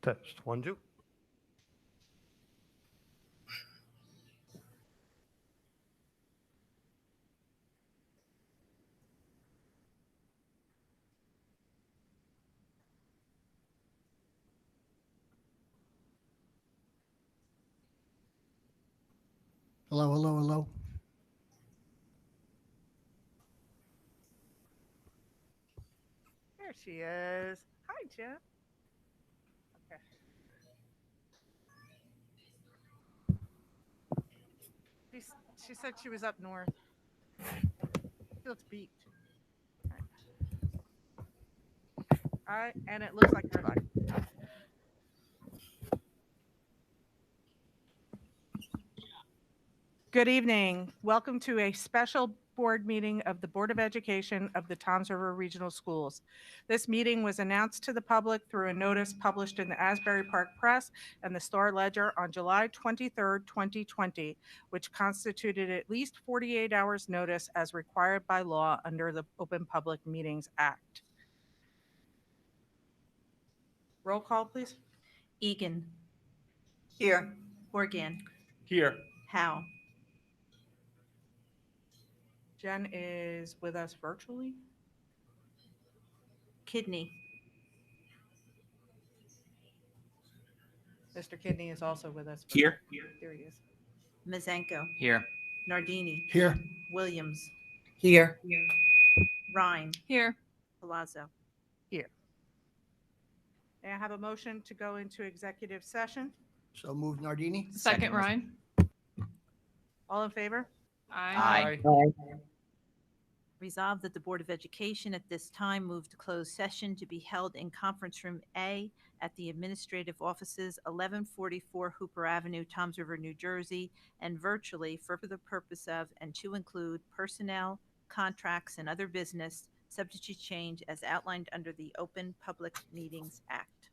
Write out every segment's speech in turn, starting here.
Test 1, 2. Hello, hello, hello. There she is. Hi, Jen. Okay. She's, she said she was up north. She looks beaked. All right. And it looks like you're live. Good evening. Welcome to a special board meeting of the Board of Education of the Toms River Regional Schools. This meeting was announced to the public through a notice published in the Asbury Park Press and the Star Ledger on July 23rd, 2020, which constituted at least 48 hours notice as required by law under the Open Public Meetings Act. Roll call, please. Egan. Here. Horgan. Here. Howe. Jen is with us virtually. Kidney. Mr. Kidney is also with us. Here. There he is. Mazenko. Here. Nardini. Here. Williams. Here. Rhine. Here. Palazzo. May I have a motion to go into executive session? So moved, Nardini. Second, Ryan. All in favor? Aye. Resolved that the Board of Education at this time move to closed session to be held in Conference Room A at the Administrative Offices, 1144 Hooper Avenue, Toms River, New Jersey, and virtually for the purpose of and to include personnel, contracts, and other business subject to change as outlined under the Open Public Meetings Act.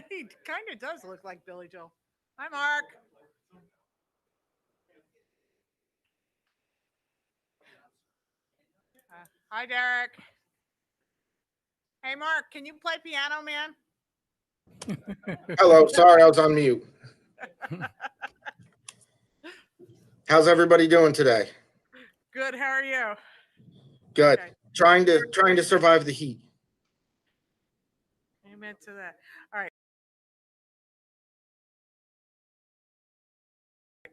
He kind of does look like Billy Joel. Hi, Mark. Hi, Derek. Hey, Mark, can you play piano, man? Hello, sorry, I was on mute. How's everybody doing today? Good. How are you? Good. Okay. Trying to survive the heat. Amen to that. All right.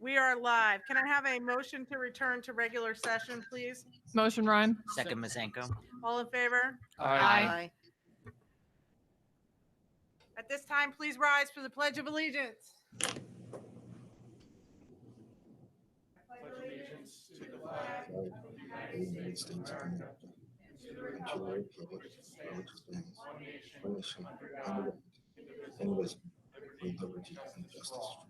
We are live. Can I have a motion to return to regular session, please? Motion, Ryan. Second, Mazenko. All in favor? Aye. At this time, please rise for the Pledge of Allegiance. United States of America, and to the republic for which it stands, one nation, under God, indivisible, with liberty and justice for all.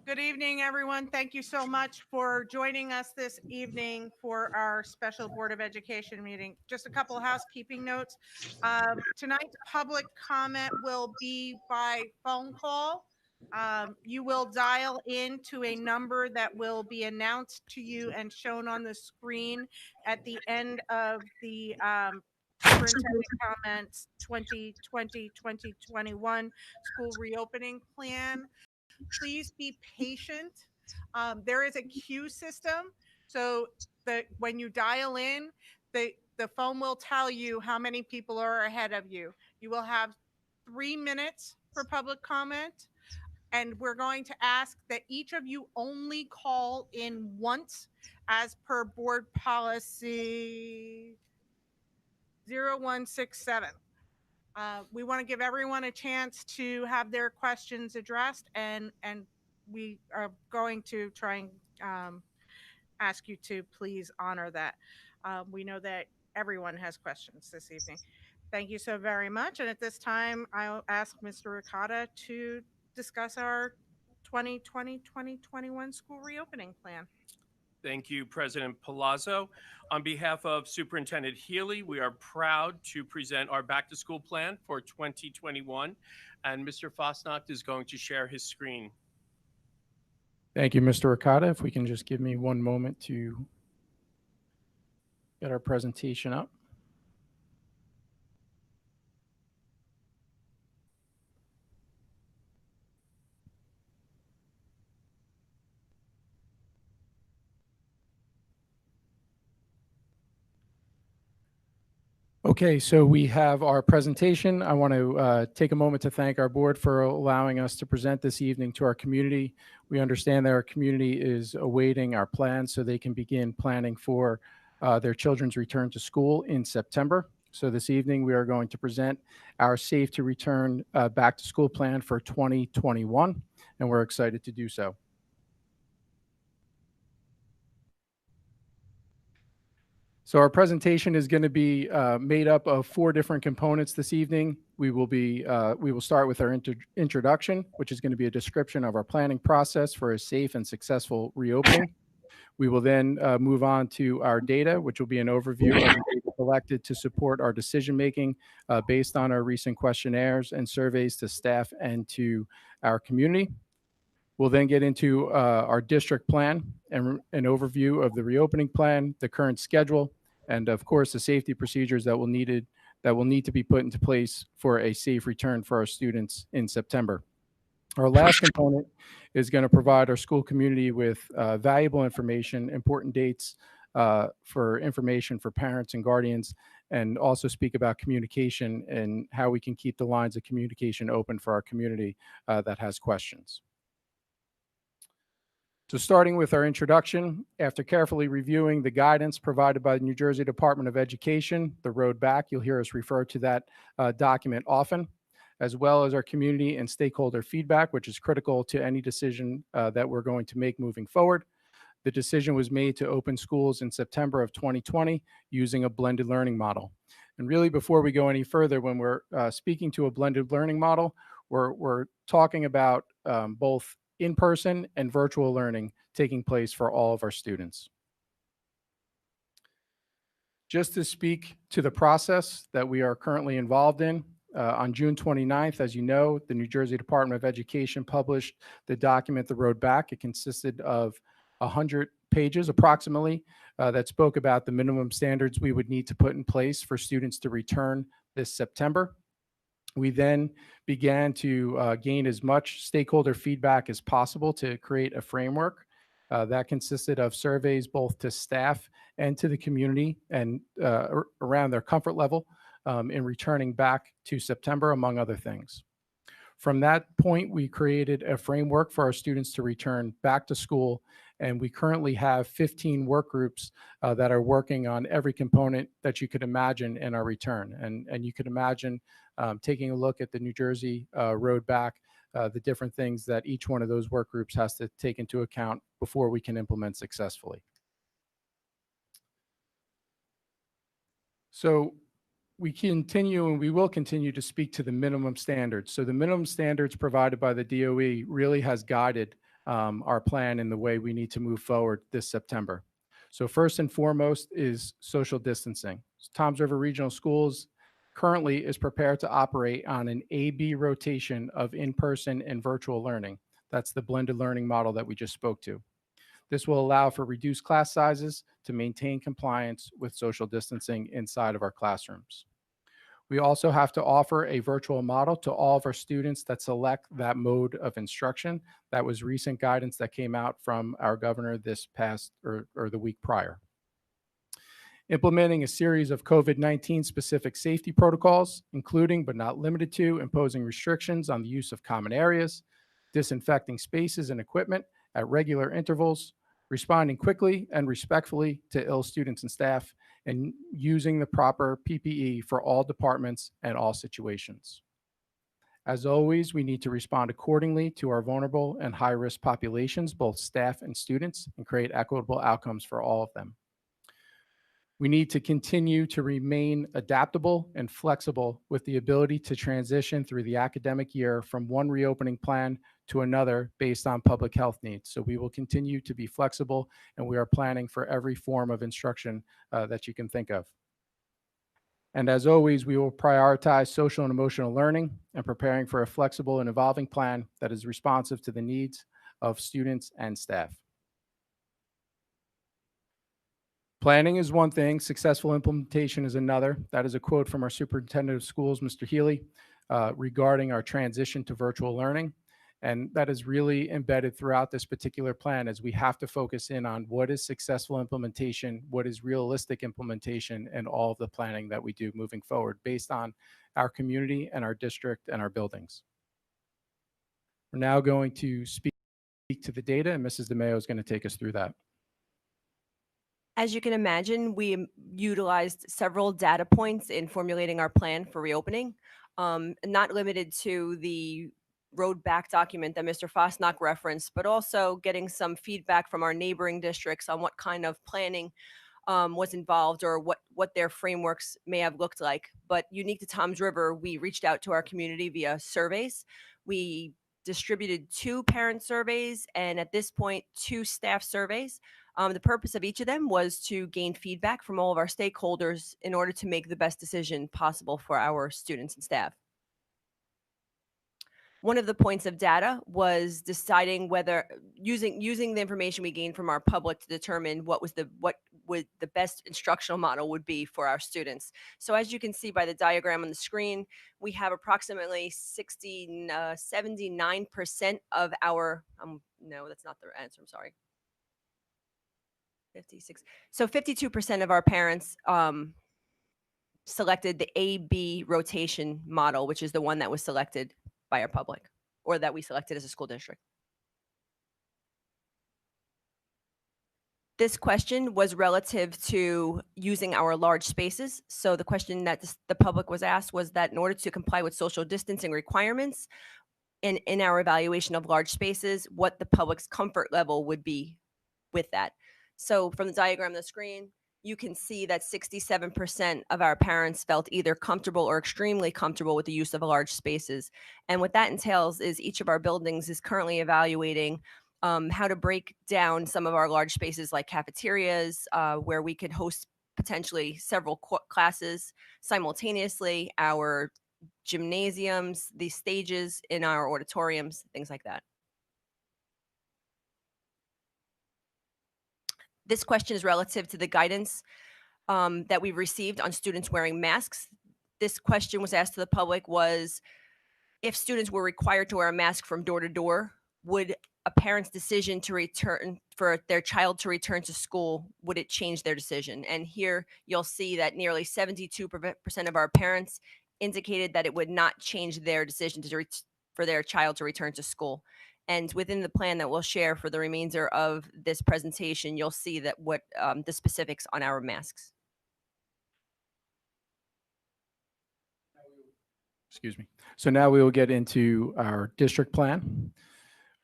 Good evening, everyone. Thank you so much for joining us this evening for our special Board of Education meeting. Just a couple of housekeeping notes. Tonight's public comment will be by phone call. You will dial in to a number that will be announced to you and shown on the screen at the end of the superintendent comments 2020-2021 school reopening plan. Please be patient. There is a queue system, so that when you dial in, the phone will tell you how many people are ahead of you. You will have 3 minutes for public comment, and we're going to ask that each of you only call in once as per board policy 0167. We want to give everyone a chance to have their questions addressed, and we are going to try and ask you to please honor that. We know that everyone has questions this evening. Thank you so very much. And at this time, I'll ask Mr. Ricotta to discuss our 2020-2021 school reopening plan. Thank you, President Palazzo. On behalf of Superintendent Healy, we are proud to present our back-to-school plan for 2021, and Mr. Fosnacht is going to share his screen. Thank you, Mr. Ricotta. If we can just give me one moment to get our presentation up. Okay, so we have our presentation. I want to take a moment to thank our board for allowing us to present this evening to our community. We understand that our community is awaiting our plans so they can begin planning for their children's return to school in September. So this evening we are going to present our Safe to Return back to school plan for 2021, and we're excited to do so. So our presentation is going to be made up of 4 different components this evening. We will start with our introduction, which is going to be a description of our planning process for a safe and successful reopening. We will then move on to our data, which will be an overview of the data collected to support our decision making based on our recent questionnaires and surveys to staff and to our community. We'll then get into our district plan and an overview of the reopening plan, the current schedule, and of course the safety procedures that will need to be put into place for a safe return for our students in September. Our last component is going to provide our school community with valuable information, important dates for information for parents and guardians, and also speak about communication and how we can keep the lines of communication open for our community that has questions. So starting with our introduction, after carefully reviewing the guidance provided by the New Jersey Department of Education, the road back, you'll hear us refer to that document often, as well as our community and stakeholder feedback, which is critical to any decision that we're going to make moving forward. The decision was made to open schools in September of 2020 using a blended learning model. And really, before we go any further, when we're speaking to a blended learning model, we're talking about both in-person and virtual learning taking place for all of our students. Just to speak to the process that we are currently involved in, on June 29th, as you know, the New Jersey Department of Education published the document, The Road Back. It consisted of 100 pages approximately that spoke about the minimum standards we would need to put in place for students to return this September. We then began to gain as much stakeholder feedback as possible to create a framework that consisted of surveys both to staff and to the community and around their comfort level in returning back to September, among other things. From that point, we created a framework for our students to return back to school, and we currently have 15 work groups that are working on every component that you could imagine in our return. And you could imagine taking a look at the New Jersey Road Back, the different things that each one of those work groups has to take into account before we can implement successfully. So we continue and we will continue to speak to the minimum standards. So the minimum standards provided by the DOE really has guided our plan in the way we need to move forward this September. So first and foremost is social distancing. Toms River Regional Schools currently is prepared to operate on an A-B rotation of in-person and virtual learning. That's the blended learning model that we just spoke to. This will allow for reduced class sizes to maintain compliance with social distancing inside of our classrooms. We also have to offer a virtual model to all of our students that select that mode of instruction. That was recent guidance that came out from our governor this past or the week prior. Implementing a series of COVID-19 specific safety protocols, including but not limited to imposing restrictions on the use of common areas, disinfecting spaces and equipment at regular intervals, responding quickly and respectfully to ill students and staff, and using the proper PPE for all departments and all situations. As always, we need to respond accordingly to our vulnerable and high-risk populations, both staff and students, and create equitable outcomes for all of them. We need to continue to remain adaptable and flexible with the ability to transition through the academic year from one reopening plan to another based on public health needs. So we will continue to be flexible, and we are planning for every form of instruction that you can think of. And as always, we will prioritize social and emotional learning and preparing for a flexible and evolving plan that is responsive to the needs of students and staff. Planning is one thing, successful implementation is another. That is a quote from our superintendent of schools, Mr. Healy, regarding our transition to virtual learning. And that is really embedded throughout this particular plan, as we have to focus in on what is successful implementation, what is realistic implementation, and all of the planning that we do moving forward based on our community and our district and our buildings. We're now going to speak to the data, and Mrs. DeMayo is going to take us through that. As you can imagine, we utilized several data points in formulating our plan for reopening, not limited to the Road Back document that Mr. Fosnock referenced, but also getting some feedback from our neighboring districts on what kind of planning was involved or what their frameworks may have looked like. But unique to Toms River, we reached out to our community via surveys. We distributed 2 parent surveys and at this point 2 staff surveys. The purpose of each of them was to gain feedback from all of our stakeholders in order to make the best decision possible for our students and staff. One of the points of data was deciding whether using the information we gained from our public to determine what would the best instructional model would be for our students. So as you can see by the diagram on the screen, we have approximately 79% of our no, that's not the answer, I'm sorry. 56. So 52% of our parents selected the A-B rotation model, which is the one that was selected by our public, or that we selected as a school district. This question was relative to using our large spaces. So the question that the public was asked was that in order to comply with social distancing requirements in our evaluation of large spaces, what the public's comfort level would be with that. So from the diagram on the screen, you can see that 67% of our parents felt either comfortable or extremely comfortable with the use of large spaces. And what that entails is each of our buildings is currently evaluating how to break down some of our large spaces like cafeterias, where we could host potentially several classes simultaneously, our gymnasiums, the stages in our auditoriums, things like that. This question is relative to the guidance that we've received on students wearing masks. This question was asked to the public was, if students were required to wear a mask from door to door, would a parent's decision to return for their child to return to school, would it change their decision? And here you'll see that nearly 72% of our parents indicated that it would not change their decision for their child to return to school. And within the plan that we'll share for the remainder of this presentation, you'll see that what the specifics on our masks. Excuse me. So now we will get into our district plan.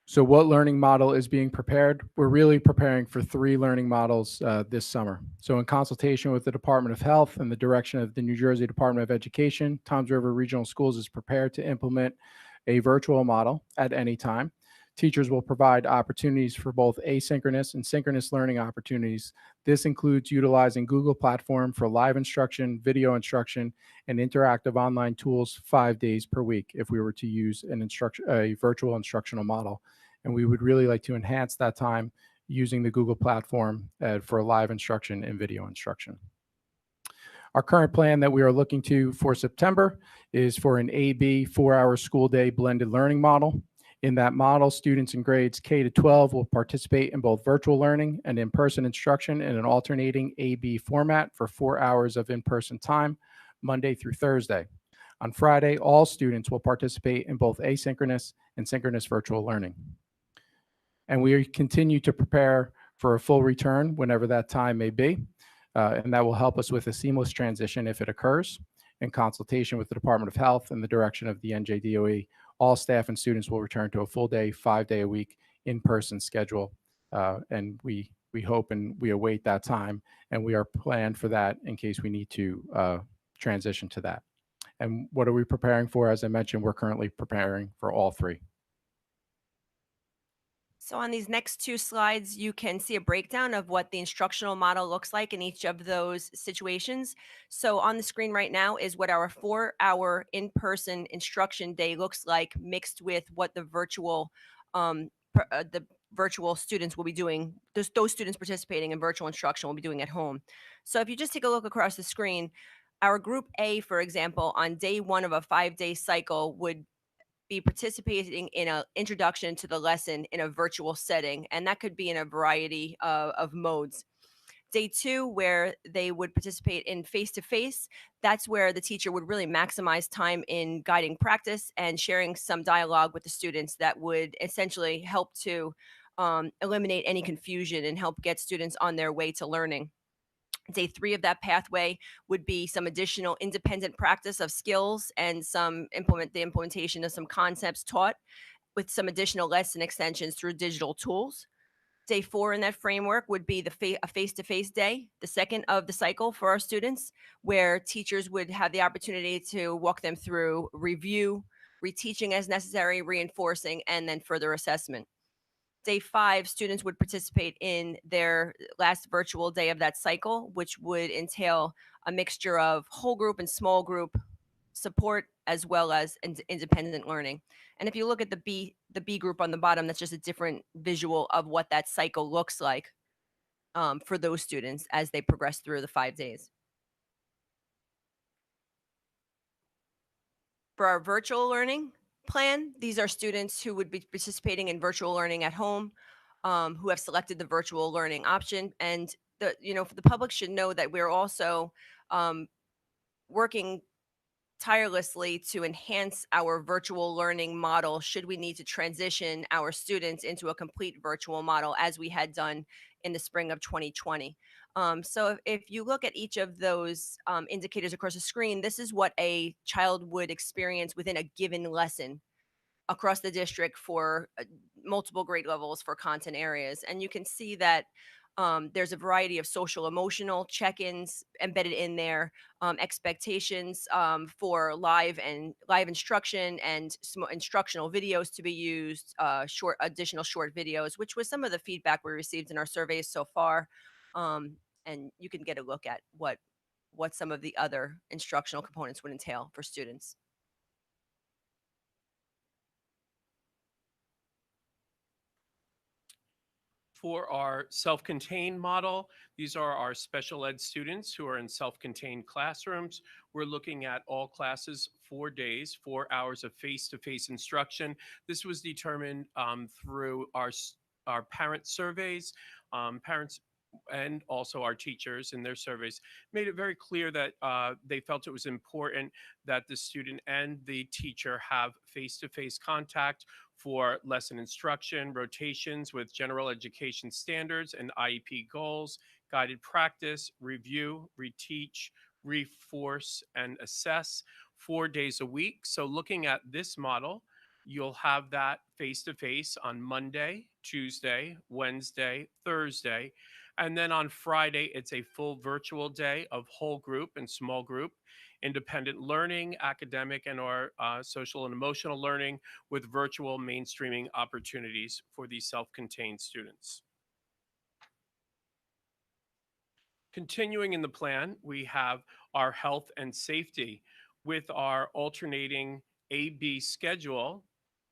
So what learning model is being prepared? We're really preparing for 3 learning models this summer. So in consultation with the Department of Health and the direction of the New Jersey Department of Education, Toms River Regional Schools is prepared to implement a virtual model at any time. Teachers will provide opportunities for both asynchronous and synchronous learning opportunities. This includes utilizing Google Platform for live instruction, video instruction, and interactive online tools 5 days per week if we were to use a virtual instructional model. And we would really like to enhance that time using the Google Platform for live instruction and video instruction. Our current plan that we are looking to for September is for an AB 4-hour school day blended learning model. In that model, students in grades K to 12 will participate in both virtual learning and in-person instruction in an alternating AB format for 4 hours of in-person time, Monday through Thursday. On Friday, all students will participate in both asynchronous and synchronous virtual learning. And we continue to prepare for a full return whenever that time may be, and that will help us with a seamless transition if it occurs. In consultation with the Department of Health and the direction of the NJDOE, all staff and students will return to a full day, 5-day-a-week in-person schedule. And we hope and we await that time, and we are planned for that in case we need to transition to that. And what are we preparing for? As I mentioned, we're currently preparing for all 3. So on these next 2 slides, you can see a breakdown of what the instructional model looks like in each of those situations. So on the screen right now is what our 4-hour in-person instruction day looks like, mixed with what the virtual students will be doing. Those students participating in virtual instruction will be doing at home. So if you just take a look across the screen, our group A, for example, on day 1 of a 5-day cycle would be participating in an introduction to the lesson in a virtual setting, and that could be in a variety of modes. Day 2, where they would participate in face-to-face, that's where the teacher would really maximize time in guiding practice and sharing some dialogue with the students that would essentially help to eliminate any confusion and help get students on their way to learning. Day 3 of that pathway would be some additional independent practice of skills and the implementation of some concepts taught with some additional lesson extensions through digital tools. Day 4 in that framework would be a face-to-face day, the second of the cycle for our students, where teachers would have the opportunity to walk them through review, reteaching as necessary, reinforcing, and then further assessment. Day 5, students would participate in their last virtual day of that cycle, which would entail a mixture of whole group and small group support, as well as independent learning. And if you look at the B group on the bottom, that's just a different visual of what that cycle looks like for those students as they progress through the 5 days. For our virtual learning plan, these are students who would be participating in virtual learning at home, who have selected the virtual learning option. And the public should know that we're also working tirelessly to enhance our virtual learning model should we need to transition our students into a complete virtual model, as we had done in the spring of 2020. So if you look at each of those indicators across the screen, this is what a child would experience within a given lesson across the district for multiple grade levels for content areas. And you can see that there's a variety of social emotional check-ins embedded in there, expectations for live instruction and instructional videos to be used, additional short videos, which was some of the feedback we received in our surveys so far. and you can get a look at what some of the other instructional components would entail for students. For our self-contained model, these are our special ed students who are in self-contained classrooms. We're looking at all classes, 4 days, 4 hours of face-to-face instruction. This was determined through our parent surveys. Parents and also our teachers in their surveys made it very clear that they felt it was important that the student and the teacher have face-to-face contact for lesson instruction, rotations with general education standards and IEP goals, guided practice, review, reteach, reinforce, and assess 4 days a week. So looking at this model, you'll have that face-to-face on Monday, Tuesday, Wednesday, Thursday, and then on Friday, it's a full virtual day of whole group and small group, independent learning, academic and or social and emotional learning with virtual mainstreaming opportunities for these self-contained students. Continuing in the plan, we have our health and safety. With our alternating A-B schedule,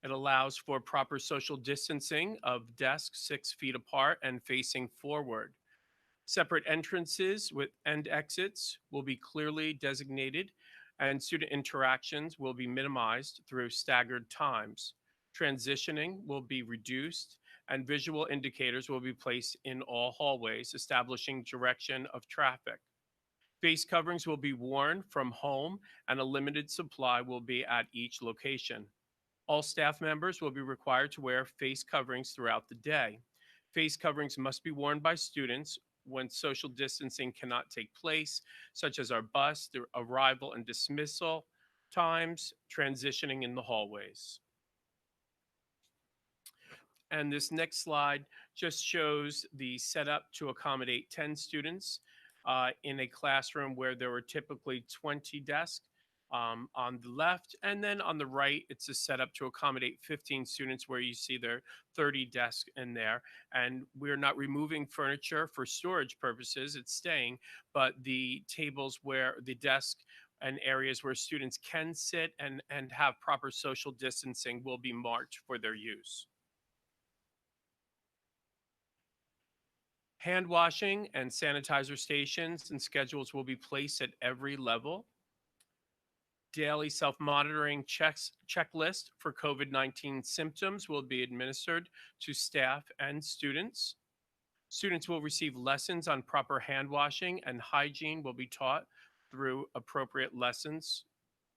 it allows for proper social distancing of desks 6 feet apart and facing forward. Separate entrances and exits will be clearly designated, and student interactions will be minimized through staggered times. Transitioning will be reduced, and visual indicators will be placed in all hallways, establishing direction of traffic. Face coverings will be worn from home, and a limited supply will be at each location. All staff members will be required to wear face coverings throughout the day. Face coverings must be worn by students when social distancing cannot take place, such as our bus, the arrival and dismissal times, transitioning in the hallways. And this next slide just shows the setup to accommodate 10 students in a classroom where there were typically 20 desks. On the left, and then on the right, it's a setup to accommodate 15 students where you see there 30 desks in there. And we're not removing furniture for storage purposes, it's staying, but the tables where the desk and areas where students can sit and have proper social distancing will be marked for their use. Hand washing and sanitizer stations and schedules will be placed at every level. Daily self-monitoring checklist for COVID-19 symptoms will be administered to staff and students. Students will receive lessons on proper hand washing, and hygiene will be taught through appropriate lessons.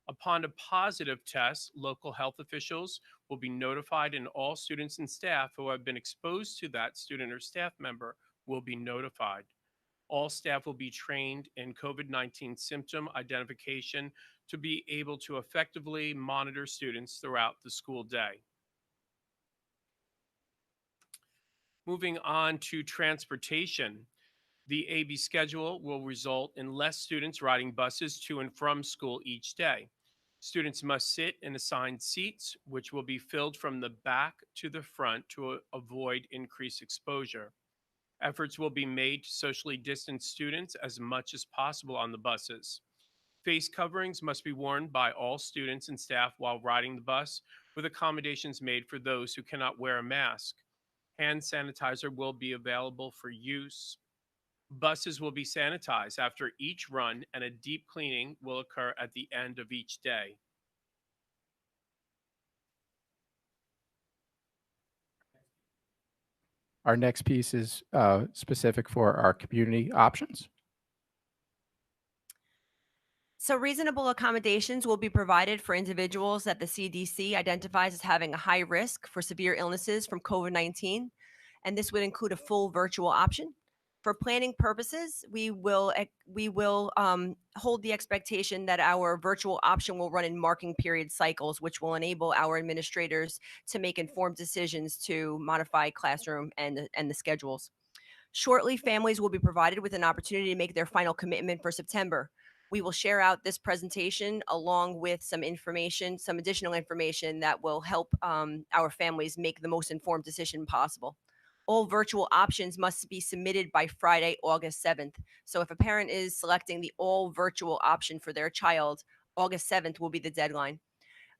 Upon a positive test, local health officials will be notified, and all students and staff who have been exposed to that student or staff member will be notified. All staff will be trained in COVID-19 symptom identification to be able to effectively monitor students throughout the school day. Moving on to transportation, the AB schedule will result in less students riding buses to and from school each day. Students must sit in assigned seats, which will be filled from the back to the front to avoid increased exposure. Efforts will be made to socially distance students as much as possible on the buses. Face coverings must be worn by all students and staff while riding the bus, with accommodations made for those who cannot wear a mask. Hand sanitizer will be available for use. Buses will be sanitized after each run, and a deep cleaning will occur at the end of each day. Our next piece is specific for our community options. So reasonable accommodations will be provided for individuals that the CDC identifies as having a high risk for severe illnesses from COVID-19, and this would include a full virtual option. For planning purposes, we will hold the expectation that our virtual option will run in marking period cycles, which will enable our administrators to make informed decisions to modify classroom and the schedules. Shortly, families will be provided with an opportunity to make their final commitment for September. We will share out this presentation along with some information, some additional information that will help our families make the most informed decision possible. all virtual options must be submitted by Friday, August 7th. So if a parent is selecting the all virtual option for their child, August 7th will be the deadline.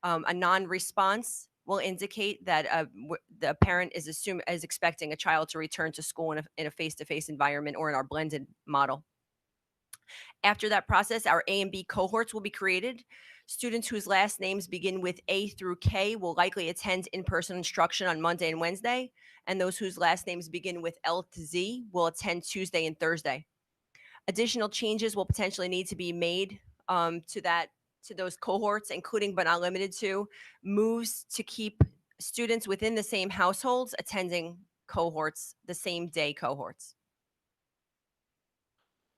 A non-response will indicate that the parent is expecting a child to return to school in a face-to-face environment or in our blended model. After that process, our A and B cohorts will be created. Students whose last names begin with A through K will likely attend in-person instruction on Monday and Wednesday, and those whose last names begin with L to Z will attend Tuesday and Thursday. Additional changes will potentially need to be made to those cohorts, including but not limited to moves to keep students within the same households attending cohorts, the same day cohorts.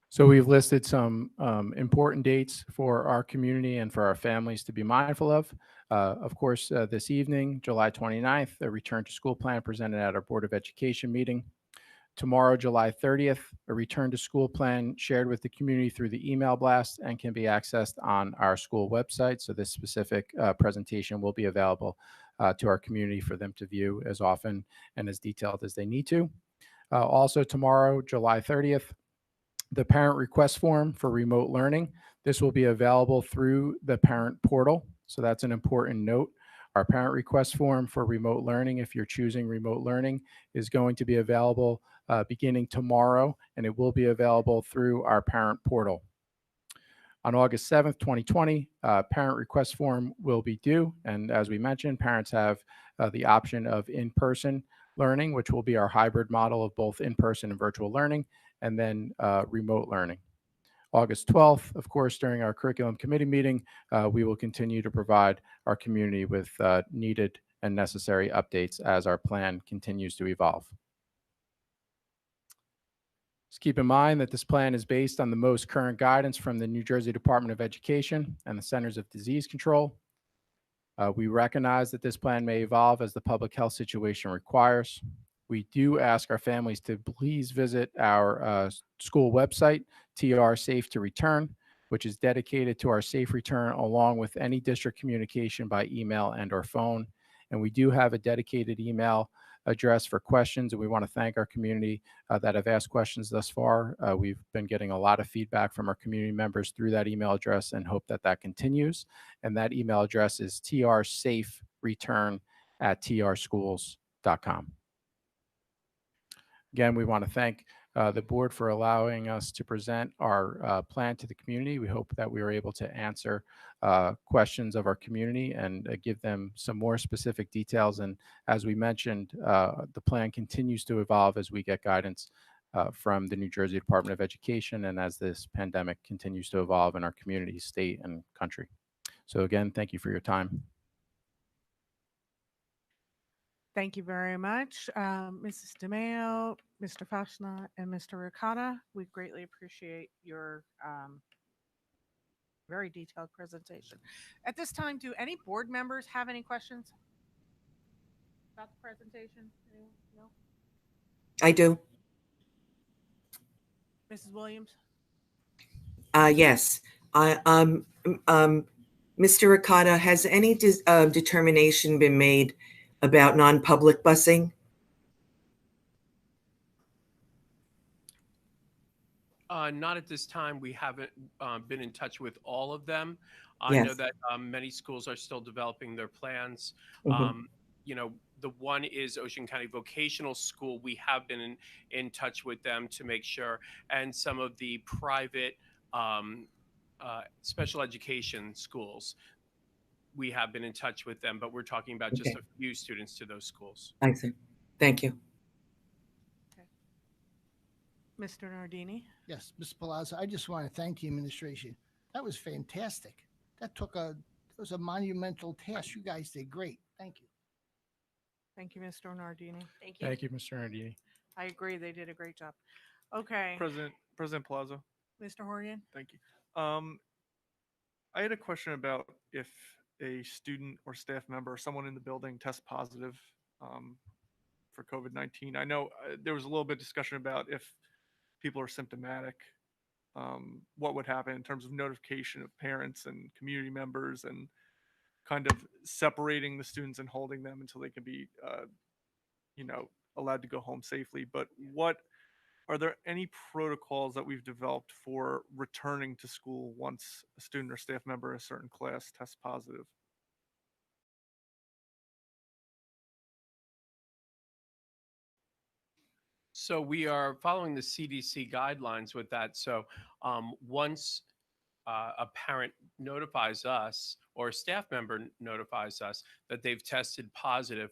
So we've listed some important dates for our community and for our families to be mindful of. Of course, this evening, July 29th, a return to school plan presented at our Board of Education meeting. Tomorrow, July 30th, a return to school plan shared with the community through the email blast and can be accessed on our school website. So this specific presentation will be available to our community for them to view as often and as detailed as they need to. Also tomorrow, July 30th, the parent request form for remote learning. This will be available through the parent portal. So that's an important note. Our parent request form for remote learning, if you're choosing remote learning, is going to be available beginning tomorrow, and it will be available through our parent portal. On August 7th, 2020, parent request form will be due. And as we mentioned, parents have the option of in-person learning, which will be our hybrid model of both in-person and virtual learning, and then remote learning. August 12th, of course, during our curriculum committee meeting, we will continue to provide our community with needed and necessary updates as our plan continues to evolve. Just keep in mind that this plan is based on the most current guidance from the New Jersey Department of Education and the Centers of Disease Control. We recognize that this plan may evolve as the public health situation requires. We do ask our families to please visit our school website, TR Safe to Return, which is dedicated to our safe return along with any district communication by email and or phone. And we do have a dedicated email address for questions, and we want to thank our community that have asked questions thus far. We've been getting a lot of feedback from our community members through that email address and hope that that continues. And that email address is trsafereturn@trschools.com. Again, we want to thank the board for allowing us to present our plan to the community. We hope that we were able to answer questions of our community and give them some more specific details. And as we mentioned, the plan continues to evolve as we get guidance from the New Jersey Department of Education and as this pandemic continues to evolve in our community, state, and country. So again, thank you for your time. Thank you very much, Mrs. DeMeo, Mr. Fashna, and Mr. Ricotta. We greatly appreciate your very detailed presentation. At this time, do any board members have any questions about the presentation? Anyone? No? I do. Mrs. Williams? Yes. Mr. Ricotta, has any determination been made about non-public busing? Not at this time. We haven't been in touch with all of them. I Yes. know that many schools are still developing their plans. Mhm. You know, the one is Ocean County Vocational School. We have been in touch with them to make sure, and some of the private special education schools. We have been in touch with them, but we're talking about just Okay. a few students to those schools. I see. Thank you. Mr. Nardini? Yes, Ms. Palazzo, I just want to thank the administration. That was fantastic. That was a monumental task. You guys did great. Thank you. Thank you, Mr. Nardini. Thank you. Thank you, Mr. Nardini. I agree, they did a great job. Okay, President Palazzo, Mr. Horgan? thank you. I had a question about if a student or staff member or someone in the building tests positive for COVID-19. I know there was a little bit of discussion about if people are symptomatic, what would happen in terms of notification of parents and community members and kind of separating the students and holding them until they can be, allowed to go home safely. But are there any protocols that we've developed for returning to school once a student or staff member in a certain class tests positive? So we are following the CDC guidelines with that. So once a parent notifies us or a staff member notifies us that they've tested positive,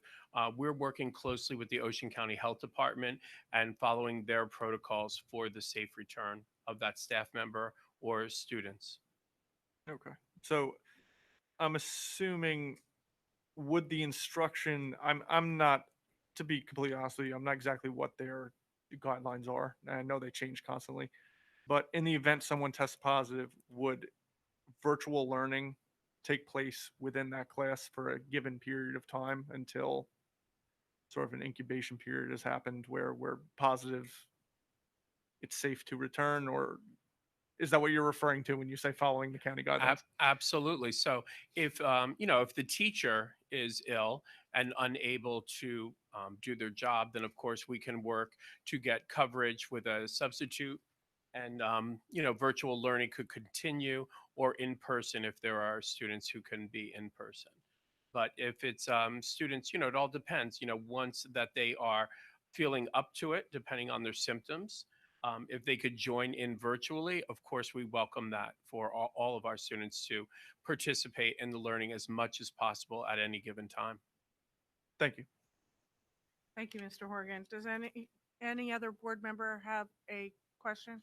we're working closely with the Ocean County Health Department and following their protocols for the safe return of that staff member or students. Okay. So I'm assuming would the instruction I'm not, to be completely honest with you, I'm not exactly what their guidelines are. And I know they change constantly. But in the event someone tests positive, would virtual learning take place within that class for a given period of time until sort of an incubation period has happened where we're positive it's safe to return? Or is that what you're referring to when you say following the county guidelines? Absolutely. So if if the teacher is ill and unable to do their job, then of course we can work to get coverage with a substitute, and virtual learning could continue, or in person if there are students who can be in person. But if it's students, it all depends. Once that they are feeling up to it, depending on their symptoms, if they could join in virtually, of course, we welcome that for all of our students to participate in the learning as much as possible at any given time. Thank you. Thank you, Mr. Horgan. Does any other board member have a question?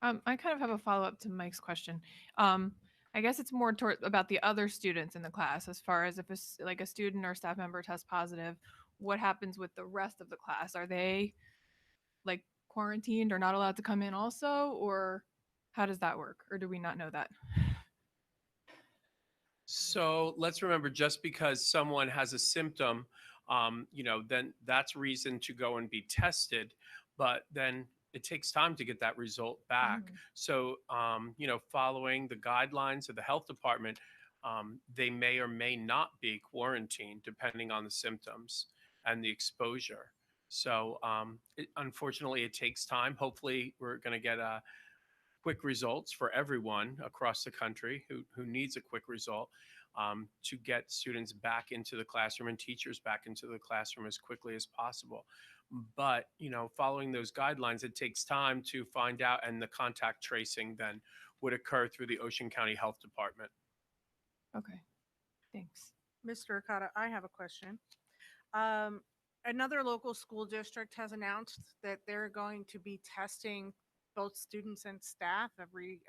I kind of have a follow-up to Mike's question. I guess it's more about the other students in the class, as far as if like a student or staff member tests positive, what happens with the rest of the class? Are they like quarantined or not allowed to come in also, or how does that work? Or do we not know that? So let's remember, just because someone has a symptom, then that's reason to go and be tested. But then it takes time to get that result back. So, following the guidelines of the health department, they may or may not be quarantined depending on the symptoms and the exposure. So, unfortunately, it takes time. Hopefully, we're going to get quick results for everyone across the country who needs a quick result, to get students back into the classroom and teachers back into the classroom as quickly as possible. But, following those guidelines, it takes time to find out, and the contact tracing then would occur through the Ocean County Health Department. Okay, thanks. Mr. Okada, I have a question. Another local school district has announced that they're going to be testing both students and staff every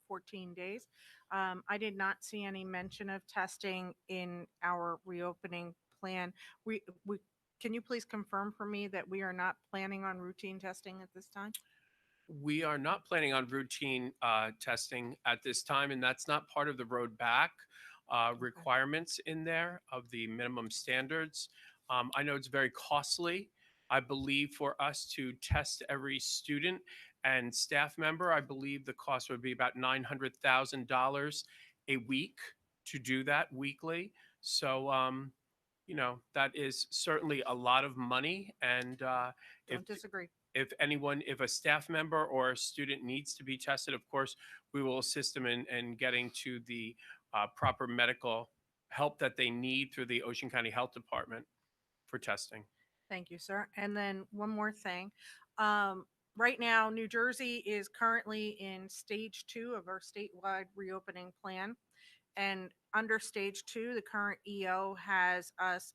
14 days. I did not see any mention of testing in our reopening plan. Can you please confirm for me that we are not planning on routine testing at this time? We are not planning on routine testing at this time, and that's not part of the road back requirements in there of the minimum standards. I know it's very costly. I believe for us to test every student and staff member, I believe the cost would be about $900,000 a week to do that weekly. So, that is certainly a lot of money. And Don't disagree. if a staff member or a student needs to be tested, of course, we will assist them in getting to the proper medical help that they need through the Ocean County Health Department for testing. Thank you, sir. And then one more thing. Right now, New Jersey is currently in stage 2 of our statewide reopening plan. And under stage 2, the current EO has us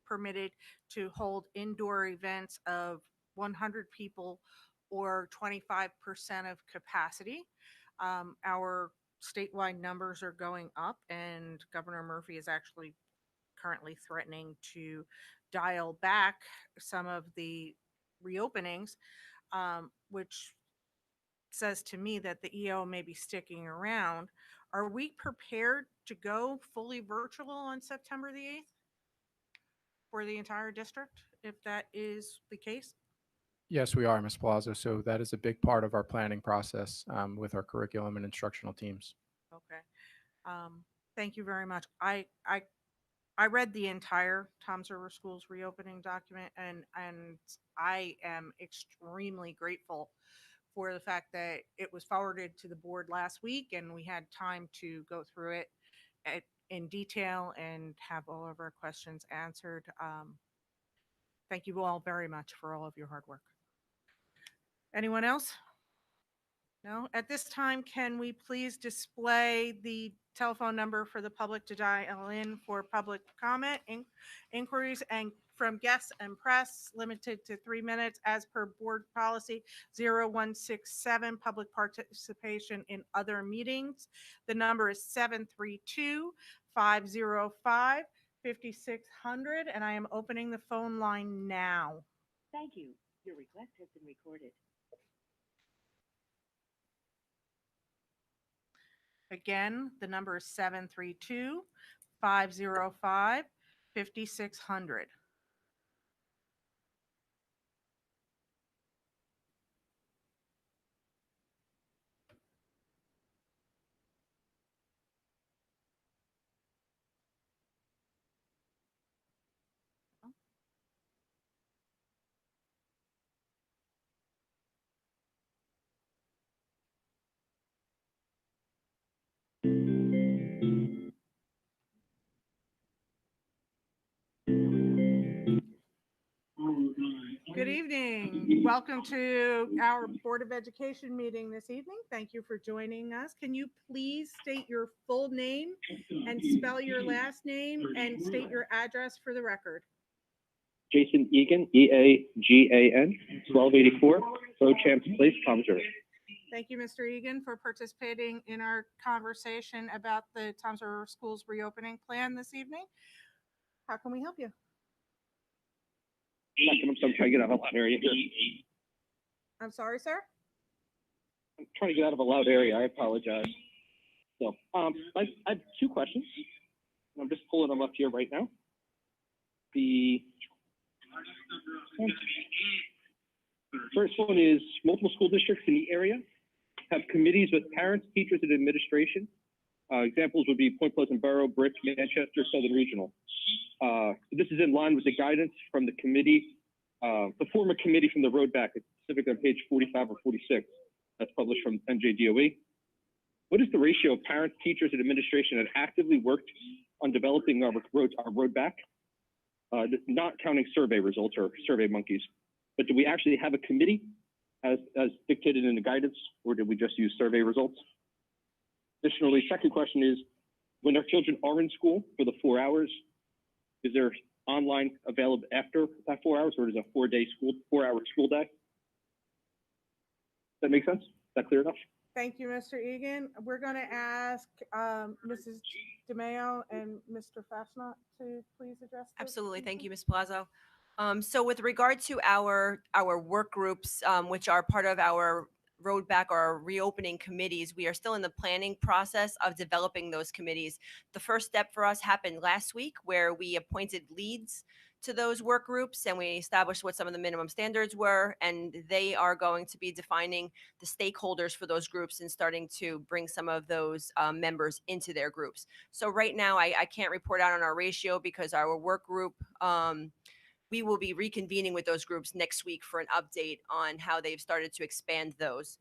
permitted to hold indoor events of 100 people or 25% of capacity. Our statewide numbers are going up, and Governor Murphy is actually currently threatening to dial back some of the reopenings, which says to me that the EO may be sticking around. Are we prepared to go fully virtual on September the 8th for the entire district, if that is the case? Yes, we are, Ms. Palazzo. So that is a big part of our planning process with our curriculum and instructional teams. Okay. Thank you very much. I read the entire Toms River Schools reopening document, and I am extremely grateful for the fact that it was forwarded to the board last week and we had time to go through it in detail and have all of our questions answered. Thank you all very much for all of your hard work. Anyone else? No? At this time, can we please display the telephone number for the public to dial in for public comment, inquiries, and from guests and press, limited to 3 minutes as per board policy 0167, public participation in other meetings. The number is 732-505-5600, and I am opening the phone line now. Thank you. Your request has been recorded. Again, the number is 732-505-5600. Good evening. Welcome to our Board of Education meeting this evening. Thank you for joining us. Can you please state your full name and spell your last name and state your address for the record? Jason Egan, E-A-G-A-N, 1284, Beauchamp Place, Toms River. Thank you, Mr. Egan, for participating in our conversation about the Toms River Schools reopening plan this evening. How can we help you? I'm trying to get out of a loud area here. I'm sorry, sir? I'm trying to get out of a loud area. I apologize. So, I have two questions. I'm just pulling them up here right now. The first one is multiple school districts in the area have committees with parents, teachers, and administration. Examples would be Point Pleasant Borough, Brick, Manchester, Southern Regional. This is in line with the guidance from the committee, the former committee from the road back, specifically on page 45 or 46. That's published from NJDOE. What is the ratio of parents, teachers, and administration that actively worked on developing our road back? Not counting survey results or survey monkeys, but do we actually have a committee as dictated in the guidance, or did we just use survey results? Additionally, second question is, when our children are in school for the 4 hours, is there online available after that 4 hours, or is it a 4-hour school day? Does that make sense? Is that clear enough? Thank you, Mr. Egan. We're going to ask Mrs. DeMeo and Mr. Fasnacht to please address this. Absolutely. Thank you, Ms. Palazzo. So with regard to our work groups, which are part of our road back or our reopening committees, we are still in the planning process of developing those committees. The first step for us happened last week, where we appointed leads to those work groups and we established what some of the minimum standards were, and they are going to be defining the stakeholders for those groups and starting to bring some of those members into their groups. So right now I can't report out on our ratio because our work group, we will be reconvening with those groups next week for an update on how they've started to expand those.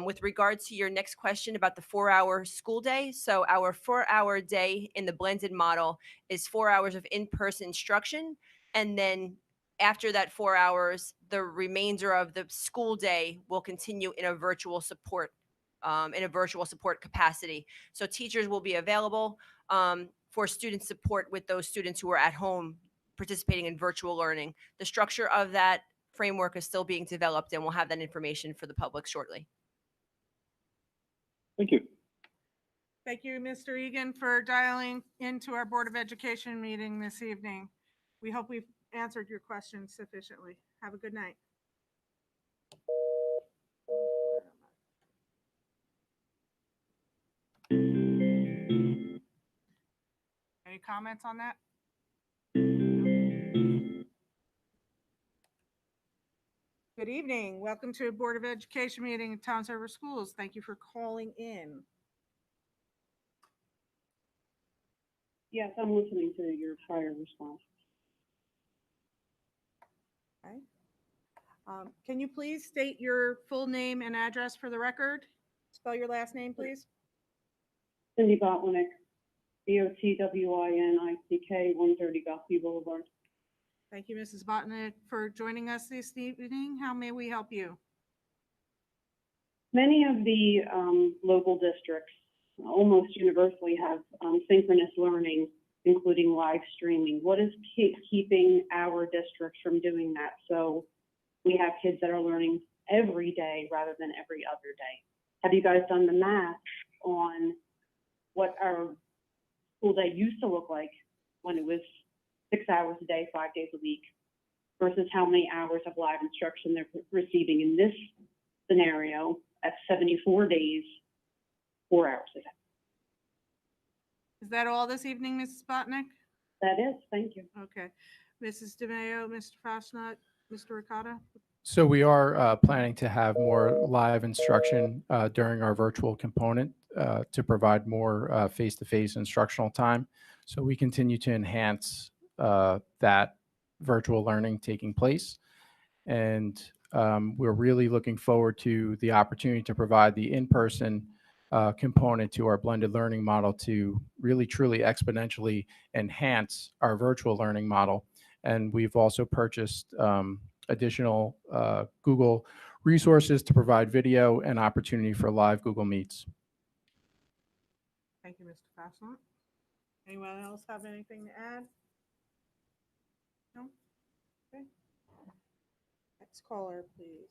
With regards to your next question about the 4-hour school day, so our 4-hour day in the blended model is 4 hours of in-person instruction. And then after that 4 hours, the remainder of the school day will continue in a virtual support capacity. So teachers will be available for student support with those students who are at home participating in virtual learning. The structure of that framework is still being developed, and we'll have that information for the public shortly. Thank you. Thank you, Mr. Egan, for dialing into our Board of Education meeting this evening. We hope we've answered your questions sufficiently. Have a good night. Any comments on that? Good evening. Welcome to a Board of Education meeting at Toms River Schools. Thank you for calling in. Yes, I'm listening to your prior response. Okay. Can you please state your full name and address for the record? Spell your last name, please. Cindy Botwinick, BOTWINICK, 130 Gulfview Boulevard. Thank you, Mrs. Botnick, for joining us this evening. How may we help you? Many of the local districts almost universally have synchronous learning, including live streaming. What is keeping our districts from doing that? So we have kids that are learning every day rather than every other day. Have you guys done the math on what our school day used to look like when it was 6 hours a day, 5 days a week, versus how many hours of live instruction they're receiving in this scenario at 74 days, 4 hours a day? Is that all this evening, Mrs. Botnick? That is, thank you. Okay. Mrs. DeMayo, Mr. Fosnot, Mr. Ricotta? So we are planning to have more live instruction during our virtual component to provide more face-to-face instructional time. So we continue to enhance that virtual learning taking place. And we're really looking forward to the opportunity to provide the in-person component to our blended learning model to really truly exponentially enhance our virtual learning model. And we've also purchased additional Google resources to provide video and opportunity for live Google Meets. Thank you, Mr. Fosnot. Anyone else have anything to add? No? Okay. Next caller, please.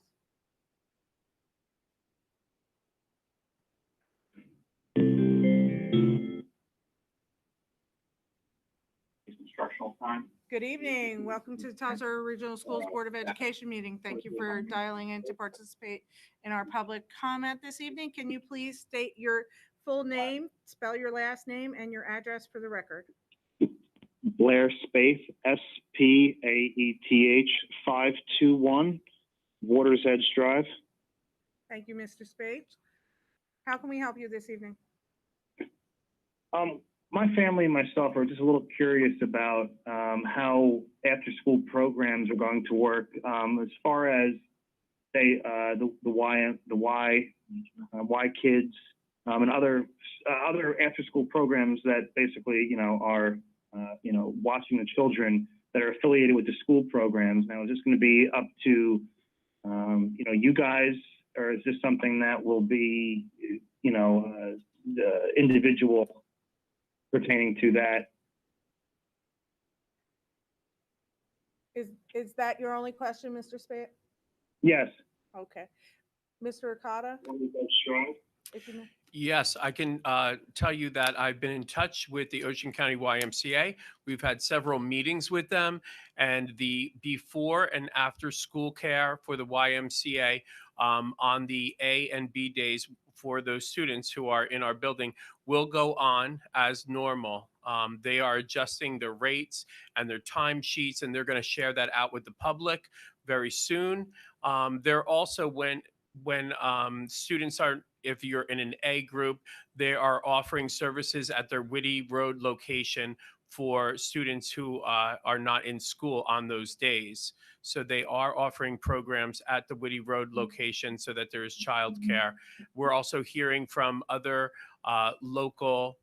Instructional time. Good evening. Welcome to the Toms River Regional Schools Board of Education meeting. Thank you for dialing in to participate in our public comment this evening. Can you please state your full name, spell your last name, and your address for the record? Blair Spaeth, SPAETH, 521 Waters Edge Drive. Thank you, Mr. Spade. How can we help you this evening? My family and myself are just a little curious about how after-school programs are going to work as far as, say, the Y Kids and other after-school programs that basically, are, watching the children that are affiliated with the school programs. Now, is this going to be up to, you guys, or is this something that will be, the individual pertaining to that? Is that your only question, Mr. Spade? Yes. Okay. Mr. Ricotta? If you may. Yes, I can tell you that I've been in touch with the Ocean County YMCA. We've had several meetings with them, and the before and after school care for the YMCA on the A and B days for those students who are in our building will go on as normal. They are adjusting their rates and their timesheets, and they're going to share that out with the public very soon. They're also when students are, if you're in an A group, they are offering services at their Whitty Road location for students who are not in school on those days. So they are offering programs at the Whitty Road location so that there is childcare. We're also hearing from other local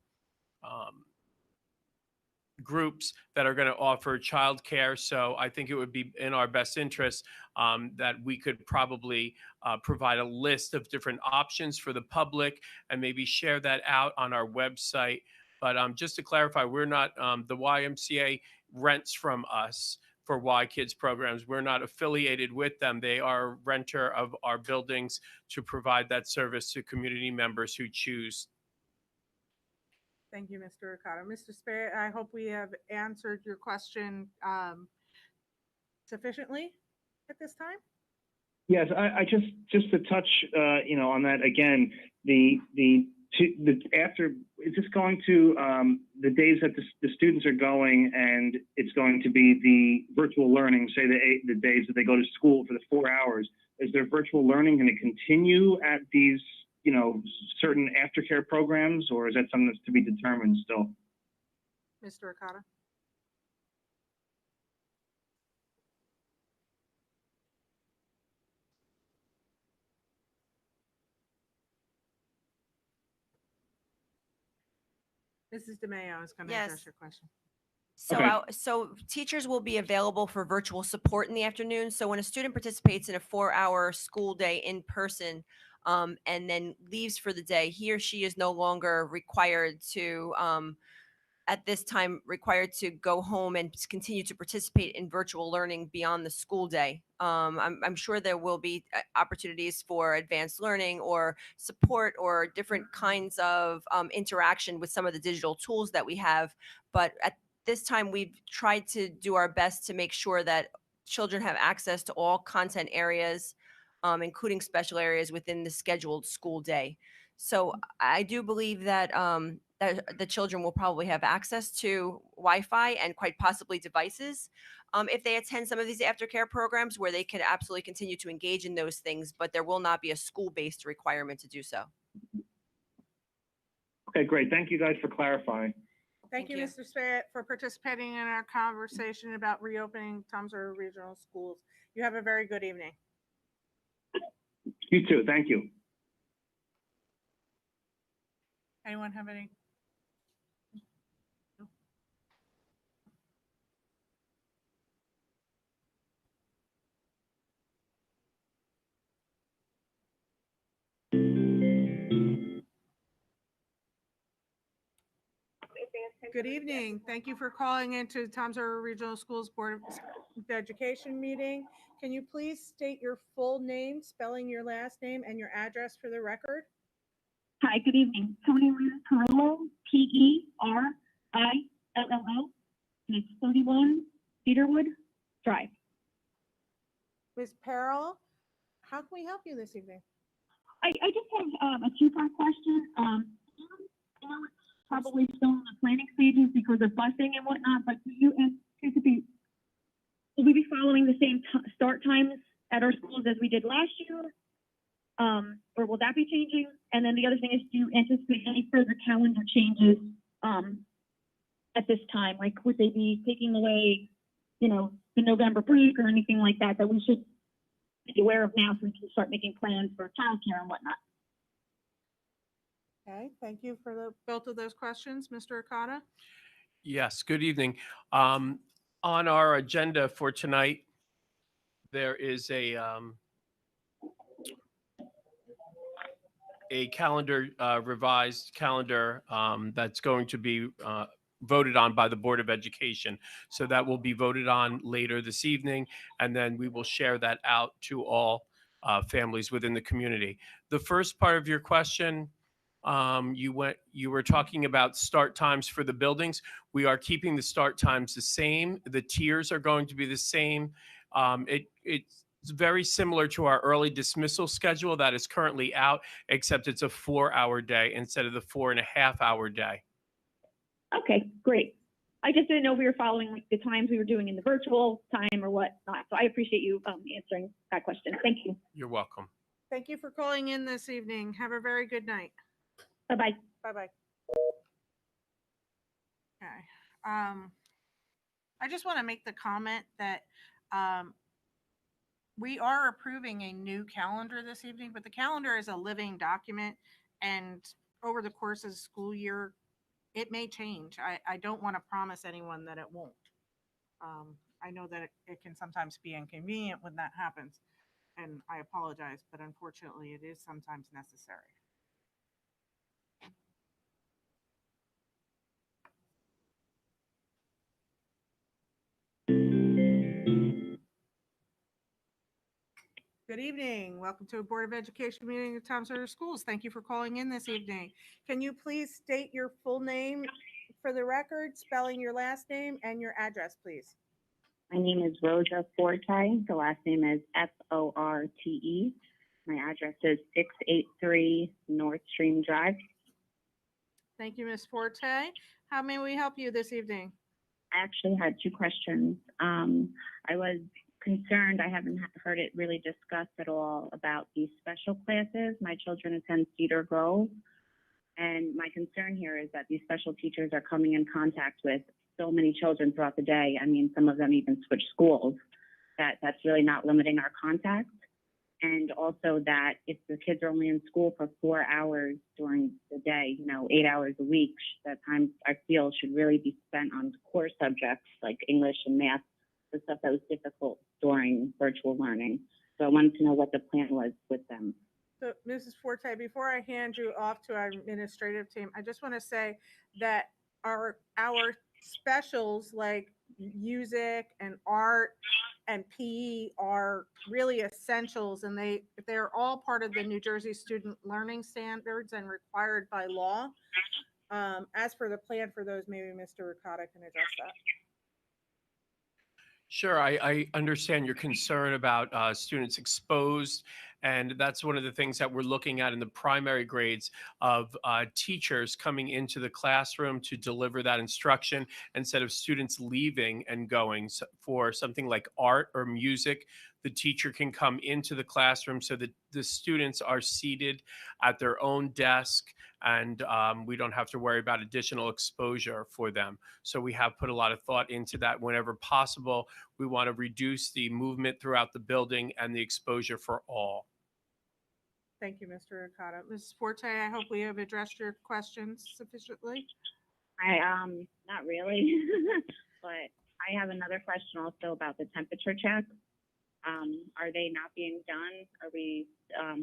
groups that are going to offer childcare. So I think it would be in our best interest that we could probably provide a list of different options for the public and maybe share that out on our website. But just to clarify, we're not, the YMCA rents from us for Y Kids programs. We're not affiliated with them. They are a renter of our buildings to provide that service to community members who choose. Thank you, Mr. Ricotta. Mr. Spade, I hope we have answered your question sufficiently at this time. Yes, I just to touch, on that again, after, is this going to, the days that the students are going and it's going to be the virtual learning, say the days that they go to school for the 4 hours, is their virtual learning going to continue at these, certain aftercare programs, or is that something that's to be determined still? Mr. Okada? Mrs. DeMayo is going to address Yes. your question. So, Okay. so teachers will be available for virtual support in the afternoon. So when a student participates in a 4-hour school day in person, and then leaves for the day, he or she is no longer required to, at this time, required to go home and continue to participate in virtual learning beyond the school day. I'm sure there will be opportunities for advanced learning or support or different kinds of interaction with some of the digital tools that we have. But at this time, we've tried to do our best to make sure that children have access to all content areas, including special areas within the scheduled school day. So I do believe that that the children will probably have access to Wi-Fi and quite possibly devices if they attend some of these aftercare programs where they can absolutely continue to engage in those things, but there will not be a school-based requirement to do so. Okay, great. Thank you guys for clarifying. Thank you, Mr. Spat, for participating in our conversation about reopening Toms River Regional Schools. You have a very good evening. You too. Thank you. Anyone have any? No? Good evening. Thank you for calling into Toms River Regional Schools Board of Education meeting. Can you please state your full name, spelling your last name, and your address for the record? Hi, good evening. Tony Perillo, Perillo, and it's 31 Cedarwood Drive. Ms. Peril, how can we help you this evening? I just have a two-part question. I know it's probably still in the planning stages because of busing and whatnot, but do you anticipate, will we be following the same start times at our schools as we did last year? Or will that be changing? And then the other thing is, do you anticipate any further calendar changes at this time? Like, would they be taking away, you know, the November break or anything like that that we should be aware of now so we can start making plans for childcare and whatnot? Okay, thank you for both of those questions. Mr. Okada? Yes, good evening. On our agenda for tonight, there is a calendar, revised calendar that's going to be voted on by the Board of Education. So that will be voted on later this evening, and then we will share that out to all families within the community. The first part of your question, you were talking about start times for the buildings. We are keeping the start times the same. The tiers are going to be the same. It's very similar to our early dismissal schedule that is currently out, except it's a 4-hour day instead of the 4.5-hour day. Okay, great. I just didn't know if we were following like the times we were doing in the virtual time or whatnot. So I appreciate you answering that question. Thank you. You're welcome. Thank you for calling in this evening. Have a very good night. Bye-bye. Bye-bye. Okay. I just want to make the comment that we are approving a new calendar this evening, but the calendar is a living document, and over the course of the school year, it may change. I don't want to promise anyone that it won't. I know that it can sometimes be inconvenient when that happens, and I apologize, but unfortunately, it is sometimes necessary. Good evening. Welcome to a Board of Education meeting of Toms River Schools. Thank you for calling in this evening. Can you please state your full name for the record, spelling your last name and your address, please? My name is Rosa Forte. The last name is Forte. My address is 683 North Stream Drive. Thank you, Ms. Forte. How may we help you this evening? I actually had two questions. I was concerned, I haven't heard it really discussed at all about these special classes. My children attend Cedar Grove, And my concern here is that these special teachers are coming in contact with so many children throughout the day. I mean, some of them even switch schools. That's really not limiting our contact. And also that if the kids are only in school for 4 hours during the day, 8 hours a week, that time I feel should really be spent on core subjects like English and math, the stuff that was difficult during virtual learning. So I wanted to know what the plan was with them. So, Mrs. Forte, before I hand you off to our administrative team, I just want to say that our specials like music and art and PE are really essentials, and they're all part of the New Jersey Student Learning Standards and required by law. As for the plan for those, maybe Mr. Ricotta can address that. Sure, I understand your concern about students exposed, and that's one of the things that we're looking at in the primary grades of teachers coming into the classroom to deliver that instruction instead of students leaving and going. So for something like art or music, the teacher can come into the classroom so that the students are seated at their own desk, and we don't have to worry about additional exposure for them. So we have put a lot of thought into that. Whenever possible, we want to reduce the movement throughout the building and the exposure for all. Thank you, Mr. Ricotta. Mrs. Forte, I hope we have addressed your questions sufficiently. Not really, but I have another question also about the temperature check. Are they not being done? Are we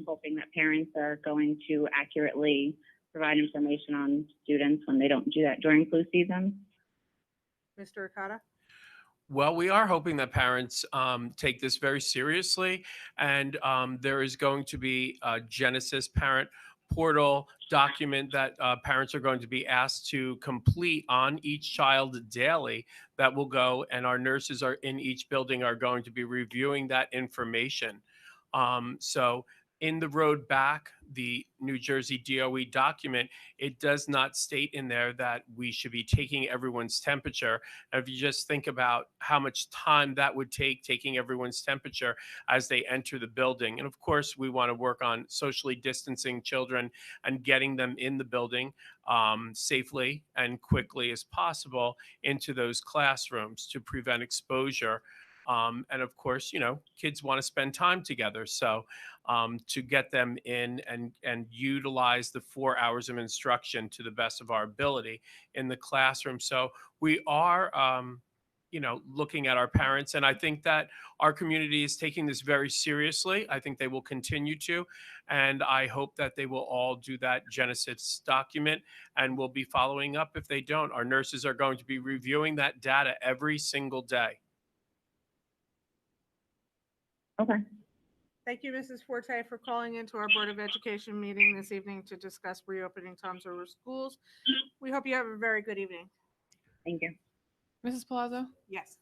hoping that parents are going to accurately provide information on students when they don't do that during flu season? Mr. Ricotta? Well, we are hoping that parents take this very seriously, and there is going to be a Genesis parent portal document that parents are going to be asked to complete on each child daily that will go, and our nurses are in each building are going to be reviewing that information. So in the road back, the New Jersey DOE document, it does not state in there that we should be taking everyone's temperature. If you just think about how much time that would take, taking everyone's temperature as they enter the building. And of course, we want to work on socially distancing children and getting them in the building safely and quickly as possible into those classrooms to prevent exposure. And of course, kids want to spend time together. So to get them in and utilize the 4 hours of instruction to the best of our ability in the classroom. So we are, looking at our parents. And I think that our community is taking this very seriously. I think they will continue to. And I hope that they will all do that Genesis document, and we'll be following up if they don't. Our nurses are going to be reviewing that data every single day. Okay. Thank you, Mrs. Forte, for calling into our Board of Education meeting this evening to discuss reopening Toms River schools. We hope you have a very good evening. Thank you. Mrs. Palazzo? Yes.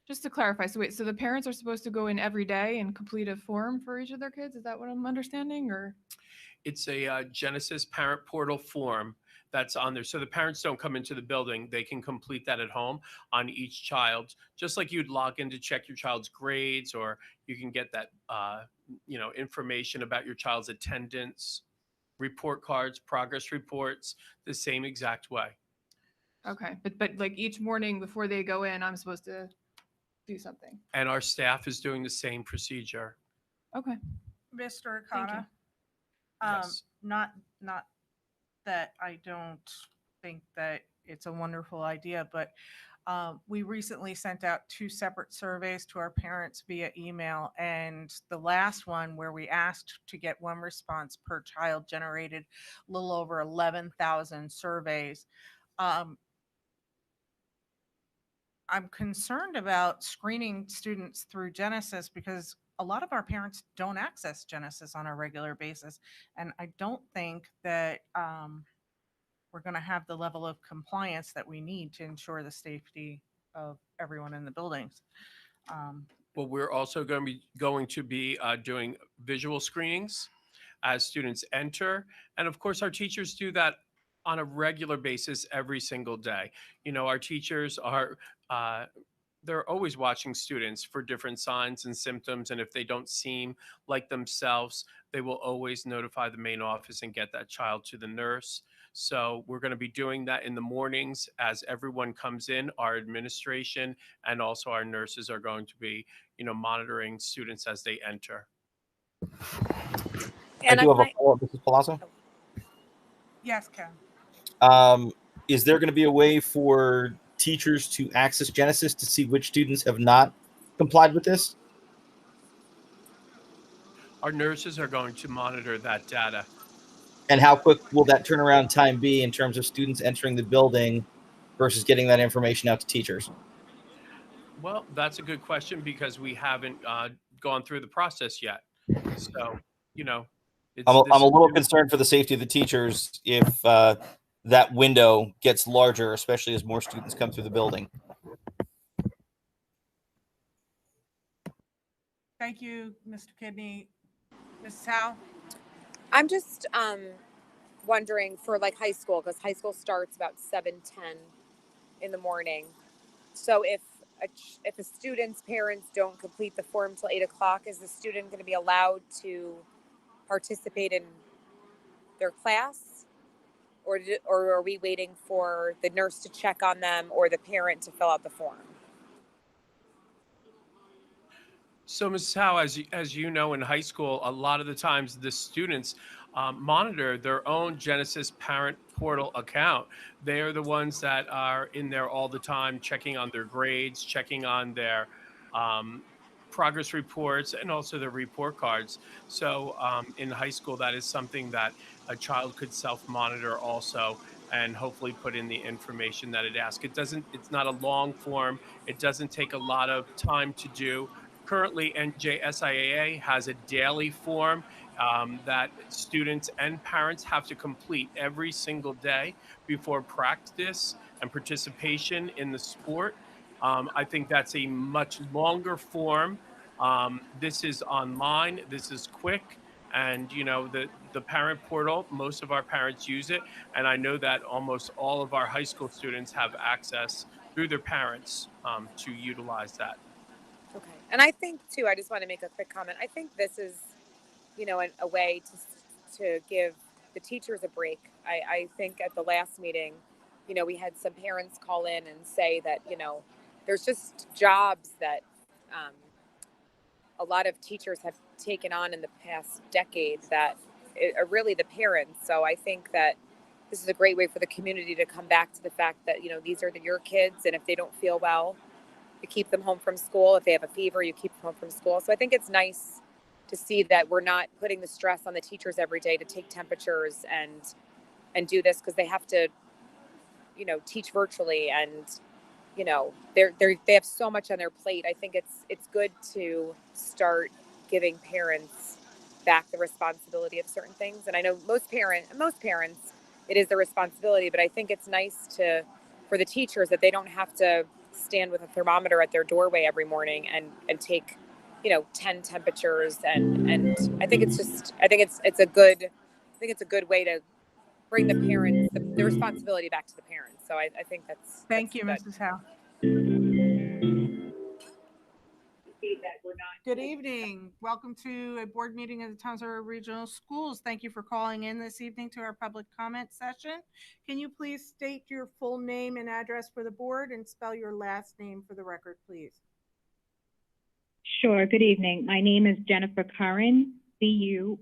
Just to clarify, so the parents are supposed to go in every day and complete a form for each of their kids? Is that what I'm understanding, or? It's a Genesis parent portal form that's on there. So the parents don't come into the building. They can complete that at home on each child, just like you'd log in to check your child's grades, or you can get that, information about your child's attendance, report cards, progress reports, the same exact way. Okay, but like each morning before they go in, I'm supposed to do something. And our staff is doing the same procedure. Okay. Mr. Thank you. Ricotta? Yes. Not that I don't think that it's a wonderful idea, but we recently sent out 2 separate surveys to our parents via email, and the last one, where we asked to get 1 response per child, generated a little over 11,000 surveys. I'm concerned about screening students through Genesis because a lot of our parents don't access Genesis on a regular basis. And I don't think that we're going to have the level of compliance that we need to ensure the safety of everyone in the buildings. Well, we're also going to be doing visual screenings as students enter. And of course, our teachers do that on a regular basis every single day. Our teachers are they're always watching students for different signs and symptoms. And if they don't seem like themselves, they will always notify the main office and get that child to the nurse. So we're going to be doing that in the mornings as everyone comes in. Our administration and also our nurses are going to be, monitoring students as they enter. I do have a follow-up, Mrs. Palazzo. Yes, Ken. Is there going to be a way for teachers to access Genesis to see which students have not complied with this? Our nurses are going to monitor that data. And how quick will that turnaround time be in terms of students entering the building versus getting that information out to teachers? Well, that's a good question because we haven't gone through the process yet. So, I'm a little concerned for the safety of the teachers if that window gets larger, especially as more students come through the building. Thank you, Mr. Kidney. Ms. Howe? I'm just wondering for like high school, because high school starts about 7:10 in the morning. So if a student's parents don't complete the form till 8 o'clock, is the student going to be allowed to participate in their class? Or are we waiting for the nurse to check on them or the parent to fill out the form? So, Mrs. Howe, as you know, in high school, a lot of the times the students monitor their own Genesis Parent Portal account. They are the ones that are in there all the time, checking on their grades, checking on their progress reports, and also their report cards. So in high school, that is something that a child could self-monitor also, and hopefully put in the information that it asks. It's not a long form. It doesn't take a lot of time to do. Currently, NJSIAA has a daily form that students and parents have to complete every single day before practice and participation in the sport. I think that's a much longer form. This is online. This is quick. And, the parent portal, most of our parents use it. And I know that almost all of our high school students have access through their parents to utilize that. Okay. And I think, too, I just want to make a quick comment. I think this is, a way to give the teachers a break. I think at the last meeting, we had some parents call in and say that, there's just jobs that a lot of teachers have taken on in the past decade that are really the parents. So I think that this is a great way for the community to come back to the fact that, these are your kids. And if they don't feel well, you keep them home from school. If they have a fever, you keep them home from school. So I think it's nice to see that we're not putting the stress on the teachers every day to take temperatures and do this because they have to, teach virtually and, they have so much on their plate. I think it's good to start giving parents back the responsibility of certain things. And I know most parents, it is their responsibility, but I think it's nice for the teachers that they don't have to stand with a thermometer at their doorway every morning and take 10 temperatures and I think it's a good way to bring the parents the responsibility back to the parents. So I think that's Thank you, good. Mrs. Howe. Good evening. Welcome to a board meeting of the Toms River Regional Schools. Thank you for calling in this evening to our public comment session. Can you please state your full name and address for the board and spell your last name for the record, please? Sure. Good evening. My name is Jennifer Curran, Curran.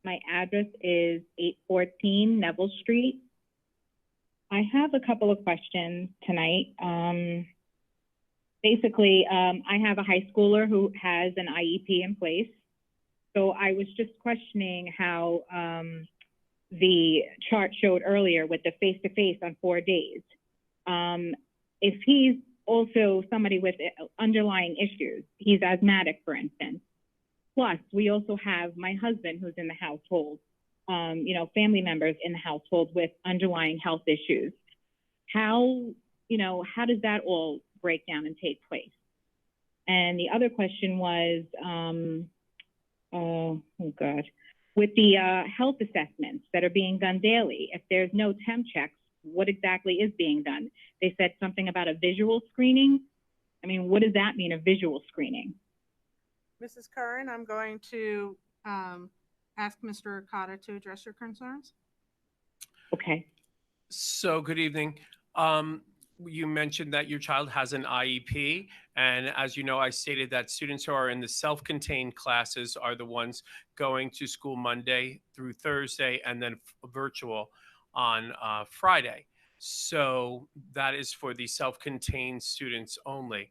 My address is 814 Neville Street. I have a couple of questions tonight. Basically, I have a high schooler who has an IEP in place. So I was just questioning how the chart showed earlier with the face-to-face on 4 days. If he's also somebody with underlying issues, he's asthmatic, for instance. Plus, we also have my husband who's in the household, family members in the household with underlying health issues. How does that all break down and take place? And the other question was, with the health assessments that are being done daily, if there's no temp checks, what exactly is being done. They said something about a visual screening. I mean, what does that mean, a visual screening? Mrs. Curran, I'm going to ask Mr. Okada to address your concerns. Okay. So good evening. You mentioned that your child has an IEP, and as you know, I stated that students who are in the self-contained classes are the ones going to school Monday through Thursday and then virtual on Friday. So that is for the self-contained students only.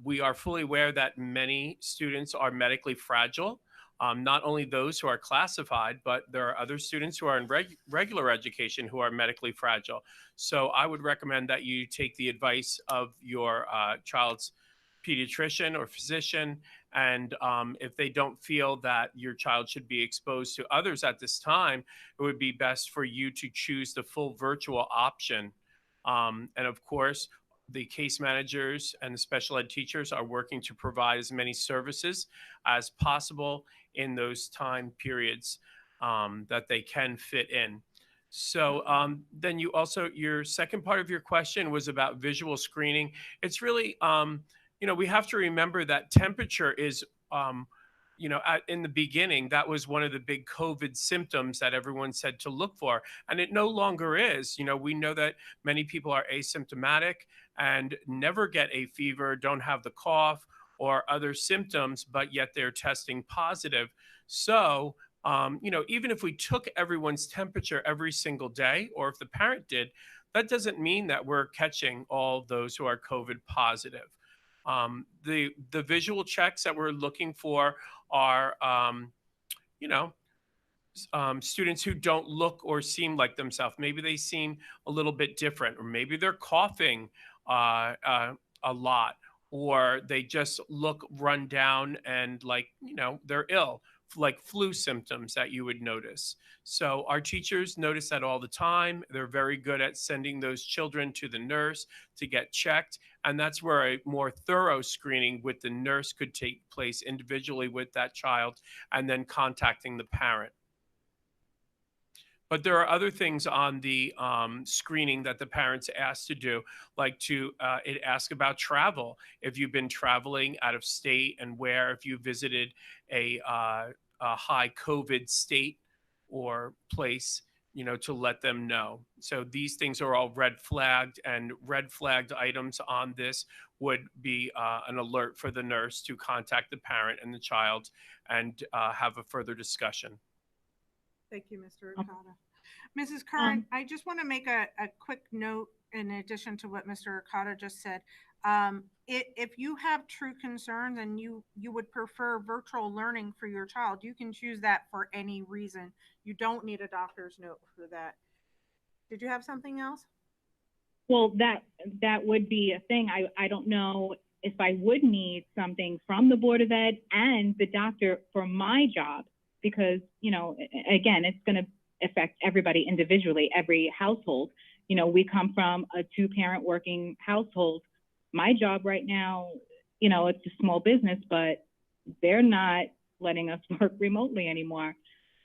We are fully aware that many students are medically fragile. Not only those who are classified, but there are other students who are in regular education who are medically fragile. So I would recommend that you take the advice of your child's pediatrician or physician. And if they don't feel that your child should be exposed to others at this time, it would be best for you to choose the full virtual option. And of course, the case managers and the special ed teachers are working to provide as many services as possible in those time periods that they can fit in. So then you also, your second part of your question was about visual screening. It's really, we have to remember that temperature is, in the beginning, that was one of the big COVID symptoms that everyone said to look for. And it no longer is. We know that many people are asymptomatic and never get a fever, don't have the cough or other symptoms, but yet they're testing positive. So, even if we took everyone's temperature every single day, or if the parent did, that doesn't mean that we're catching all those who are COVID positive. The visual checks that we're looking for are, students who don't look or seem like themselves. Maybe they seem a little bit different, or maybe they're coughing a lot, or they just look run down and like, they're ill, like flu symptoms that you would notice. So our teachers notice that all the time. They're very good at sending those children to the nurse to get checked. And that's where a more thorough screening with the nurse could take place individually with that child, and then contacting the parent. But there are other things on the screening that the parents asked to do, like it asks about travel. If you've been traveling out of state and where, if you visited a high COVID state or place, to let them know. So these things are all red flagged, and red flagged items on this would be an alert for the nurse to contact the parent and the child and have a further discussion. Thank you, Mr. Okada. Mrs. Curran, I just want to make a quick note in addition to what Mr. Okada just said. If you have true concerns and you would prefer virtual learning for your child, you can choose that for any reason. You don't need a doctor's note for that. Did you have something else? Well, that would be a thing. I don't know if I would need something from the Board of Ed and the doctor for my job, because, again, it's going to affect everybody individually, every household. We come from a 2-parent working household. My job right now, it's a small business, but they're not letting us work remotely anymore,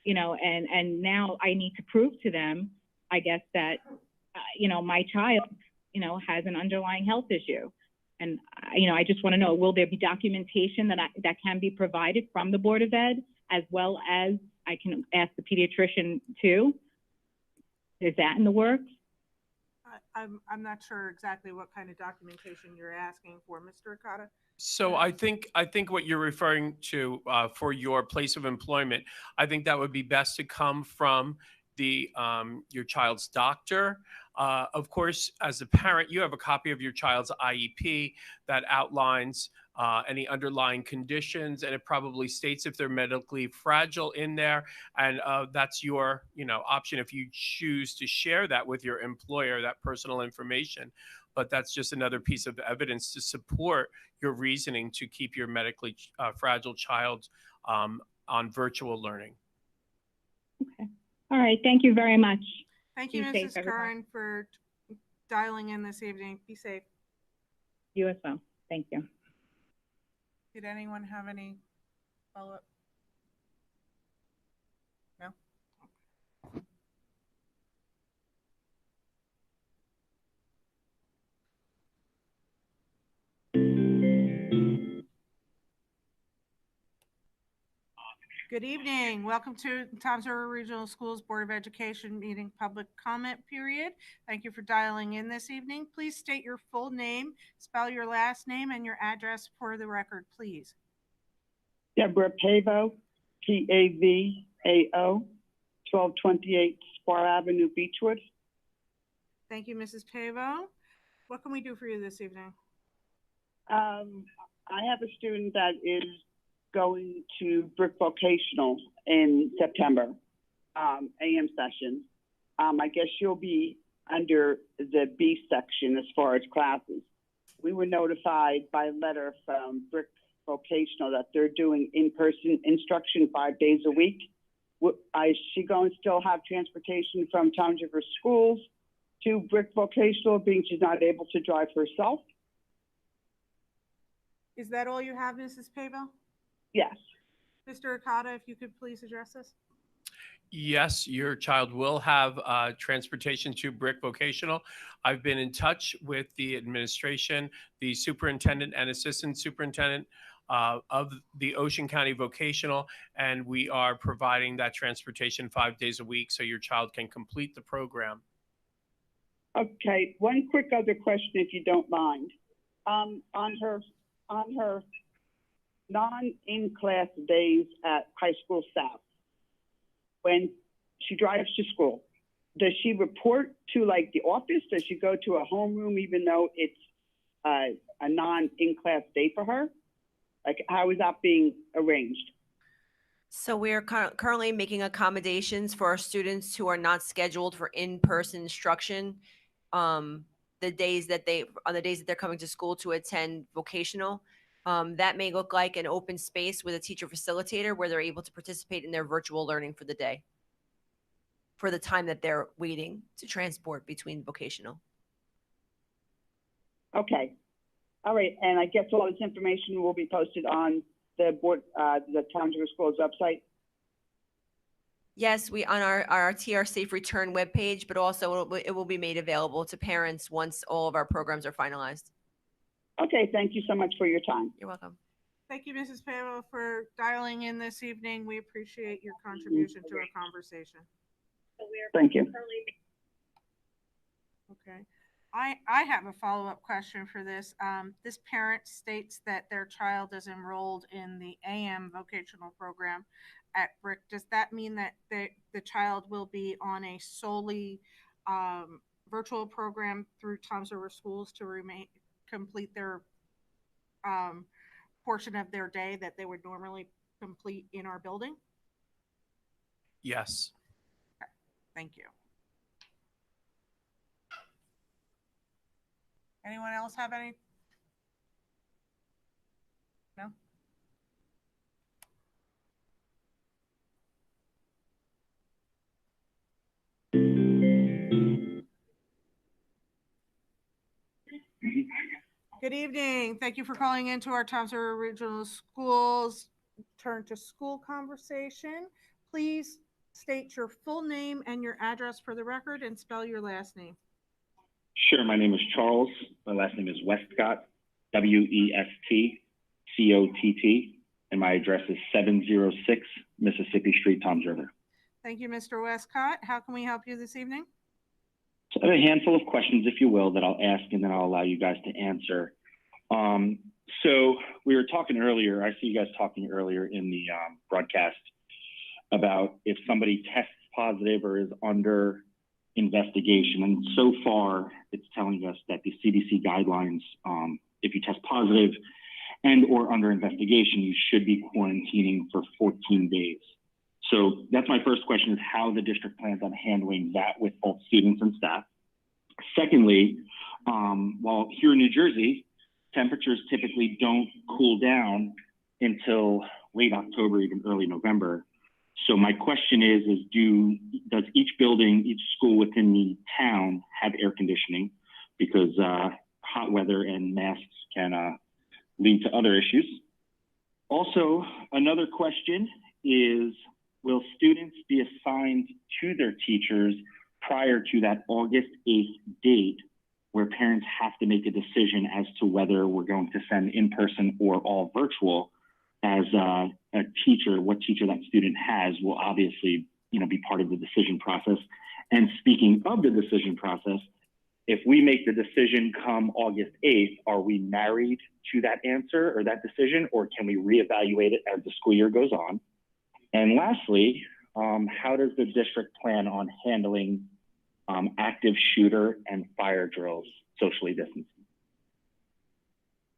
and now I need to prove to them, I guess, that, my child, has an underlying health issue. And, I just want to know, will there be documentation that can be provided from the Board of Ed, as well as I can ask the pediatrician too? Is that in the works? I'm not sure exactly what kind of documentation you're asking for, Mr. Okada. So I think what you're referring to for your place of employment, I think that would be best to come from the your child's doctor. Of course, as a parent, you have a copy of your child's IEP that outlines any underlying conditions, and it probably states if they're medically fragile in there, and that's your option if you choose to share that with your employer, that personal information. But that's just another piece of evidence to support your reasoning to keep your medically fragile child on virtual learning. Okay. All right. Thank you very much. Thank you, Be safe, Mrs. everyone. Curran, for dialing in this evening. Be safe. You as well. Thank you. Did anyone have any follow-up? No? Good evening. Welcome to Toms River Regional Schools Board of Education meeting public comment period. Thank you for dialing in this evening. Please state your full name, spell your last name, and your address for the record, please. Deborah Pavo, P-A-V-A-O, 1228 Spar Avenue, Beechwood. Thank you, Mrs. Pavo. What can we do for you this evening? I have a student that is going to Brick Vocational in September, AM session. I guess she'll be under the B section as far as classes. We were notified by letter from Brick Vocational that they're doing in-person instruction 5 days a week. Is she going to still have transportation from Toms River Schools to Brick Vocational, being she's not able to drive herself? Is that all you have, Mrs. Pavo? Yes. Mr. Okada, if you could please address this. Yes, your child will have transportation to Brick Vocational. I've been in touch with the administration, the superintendent and assistant superintendent of the Ocean County Vocational, and we are providing that transportation 5 days a week so your child can complete the program. Okay, one quick other question, if you don't mind. On her non-in-class days at High School South, when she drives to school, does she report to like the office? Does she go to a homeroom even though it's a non-in-class day for her? Like, how is that being arranged? So we are currently making accommodations for our students who are not scheduled for in-person instruction. The days that they're coming to school to attend vocational, that may look like an open space with a teacher facilitator where they're able to participate in their virtual learning for the day, for the time that they're waiting to transport between vocational. Okay. All right. And I guess all this information will be posted on the board, the Toms River Schools website. Yes, we on our TR Safe Return webpage, but also it will be made available to parents once all of our programs are finalized. Okay, thank you so much for your time. You're welcome. Thank you, Mrs. Pavo, for dialing in this evening. We appreciate your contribution to our conversation. Thank you. Okay. I have a follow-up question for this. This parent states that their child is enrolled in the AM vocational program at Brick. Does that mean that the child will be on a solely virtual program through Toms River Schools to complete their portion of their day that they would normally complete in our building? Yes. Okay. Thank you. Anyone else have any? No? Good evening. Thank you for calling into our Toms River Regional Schools Turn to School conversation. Please state your full name and your address for the record and spell your last name. Sure. My name is Charles. My last name is Westcott, W-E-S-T-C-O-T-T, and my address is 706 Mississippi Street, Toms River. Thank you, Mr. Westcott. How can we help you this evening? So I have a handful of questions, if you will, that I'll ask, and then I'll allow you guys to answer. So we were talking earlier, I see you guys talking earlier in the broadcast about if somebody tests positive or is under investigation. And so far, it's telling us that the CDC guidelines, if you test positive and or under investigation, you should be quarantining for 14 days. So that's my first question, is how the district plans on handling that with both students and staff. Secondly, while here in New Jersey, temperatures typically don't cool down until late October, even early November. So my question is does each building, each school within the town have air conditioning? Because hot weather and masks can lead to other issues. Also, another question is, will students be assigned to their teachers prior to that August 8th date where parents have to make a decision as to whether we're going to send in person or all virtual? as a teacher, what teacher that student has will obviously, be part of the decision process. And speaking of the decision process, if we make the decision come August 8th, are we married to that answer or that decision, or can we reevaluate it as the school year goes on? And lastly, how does the district plan on handling active shooter and fire drills socially distanced?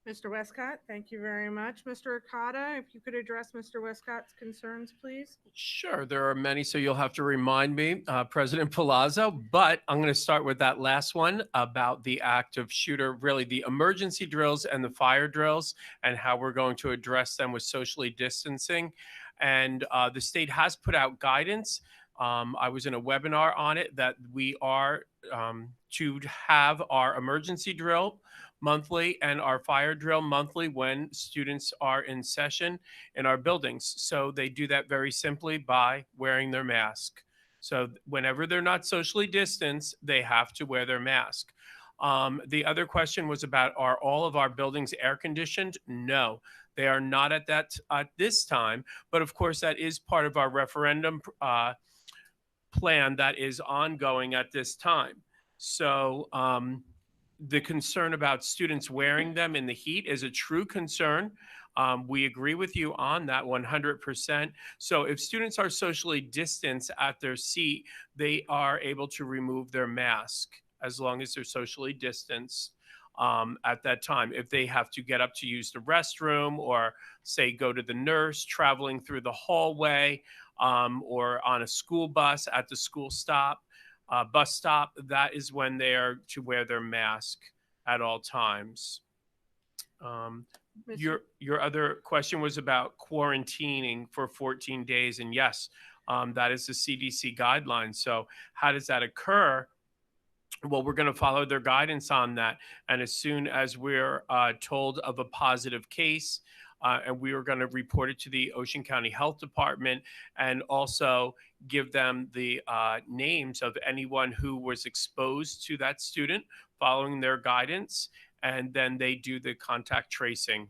Mr. Westcott, thank you very much. Mr. Okada, if you could address Mr. Westcott's concerns, please. Sure, there are many, so you'll have to remind me, President Palazzo, but I'm going to start with that last one about the active shooter, really the emergency drills and the fire drills, and how we're going to address them with socially distancing. And the state has put out guidance. I was in a webinar on it that we are to have our emergency drill monthly and our fire drill monthly when students are in session in our buildings. So they do that very simply by wearing their mask. So whenever they're not socially distanced, they have to wear their mask. The other question was about, are all of our buildings air conditioned? No, they are not at this time. But of course, that is part of our referendum plan that is ongoing at this time. So the concern about students wearing them in the heat is a true concern. We agree with you on that 100%. So if students are socially distanced at their seat, they are able to remove their mask as long as they're socially distanced at that time. If they have to get up to use the restroom, or say go to the nurse traveling through the hallway, or on a school bus at the school stop, bus stop, that is when they are to wear their mask at all times. Your other question was about quarantining for 14 days. And yes, that is the CDC guideline. So how does that occur? Well, we're going to follow their guidance on that. And as soon as we're told of a positive case, and we are going to report it to the Ocean County Health Department, and also give them the names of anyone who was exposed to that student following their guidance, and then they do the contact tracing.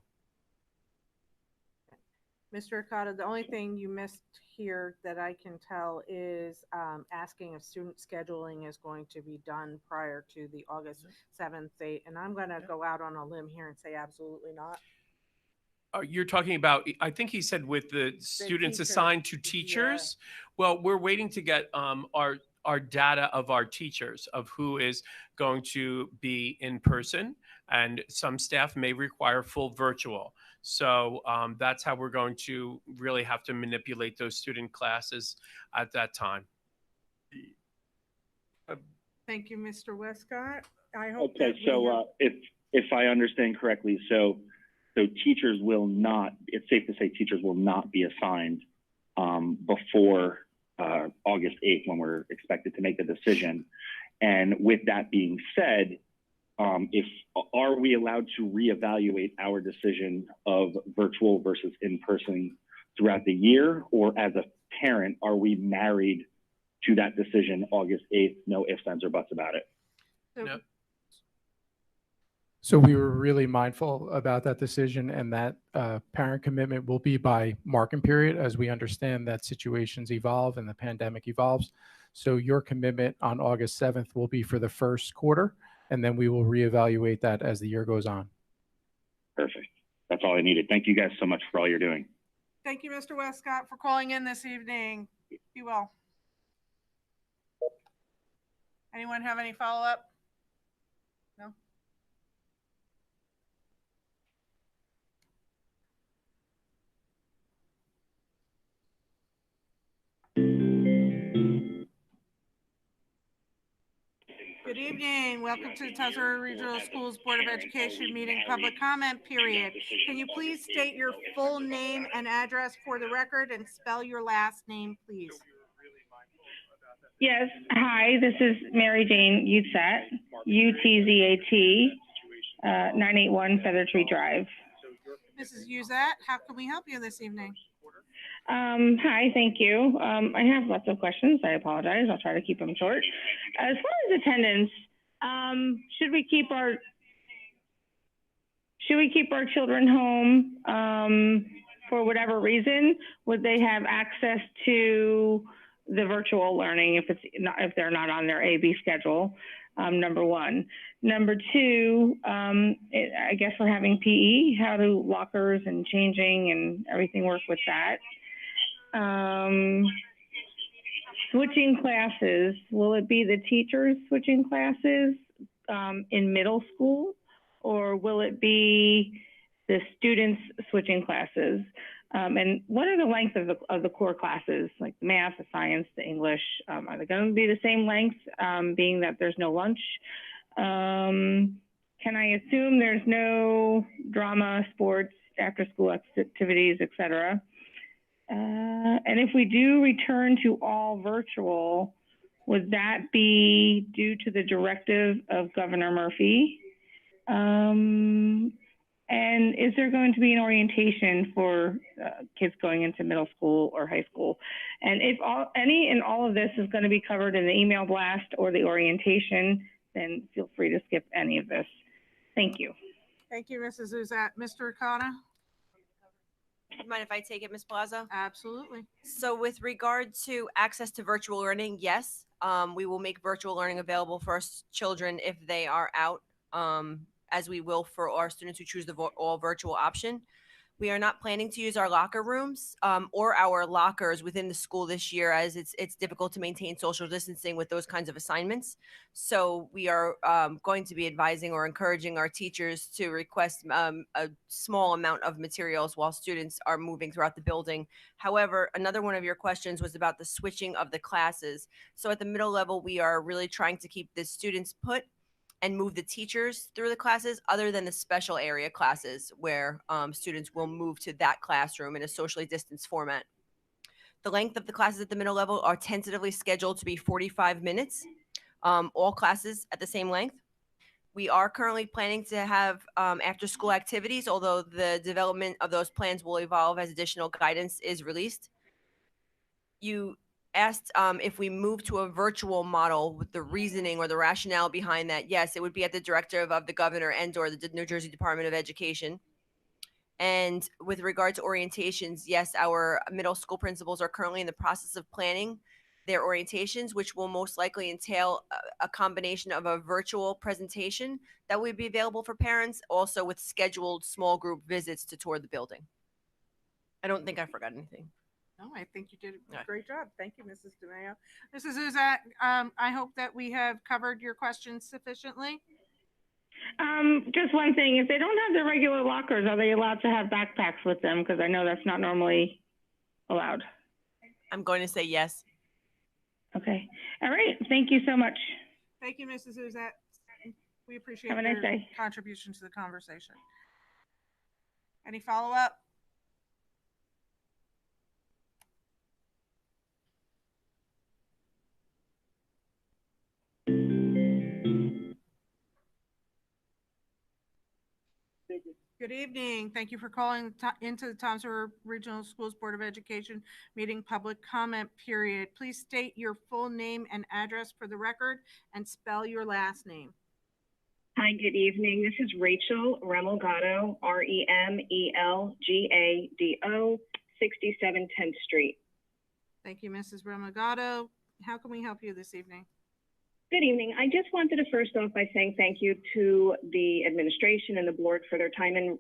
Mr. Okada, the only thing you missed here that I can tell is asking if student scheduling is going to be done prior to the August 7th date. And I'm going to go out on a limb here and say absolutely not. You're talking about, I think he said with the students assigned to teachers. Yeah. Well, we're waiting to get our data of our teachers, of who is going to be in person, and some staff may require full virtual. So that's how we're going to really have to manipulate those student classes at that time. Thank you, Mr. Westcott. I hope. Okay, so if I understand correctly, so teachers will not, it's safe to say teachers will not be assigned before August 8th, when we're expected to make the decision. And with that being said, are we allowed to reevaluate our decision of virtual versus in-person throughout the year? Or as a parent, are we married to that decision August 8th, no ifs, ands, or buts about it? No. So we were really mindful about that decision, and that parent commitment will be by marking period, as we understand that situations evolve and the pandemic evolves. So your commitment on August 7th will be for the first quarter, and then we will reevaluate that as the year goes on. Perfect. That's all I needed. Thank you guys so much for all you're doing. Thank you, Mr. Westcott, for calling in this evening. Be well. Anyone have any follow-up? No? Good evening. Welcome to the Towns River Regional Schools Board of Education meeting public comment period. Can you please state your full name and address for the record, and spell your last name, please? Yes. Hi, this is Mary Jane Utzat, UTZAT, 981 Feather Tree Drive. Mrs. Utzat, how can we help you this evening? Hi, thank you. I have lots of questions. I apologize. I'll try to keep them short. As far as attendance, should we keep our children home? for whatever reason, would they have access to the virtual learning if they're not on their A/B schedule? Number one. Number two, I guess we're having PE. How do lockers and changing and everything work with that? Switching classes. Will it be the teachers switching classes in middle school, or will it be the students switching classes? And what are the length of the core classes, like the math, the science, the English? Are they going to be the same length, being that there's no lunch? Can I assume there's no drama, sports, after-school activities, et cetera? And if we do return to all virtual, would that be due to the directive of Governor Murphy? And is there going to be an orientation for kids going into middle school or high school? And if any and all of this is going to be covered in the email blast or the orientation, then feel free to skip any of this. Thank you. Thank you, Mrs. Uzat. Mr. Akana? Mind if I take it, Ms. Plaza? Absolutely. So with regard to access to virtual learning, yes, we will make virtual learning available for our children if they are out, as we will for our students who choose the all virtual option. We are not planning to use our locker rooms or our lockers within the school this year, as it's difficult to maintain social distancing with those kinds of assignments. So we are going to be advising or encouraging our teachers to request a small amount of materials while students are moving throughout the building. However, another one of your questions was about the switching of the classes. So at the middle level, we are really trying to keep the students put and move the teachers through the classes, other than the special area classes where students will move to that classroom in a socially distanced format. The length of the classes at the middle level are tentatively scheduled to be 45 minutes, all classes at the same length. We are currently planning to have after-school activities, although the development of those plans will evolve as additional guidance is released. You asked if we move to a virtual model, with the reasoning or the rationale behind that. Yes, it would be at the directive of the governor and or the New Jersey Department of Education. And with regard to orientations, yes, our middle school principals are currently in the process of planning their orientations, which will most likely entail a combination of a virtual presentation that would be available for parents, also with scheduled small group visits to tour the building. I don't think I forgot anything. No, I think you did a great job. Thank you, Mrs. DeMayo. Mrs. Uzat, I hope that we have covered your questions sufficiently. Just one thing, if they don't have the regular lockers, are they allowed to have backpacks with them? Because I know that's not normally allowed. I'm going to say yes. Okay. All right. Thank you so much. Thank you, Mrs. Uzat. We appreciate Have a nice your day. contribution to the conversation. Any follow-up? Good evening. Thank you for calling into the Toms River Regional Schools Board of Education meeting public comment period. Please state your full name and address for the record and spell your last name. Hi, good evening. This is Rachel Remilgado, Remelgado, 67 10th Street. Thank you, Mrs. Remilgado. How can we help you this evening? Good evening. I just wanted to first off by saying thank you to the administration and the board for their time and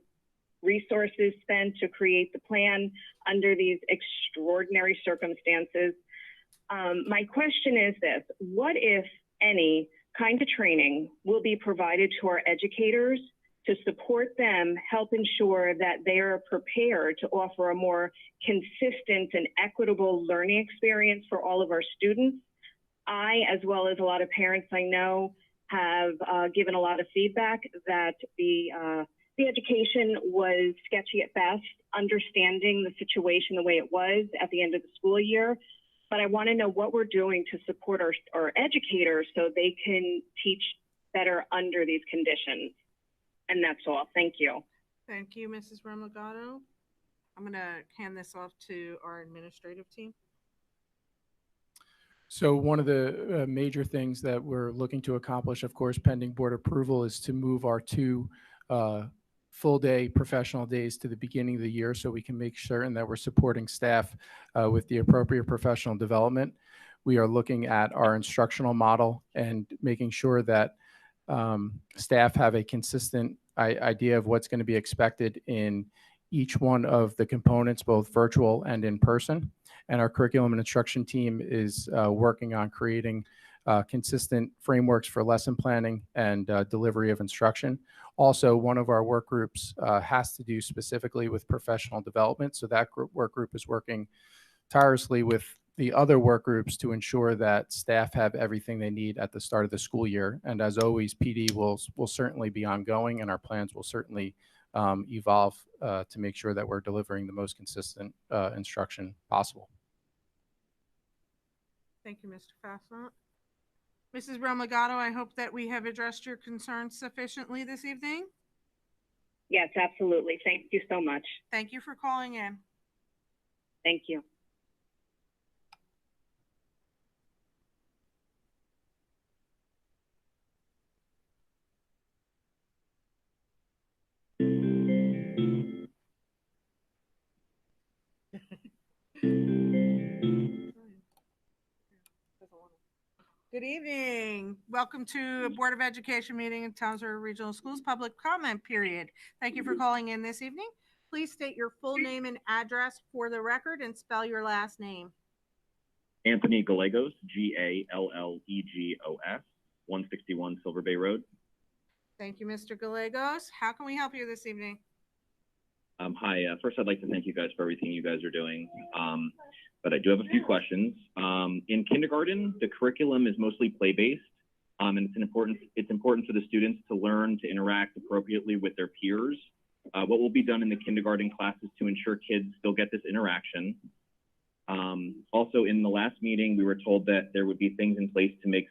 resources spent to create the plan under these extraordinary circumstances. My question is this: what, if any, kind of training will be provided to our educators to support them, help ensure that they are prepared to offer a more consistent and equitable learning experience for all of our students? I, as well as a lot of parents I know, have given a lot of feedback that the education was sketchy at best, understanding the situation the way it was at the end of the school year. But I want to know what we're doing to support our educators so they can teach better under these conditions. And that's all. Thank you. Thank you, Mrs. Remilgado. I'm going to hand this off to our administrative team. So one of the major things that we're looking to accomplish, of course, pending board approval, is to move our two full day professional days to the beginning of the year so we can make certain that we're supporting staff with the appropriate professional development. We are looking at our instructional model and making sure that staff have a consistent idea of what's going to be expected in each one of the components, both virtual and in person. And our curriculum and instruction team is working on creating consistent frameworks for lesson planning and delivery of instruction. Also, one of our work groups has to do specifically with professional development. So that work group is working tirelessly with the other work groups to ensure that staff have everything they need at the start of the school year. And as always, PD will certainly be ongoing, and our plans will certainly evolve to make sure that we're delivering the most consistent instruction possible. Thank you, Mr. Fassnacht. Mrs. Romagato, I hope that we have addressed your concerns sufficiently this evening. Yes, absolutely. Thank you so much. Thank you for calling in. Thank you. Good evening. Welcome to a Board of Education meeting in Toms River Regional Schools public comment period. Thank you for calling in this evening. Please state your full name and address for the record and spell your last name. Anthony Gallegos, Gallegos, 161 Silver Bay Road. Thank you, Mr. Gallegos. How can we help you this evening? Hi, first I'd like to thank you guys for everything you guys are doing. But I do have a few questions. In kindergarten, the curriculum is mostly play-based, and it's important for the students to learn to interact appropriately with their peers. What will be done in the kindergarten classes to ensure kids still get this interaction? Also, in the last meeting, we were told that there would be things in place to make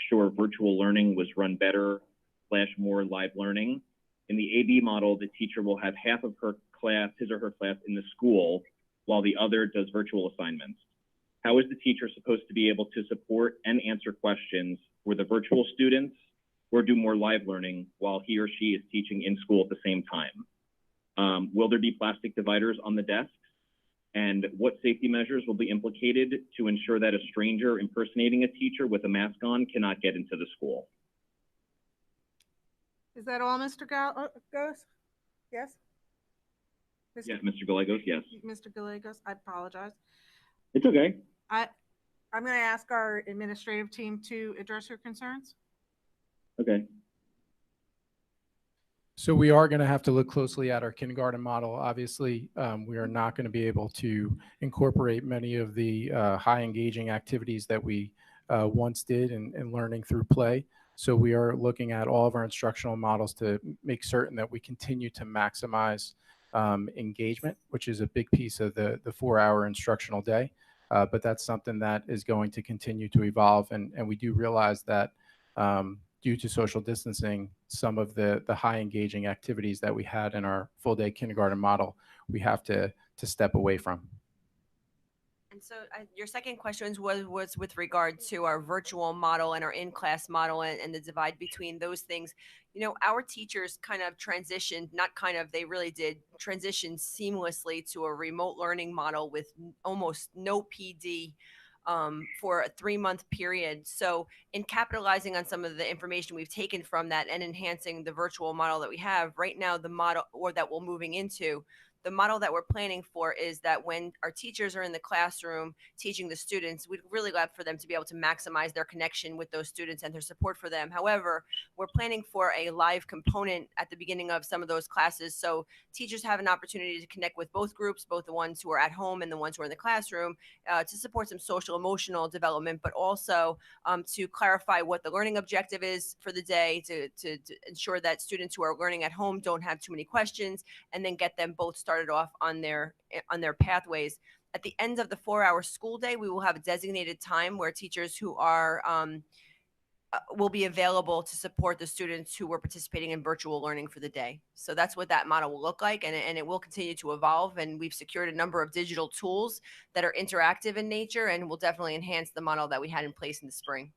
sure virtual learning was run better / more live learning. In the AB model, the teacher will have half of her class, his or her class, in the school, while the other does virtual assignments. How is the teacher supposed to be able to support and answer questions for the virtual students or do more live learning while he or she is teaching in school at the same time? Will there be plastic dividers on the desks? And what safety measures will be implicated to ensure that a stranger impersonating a teacher with a mask on cannot get into the school? Is that all, Mr. Gallegos? Yes? Yeah, Mr. Gallegos, yes. Mr. Gallegos, I apologize. It's okay. I'm going to ask our administrative team to address your concerns. Okay. So we are going to have to look closely at our kindergarten model. Obviously, we are not going to be able to incorporate many of the high engaging activities that we once did in learning through play. So we are looking at all of our instructional models to make certain that we continue to maximize engagement, which is a big piece of the 4-hour instructional day. But that's something that is going to continue to evolve. And we do realize that due to social distancing, some of the high engaging activities that we had in our full day kindergarten model, we have to step away from. And so your second question was with regard to our virtual model and our in-class model and the divide between those things. You know, our teachers kind of transitioned, not kind of, they really did transition seamlessly to a remote learning model with almost no PD for a 3-month period. So in capitalizing on some of the information we've taken from that and enhancing the virtual model that we have right now, the model or that we're moving into, the model that we're planning for is that when our teachers are in the classroom teaching the students, we'd really love for them to be able to maximize their connection with those students and their support for them. However, we're planning for a live component at the beginning of some of those classes. So teachers have an opportunity to connect with both groups, both the ones who are at home and the ones who are in the classroom, to support some social emotional development, but also to clarify what the learning objective is for the day, to ensure that students who are learning at home don't have too many questions, and then get them both started off on their pathways. At the end of the 4-hour school day, we will have a designated time where teachers who are will be available to support the students who were participating in virtual learning for the day. So that's what that model will look like, and it will continue to evolve. And we've secured a number of digital tools that are interactive in nature and will definitely enhance the model that we had in place in the spring.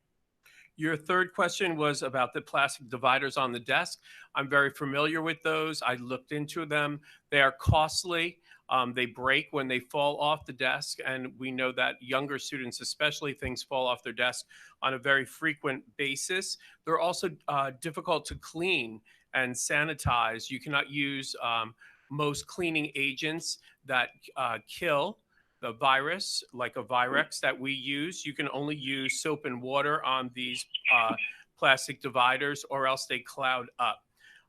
Your third question was about the plastic dividers on the desk. I'm very familiar with those. I looked into them. They are costly. They break when they fall off the desk, and we know that younger students, especially, things fall off their desk on a very frequent basis. They're also difficult to clean and sanitize. You cannot use most cleaning agents that kill the virus, like a Virex that we use. You can only use soap and water on these plastic dividers, or else they cloud up.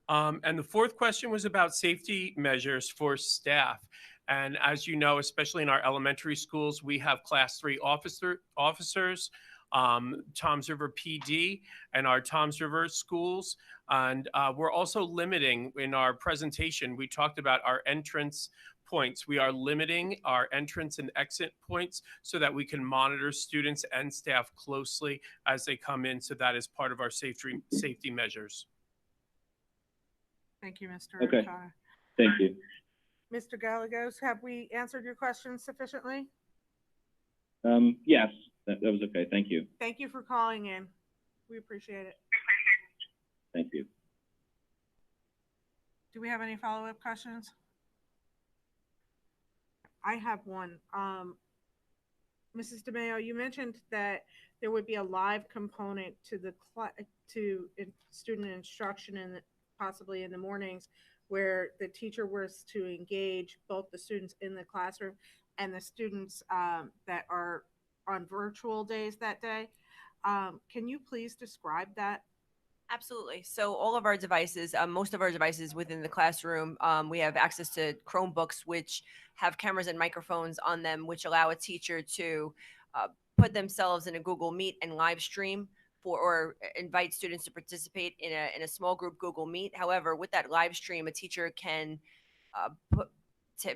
And the fourth question was about safety measures for staff. And as you know, especially in our elementary schools, we have Class 3 officers, Toms River PD, and our Toms River schools. And we're also limiting, in our presentation, we talked about our entrance points. We are limiting our entrance and exit points so that we can monitor students and staff closely as they come in. So that is part of our safety measures. Thank you, Mr. Okay. O'Connor. Thank you. Mr. Gallegos, have we answered your questions sufficiently? Yes, that was okay. Thank you. Thank you for calling in. We appreciate it. Thank you. Do we have any follow-up questions? I have one. Mrs. DeMayo, you mentioned that there would be a live component to the student instruction and possibly in the mornings, where the teacher was to engage both the students in the classroom and the students that are on virtual days that day. Can you please describe that? Absolutely. So all of our devices, most of our devices within the classroom, we have access to Chromebooks, which have cameras and microphones on them, which allow a teacher to put themselves in a Google Meet and live stream or invite students to participate in a small group Google Meet. However, with that live stream, a teacher can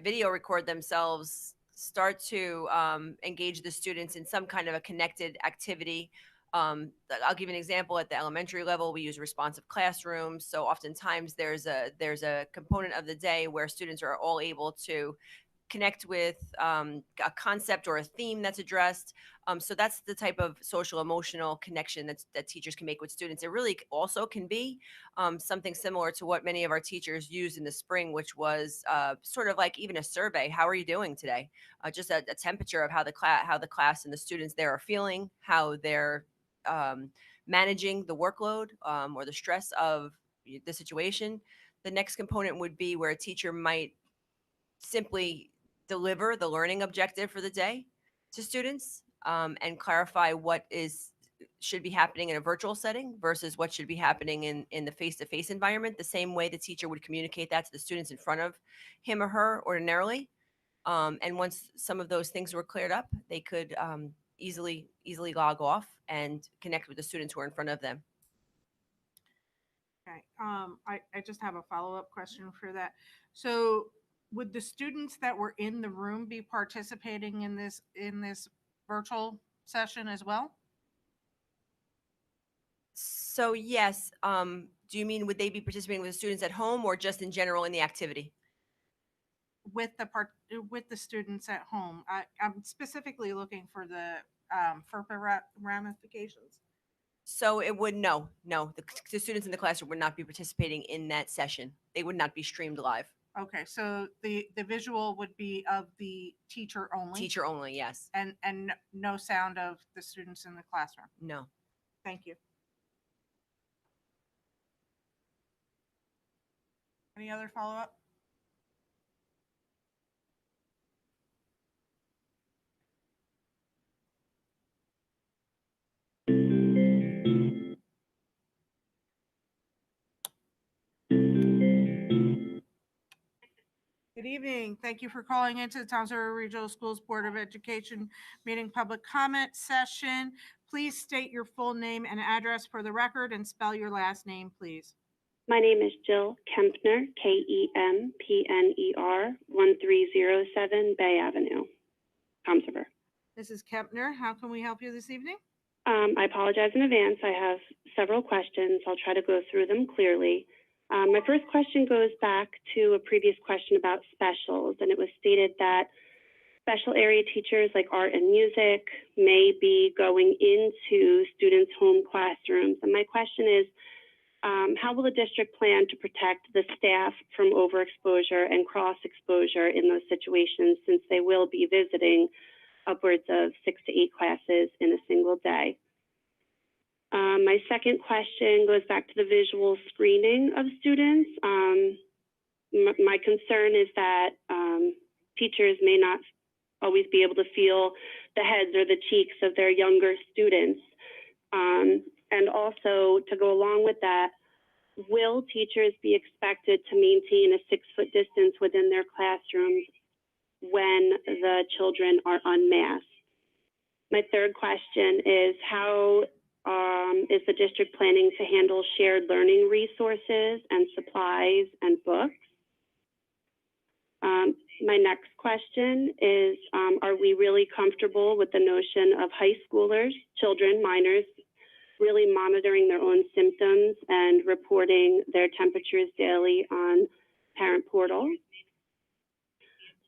video record themselves, start to engage the students in some kind of a connected activity. I'll give you an example. At the elementary level, we use responsive classrooms. So oftentimes there's a component of the day where students are all able to connect with a concept or a theme that's addressed. So that's the type of social emotional connection that teachers can make with students. It really also can be something similar to what many of our teachers used in the spring, which was sort of like even a survey. How are you doing today? Just a temperature of how the class and the students there are feeling, how they're managing the workload or the stress of the situation. The next component would be where a teacher might simply deliver the learning objective for the day to students and clarify what should be happening in a virtual setting versus what should be happening in the face-to-face environment, the same way the teacher would communicate that to the students in front of him or her ordinarily. And once some of those things were cleared up, they could easily log off and connect with the students who are in front of them. Okay. I just have a follow-up question for that. So would the students that were in the room be participating in this virtual session as well? So yes, do you mean would they be participating with the students at home or just in general in the activity? With the students at home. I'm specifically looking for the FERPA ramifications. So it would no, the students in the classroom would not be participating in that session. They would not be streamed live. Okay, so the visual would be of the teacher only? Teacher only, yes. And no sound of the students in the classroom? No. Thank you. Any other follow-up? Good evening. Thank you for calling into the Toms River Regional Schools Board of Education meeting public comment session. Please state your full name and address for the record and spell your last name, please. My name is Jill Kempner, Kempner, 1307 Bay Avenue, Toms River. Mrs. Kempner, how can we help you this evening? I apologize in advance. I have several questions. I'll try to go through them clearly. My first question goes back to a previous question about specials, and it was stated that special area teachers like art and music may be going into students' home classrooms. And my question is, how will the district plan to protect the staff from overexposure and cross-exposure in those situations, since they will be visiting upwards of 6 to 8 classes in a single day? My second question goes back to the visual screening of students. My concern is that teachers may not always be able to feel the heads or the cheeks of their younger students. And also, to go along with that, will teachers be expected to maintain a 6-foot distance within their classrooms when the children are unmasked? My third question is, how is the district planning to handle shared learning resources and supplies and books? My next question is, are we really comfortable with the notion of high schoolers, children, minors, really monitoring their own symptoms and reporting their temperatures daily on Parent Portal?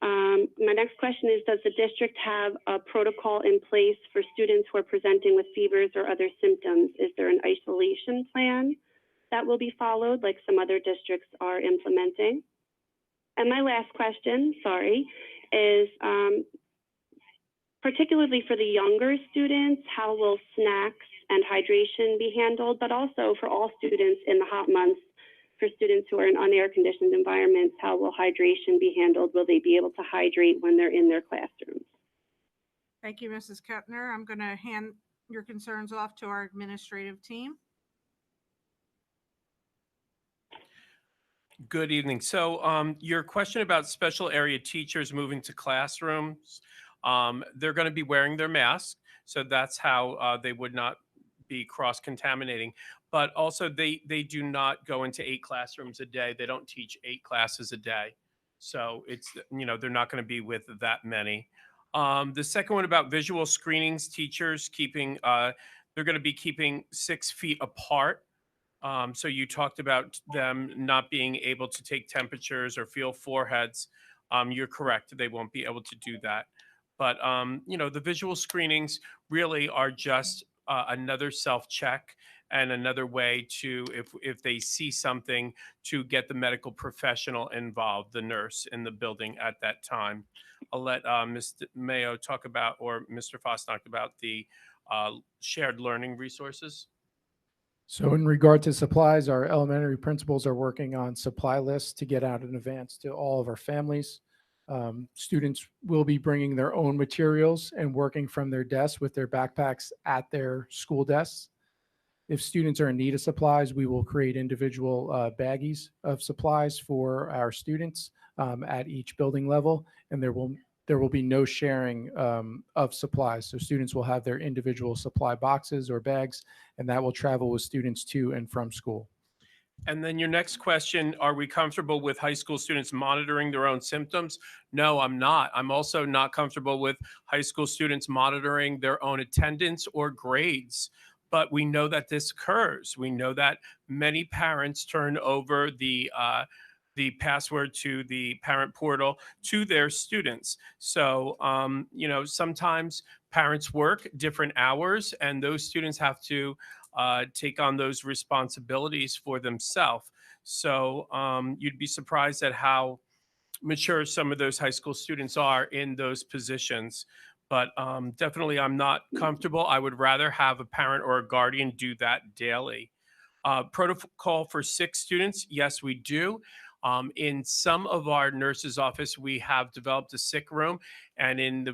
My next question is, does the district have a protocol in place for students who are presenting with fevers or other symptoms? Is there an isolation plan that will be followed, like some other districts are implementing? And my last question, sorry, is particularly for the younger students, how will snacks and hydration be handled, but also for all students in the hot months, for students who are in unair conditioned environments, how will hydration be handled? Will they be able to hydrate when they're in their classrooms? Thank you, Mrs. Kettner. I'm going to hand your concerns off to our administrative team. Good evening. So your question about special area teachers moving to classrooms, they're going to be wearing their mask. So that's how they would not be cross-contaminating. But also they do not go into 8 classrooms a day. They don't teach 8 classes a day. So it's, they're not going to be with that many. The second one about visual screenings, teachers keeping, they're going to be keeping 6 feet apart. So you talked about them not being able to take temperatures or feel foreheads. You're correct. They won't be able to do that. But, the visual screenings really are just another self-check and another way to, if they see something, to get the medical professional involved, the nurse in the building at that time. I'll let Mr. Mayo talk about, or Mr. Fosnacht, about the shared learning resources. So in regard to supplies, our elementary principals are working on supply lists to get out in advance to all of our families. Students will be bringing their own materials and working from their desks with their backpacks at their school desks. If students are in need of supplies, we will create individual baggies of supplies for our students at each building level, and there will be no sharing of supplies. So students will have their individual supply boxes or bags, and that will travel with students to and from school. And then your next question, are we comfortable with high school students monitoring their own symptoms? No, I'm not. I'm also not comfortable with high school students monitoring their own attendance or grades. But we know that this occurs. We know that many parents turn over the password to the Parent Portal to their students. So, sometimes parents work different hours, and those students have to take on those responsibilities for themselves. So you'd be surprised at how mature some of those high school students are in those positions. But definitely, I'm not comfortable. I would rather have a parent or a guardian do that daily. Protocol for sick students, yes, we do. In some of our nurses' office, we have developed a sick room, and in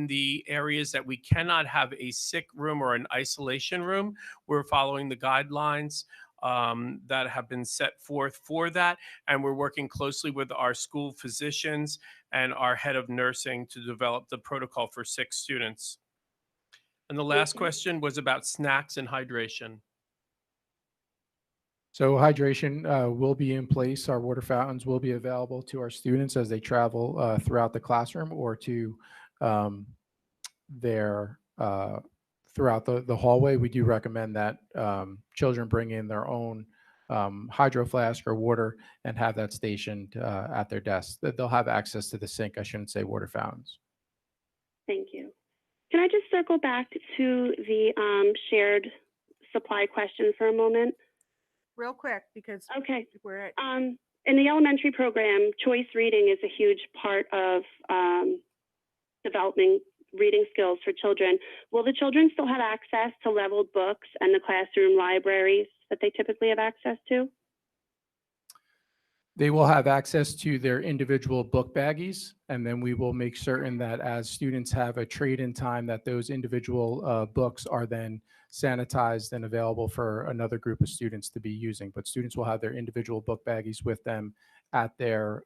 the areas that we cannot have a sick room or an isolation room, we're following the guidelines that have been set forth for that, and we're working closely with our school physicians and our head of nursing to develop the protocol for sick students. And the last question was about snacks and hydration. So hydration will be in place. Our water fountains will be available to our students as they travel throughout the classroom or to their throughout the hallway. We do recommend that children bring in their own hydro flask or water and have that stationed at their desk. That they'll have access to the sink. I shouldn't say water fountains. Thank you. Can I just circle back to the shared supply question for a moment? Real quick, because Okay. we're at In the elementary program, choice reading is a huge part of developing reading skills for children. Will the children still have access to leveled books and the classroom libraries that they typically have access to? They will have access to their individual book baggies, and then we will make certain that as students have a trade-in time, that those individual books are then sanitized and available for another group of students to be using. But students will have their individual book baggies with them at their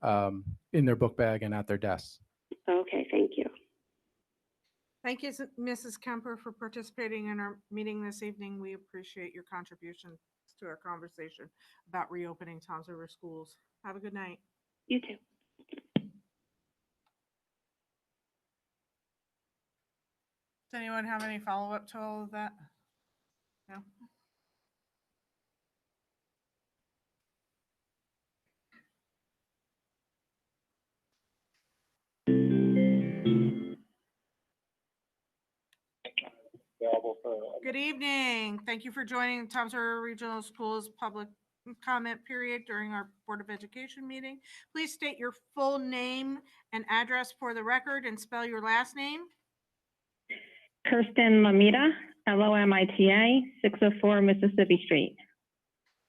in their book bag and at their desks. Okay, thank you. Thank you, Mrs. Kemper, for participating in our meeting this evening. We appreciate your contributions to our conversation about reopening Toms River schools. Have a good night. You too. Does anyone have any follow-up to all of that? No? Good evening. Thank you for joining Toms River Regional Schools public comment period during our Board of Education meeting. Please state your full name and address for the record and spell your last name. Kirsten Lomita, Lomita, 604 Mississippi Street.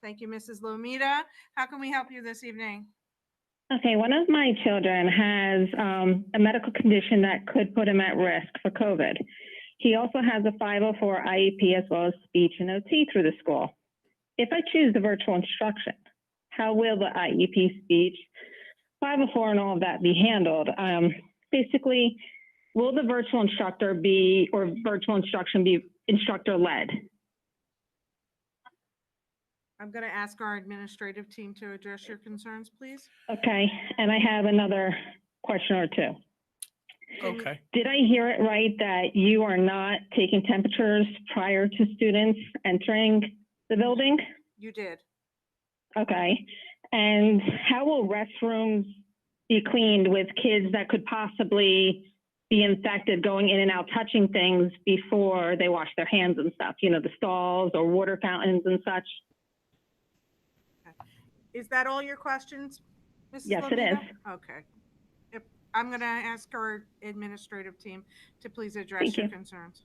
Thank you, Mrs. Lomita. How can we help you this evening? Okay, one of my children has a medical condition that could put him at risk for COVID. He also has a 504 IEP as well as speech and OT through the school. If I choose the virtual instruction, how will the IEP, speech, 504 and all of that be handled? Basically, will the virtual instructor be, or virtual instruction be instructor led? I'm going to ask our administrative team to address your concerns, please. Okay, and I have another question or two. Okay. Did I hear it right that you are not taking temperatures prior to students entering the building? You did. Okay. And how will restrooms be cleaned with kids that could possibly be infected going in and out, touching things before they wash their hands and stuff, you know, the stalls or water fountains and such? Is that all your questions, Mrs. Yes, it Lomita? is. Okay. I'm going to ask our administrative team to please address Thank your you. concerns.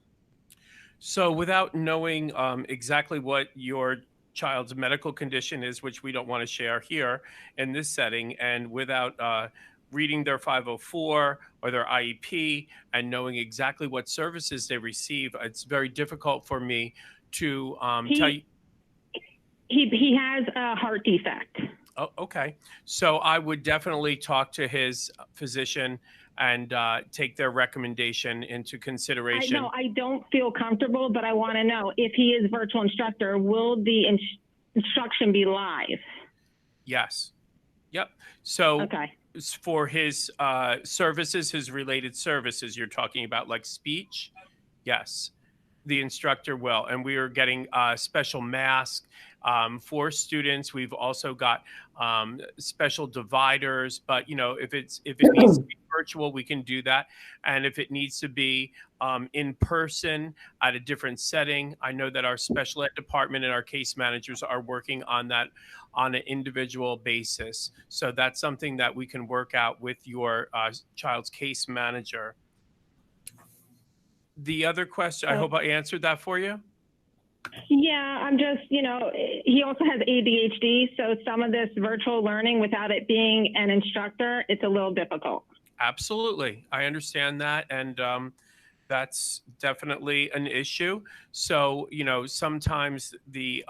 So without knowing exactly what your child's medical condition is, which we don't want to share here in this setting, and without reading their 504 or their IEP and knowing exactly what services they receive, it's very difficult for me to tell you. He has a heart defect. Oh, okay. So I would definitely talk to his physician and take their recommendation into consideration. No, I don't feel comfortable, but I want to know if he is virtual instructor, will the instruction be live? Yes. Yep. So Okay. for his services, his related services, you're talking about like speech? Yes. The instructor will. And we are getting special masks for students. We've also got special dividers, but you know, if it needs to be virtual, we can do that. And if it needs to be in person at a different setting, I know that our special ed department and our case managers are working on that on an individual basis. So that's something that we can work out with your child's case manager. The other question, I hope I answered that for you. Yeah, I'm just, you know, he also has ADHD, so some of this virtual learning without it being an instructor, it's a little difficult. Absolutely. I understand that. And that's definitely an issue. So, you know, sometimes the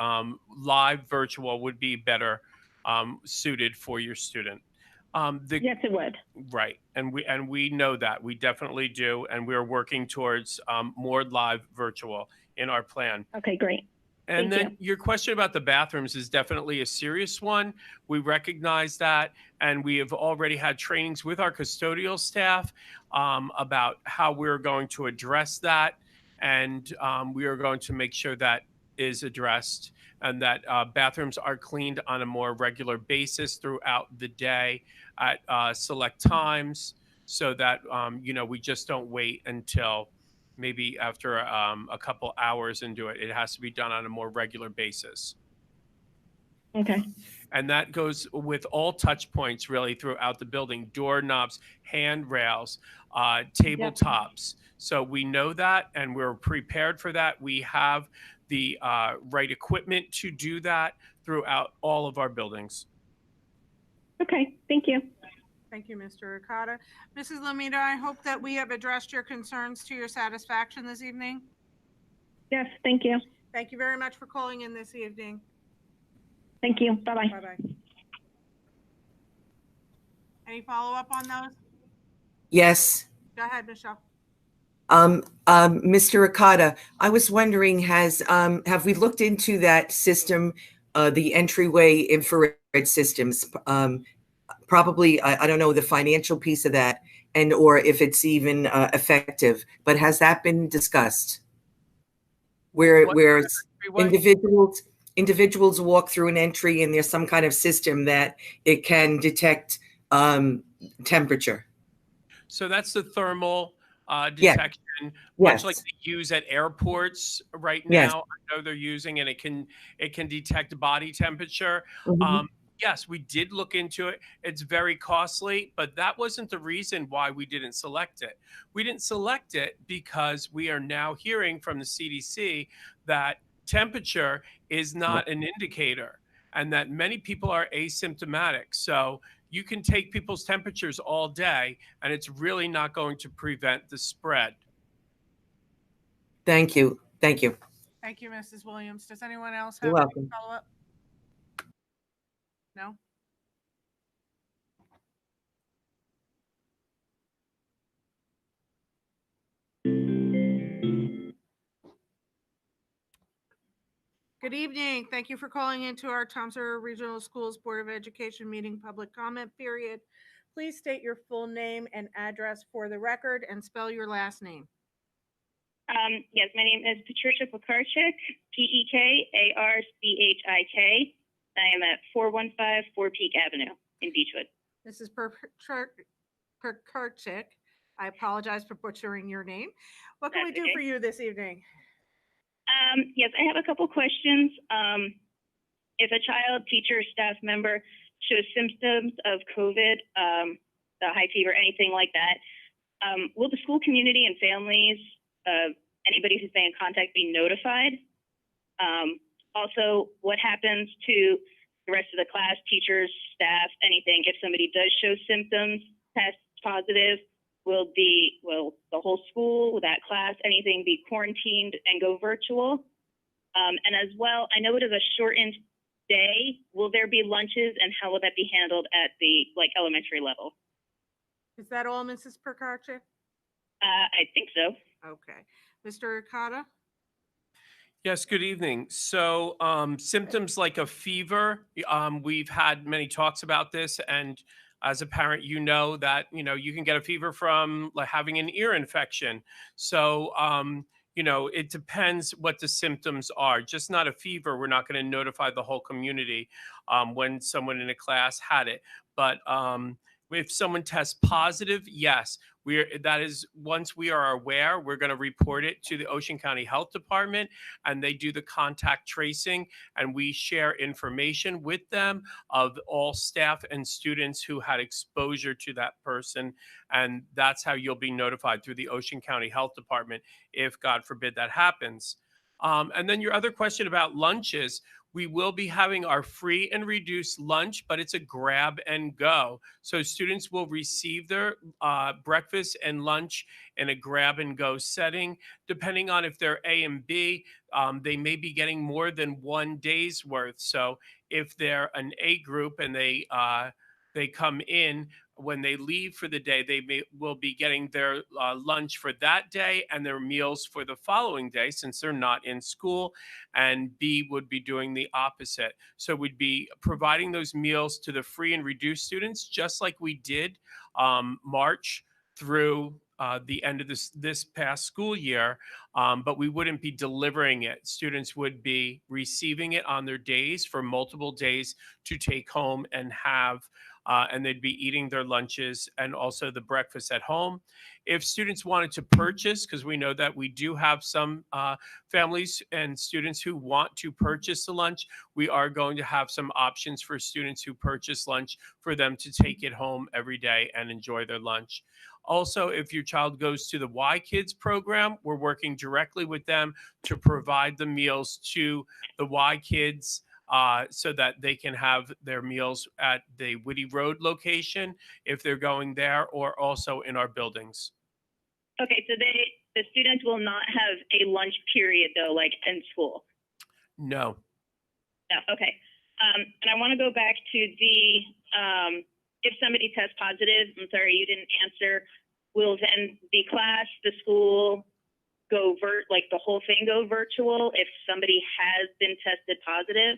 live virtual would be better suited for your student. Yes, it would. Right. And we know that. We definitely do. And we're working towards more live virtual in our plan. Okay, great. And Thank then your question about the bathrooms is definitely a serious one. We recognize that, and we have already had trainings with our custodial staff about how we're going to address that, and we are going to make sure that is addressed and that bathrooms are cleaned on a more regular basis throughout the day at select times. so that, we just don't wait until maybe after a couple hours and do it. It has to be done on a more regular basis. Okay. And that goes with all touch points really throughout the building: doorknobs, handrails, tabletops. So we know that, and we're prepared for that. We have the right equipment to do that throughout all of our buildings. Okay, thank you. Thank you, Mr. Okada. Mrs. Lamita, I hope that we have addressed your concerns to your satisfaction this evening. Yes, thank you. Thank you very much for calling in this evening. Thank you. Bye-bye. Bye-bye. Any follow-up on those? Yes. Go ahead, Michelle. Mr. Okada, I was wondering, have we looked into that system, the entryway infrared systems? Probably, I don't know the financial piece of that, or if it's even effective. But has that been discussed? Where individuals walk through an entry and there's some kind of system that it can detect temperature. So that's the thermal detection, much like they use at airports right now. I know they're using, and it can detect body temperature. Yes, we did look into it. It's very costly, but that wasn't the reason why we didn't select it. We didn't select it because we are now hearing from the CDC that temperature is not an indicator, and that many people are asymptomatic. So you can take people's temperatures all day, and it's really not going to prevent the spread. Thank you. Thank you. Thank you, Mrs. Williams. Does anyone else You're have any welcome. follow-up? No? Good evening. Thank you for calling into our Toms River Regional Schools Board of Education meeting public comment period. Please state your full name and address for the record and spell your last name. Yes, my name is Patricia Pekarchik, Pekarchik. I am at 415 Four Peak Avenue in Beechwood. Mrs. Pekarchik, I apologize for butchering your name. What can we do for you this evening? Yes, I have a couple questions. If a child, teacher, staff member shows symptoms of COVID, high fever, anything like that, will the school community and families, anybody who's been in contact, be notified? Also, what happens to the rest of the class, teachers, staff, anything, if somebody does show symptoms, test positive? Will the whole school, will that class, anything be quarantined and go virtual? And as well, I know it is a shortened day. Will there be lunches, and how will that be handled at the elementary level? Is that all, Mrs. Pekarchik? I think so. Okay. Mr. Okada? Yes, good evening. So symptoms like a fever, we've had many talks about this, and as a parent, you know that, you can get a fever from having an ear infection. So, it depends what the symptoms are. Just not a fever. We're not going to notify the whole community when someone in a class had it. But if someone tests positive, yes, that is, once we are aware, we're going to report it to the Ocean County Health Department, and they do the contact tracing, and we share information with them of all staff and students who had exposure to that person. And that's how you'll be notified, through the Ocean County Health Department, if God forbid that happens. And then your other question about lunches, we will be having our free and reduced lunch, but it's a grab and go. So students will receive their breakfast and lunch in a grab and go setting. Depending on if they're A and B, they may be getting more than 1 day's worth. So if they're an A group and they come in, when they leave for the day, they will be getting their lunch for that day and their meals for the following day, since they're not in school. And B would be doing the opposite. So we'd be providing those meals to the free and reduced students, just like we did March through the end of this past school year, but we wouldn't be delivering it. Students would be receiving it on their days for multiple days to take home and have and they'd be eating their lunches and also the breakfast at home. If students wanted to purchase, because we know that we do have some families and students who want to purchase the lunch, we are going to have some options for students who purchase lunch for them to take it home every day and enjoy their lunch. Also, if your child goes to the Y Kids program, we're working directly with them to provide the meals to the Y Kids so that they can have their meals at the Whitty Road location if they're going there, or also in our buildings. Okay, so the students will not have a lunch period though, like in school? No. No, okay. And I want to go back to the, if somebody tests positive, I'm sorry, you didn't answer, will then the class, the school go like the whole thing go virtual if somebody has been tested positive?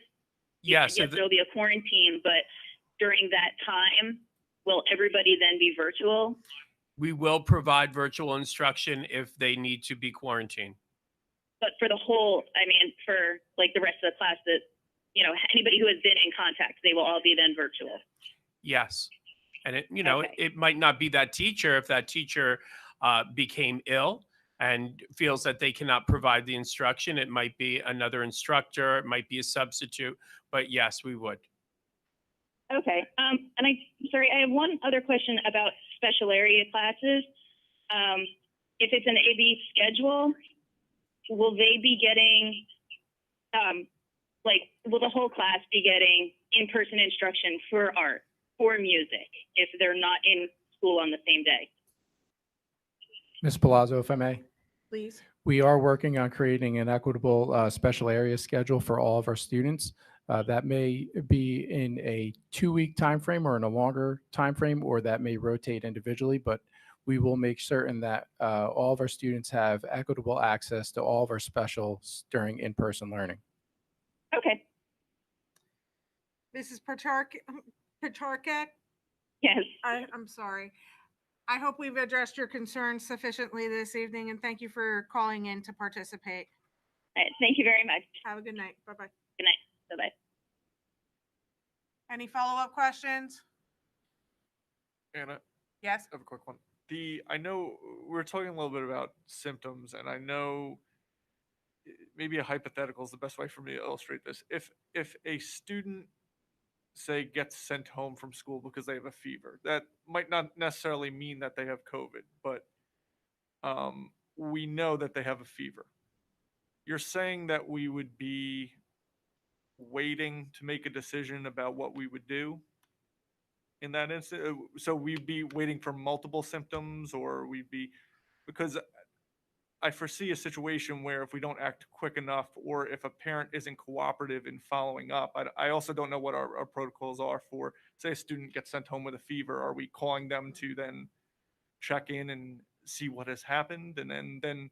Yes. Yes, there'll be a quarantine, but during that time, will everybody then be virtual? We will provide virtual instruction if they need to be quarantined. But for the whole, I mean, for like the rest of the class, that, you know, anybody who has been in contact, they will all be then virtual. Yes. And it, you know, it might not be that teacher. If that teacher became ill and feels that they cannot provide the instruction, it might be another instructor, it might be a substitute, but yes, we would. Okay. And sorry, I have one other question about special area classes. If it's an AB schedule, will they be getting, will the whole class be getting in-person instruction for art or music if they're not in school on the same day? Ms. Palazzo, if I may. Please. We are working on creating an equitable special area schedule for all of our students. That may be in a 2-week time frame or in a longer time frame, or that may rotate individually, but we will make certain that all of our students have equitable access to all of our specials during in-person learning. Okay. Mrs. Petarka? Yes. I'm sorry. I hope we've addressed your concerns sufficiently this evening, and thank you for calling in to participate. All right, thank you very much. Have a good night. Bye-bye. Good night. Bye-bye. Any follow-up questions? Anna? Yes. I have a quick one. I know we're talking a little bit about symptoms, and I know maybe a hypothetical is the best way for me to illustrate this. If a student, say, gets sent home from school because they have a fever, that might not necessarily mean that they have COVID, but we know that they have a fever. You're saying that we would be waiting to make a decision about what we would do in that instance? So we'd be waiting for multiple symptoms, or we'd be, because I foresee a situation where if we don't act quick enough, or if a parent isn't cooperative in following up, I also don't know what our protocols are for, say a student gets sent home with a fever, are we calling them to then check in and see what has happened? And then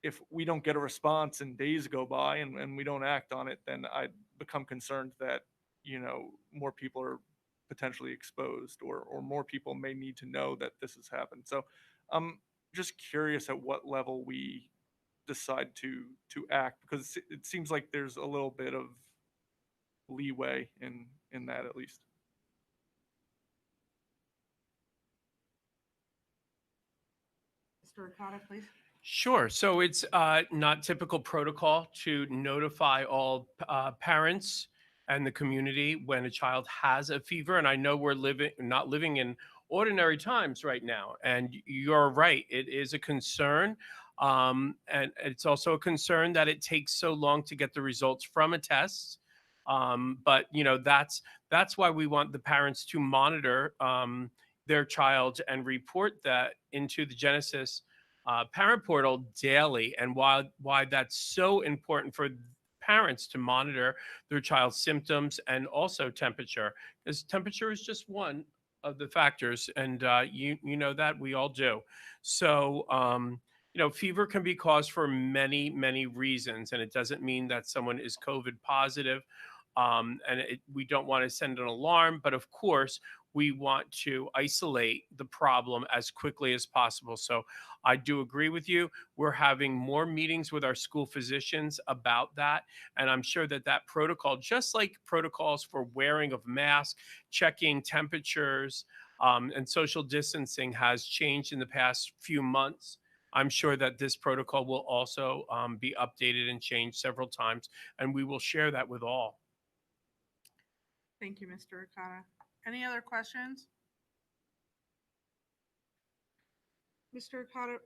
if we don't get a response and days go by and we don't act on it, then I become concerned that, you know, more people are potentially exposed, or more people may need to know that this has happened. So I'm just curious at what level we decide to act, because it seems like there's a little bit of leeway in that, at least. Mr. Ricotta, please. Sure. So it's not typical protocol to notify all parents and the community when a child has a fever. And I know we're not living in ordinary times right now. And you're right, it is a concern. And it's also a concern that it takes so long to get the results from a test. But you know, that's why we want the parents to monitor their child and report that into the Genesis parent portal daily, and why that's so important for parents to monitor their child's symptoms and also temperature, because temperature is just one of the factors, and you know that, we all do. So you know, fever can be caused for many reasons, and it doesn't mean that someone is COVID positive. And we don't want to send an alarm, but of course, we want to isolate the problem as quickly as possible. So I do agree with you. We're having more meetings with our school physicians about that. And I'm sure that that protocol, just like protocols for wearing of masks, checking temperatures, and social distancing has changed in the past few months. I'm sure that this protocol will also be updated and changed several times, and we will share that with all. Thank you, Mr. Okada. Any other questions? Mr. Okada,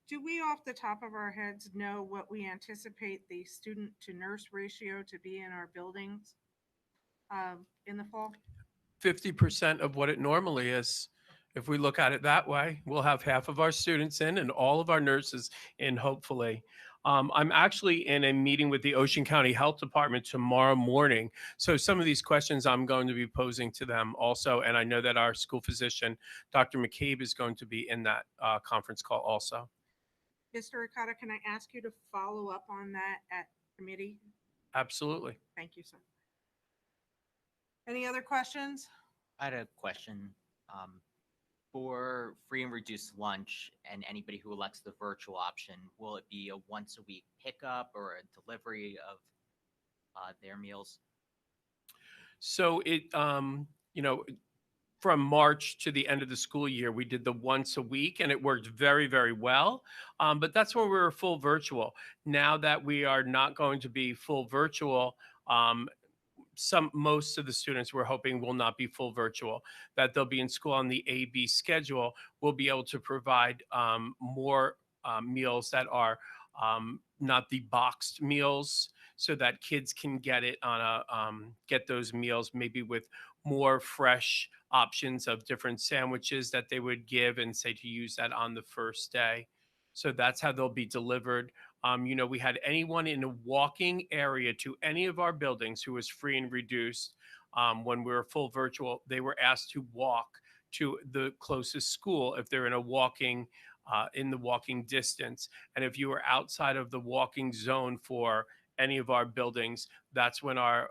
do we off the top of our heads know what we anticipate the student to nurse ratio to be in our buildings in the fall? 50% of what it normally is. If we look at it that way, we'll have half of our students in and all of our nurses in, hopefully. I'm actually in a meeting with the Ocean County Health Department tomorrow morning. So some of these questions I'm going to be posing to them also. And I know that our school physician, Dr. McCabe, is going to be in that conference call also. Mr. Okada, can I ask you to follow up on that at committee? Absolutely. Thank you, sir. Any other questions? I had a question. For free and reduced lunch and anybody who elects the virtual option, will it be a once a week pickup or a delivery of their meals? So it, from March to the end of the school year, we did the once a week and it worked very, very well. But that's when we were full virtual. Now that we are not going to be full virtual, most of the students we're hoping will not be full virtual, that they'll be in school on the AB schedule. We'll be able to provide more meals that are not the boxed meals, so that kids can get it on get those meals maybe with more fresh options of different sandwiches that they would give and say to use that on the first day. So that's how they'll be delivered. We had anyone in a walking area to any of our buildings who was free and reduced. When we were full virtual, they were asked to walk to the closest school if they're in the walking distance. And if you were outside of the walking zone for any of our buildings, that's when our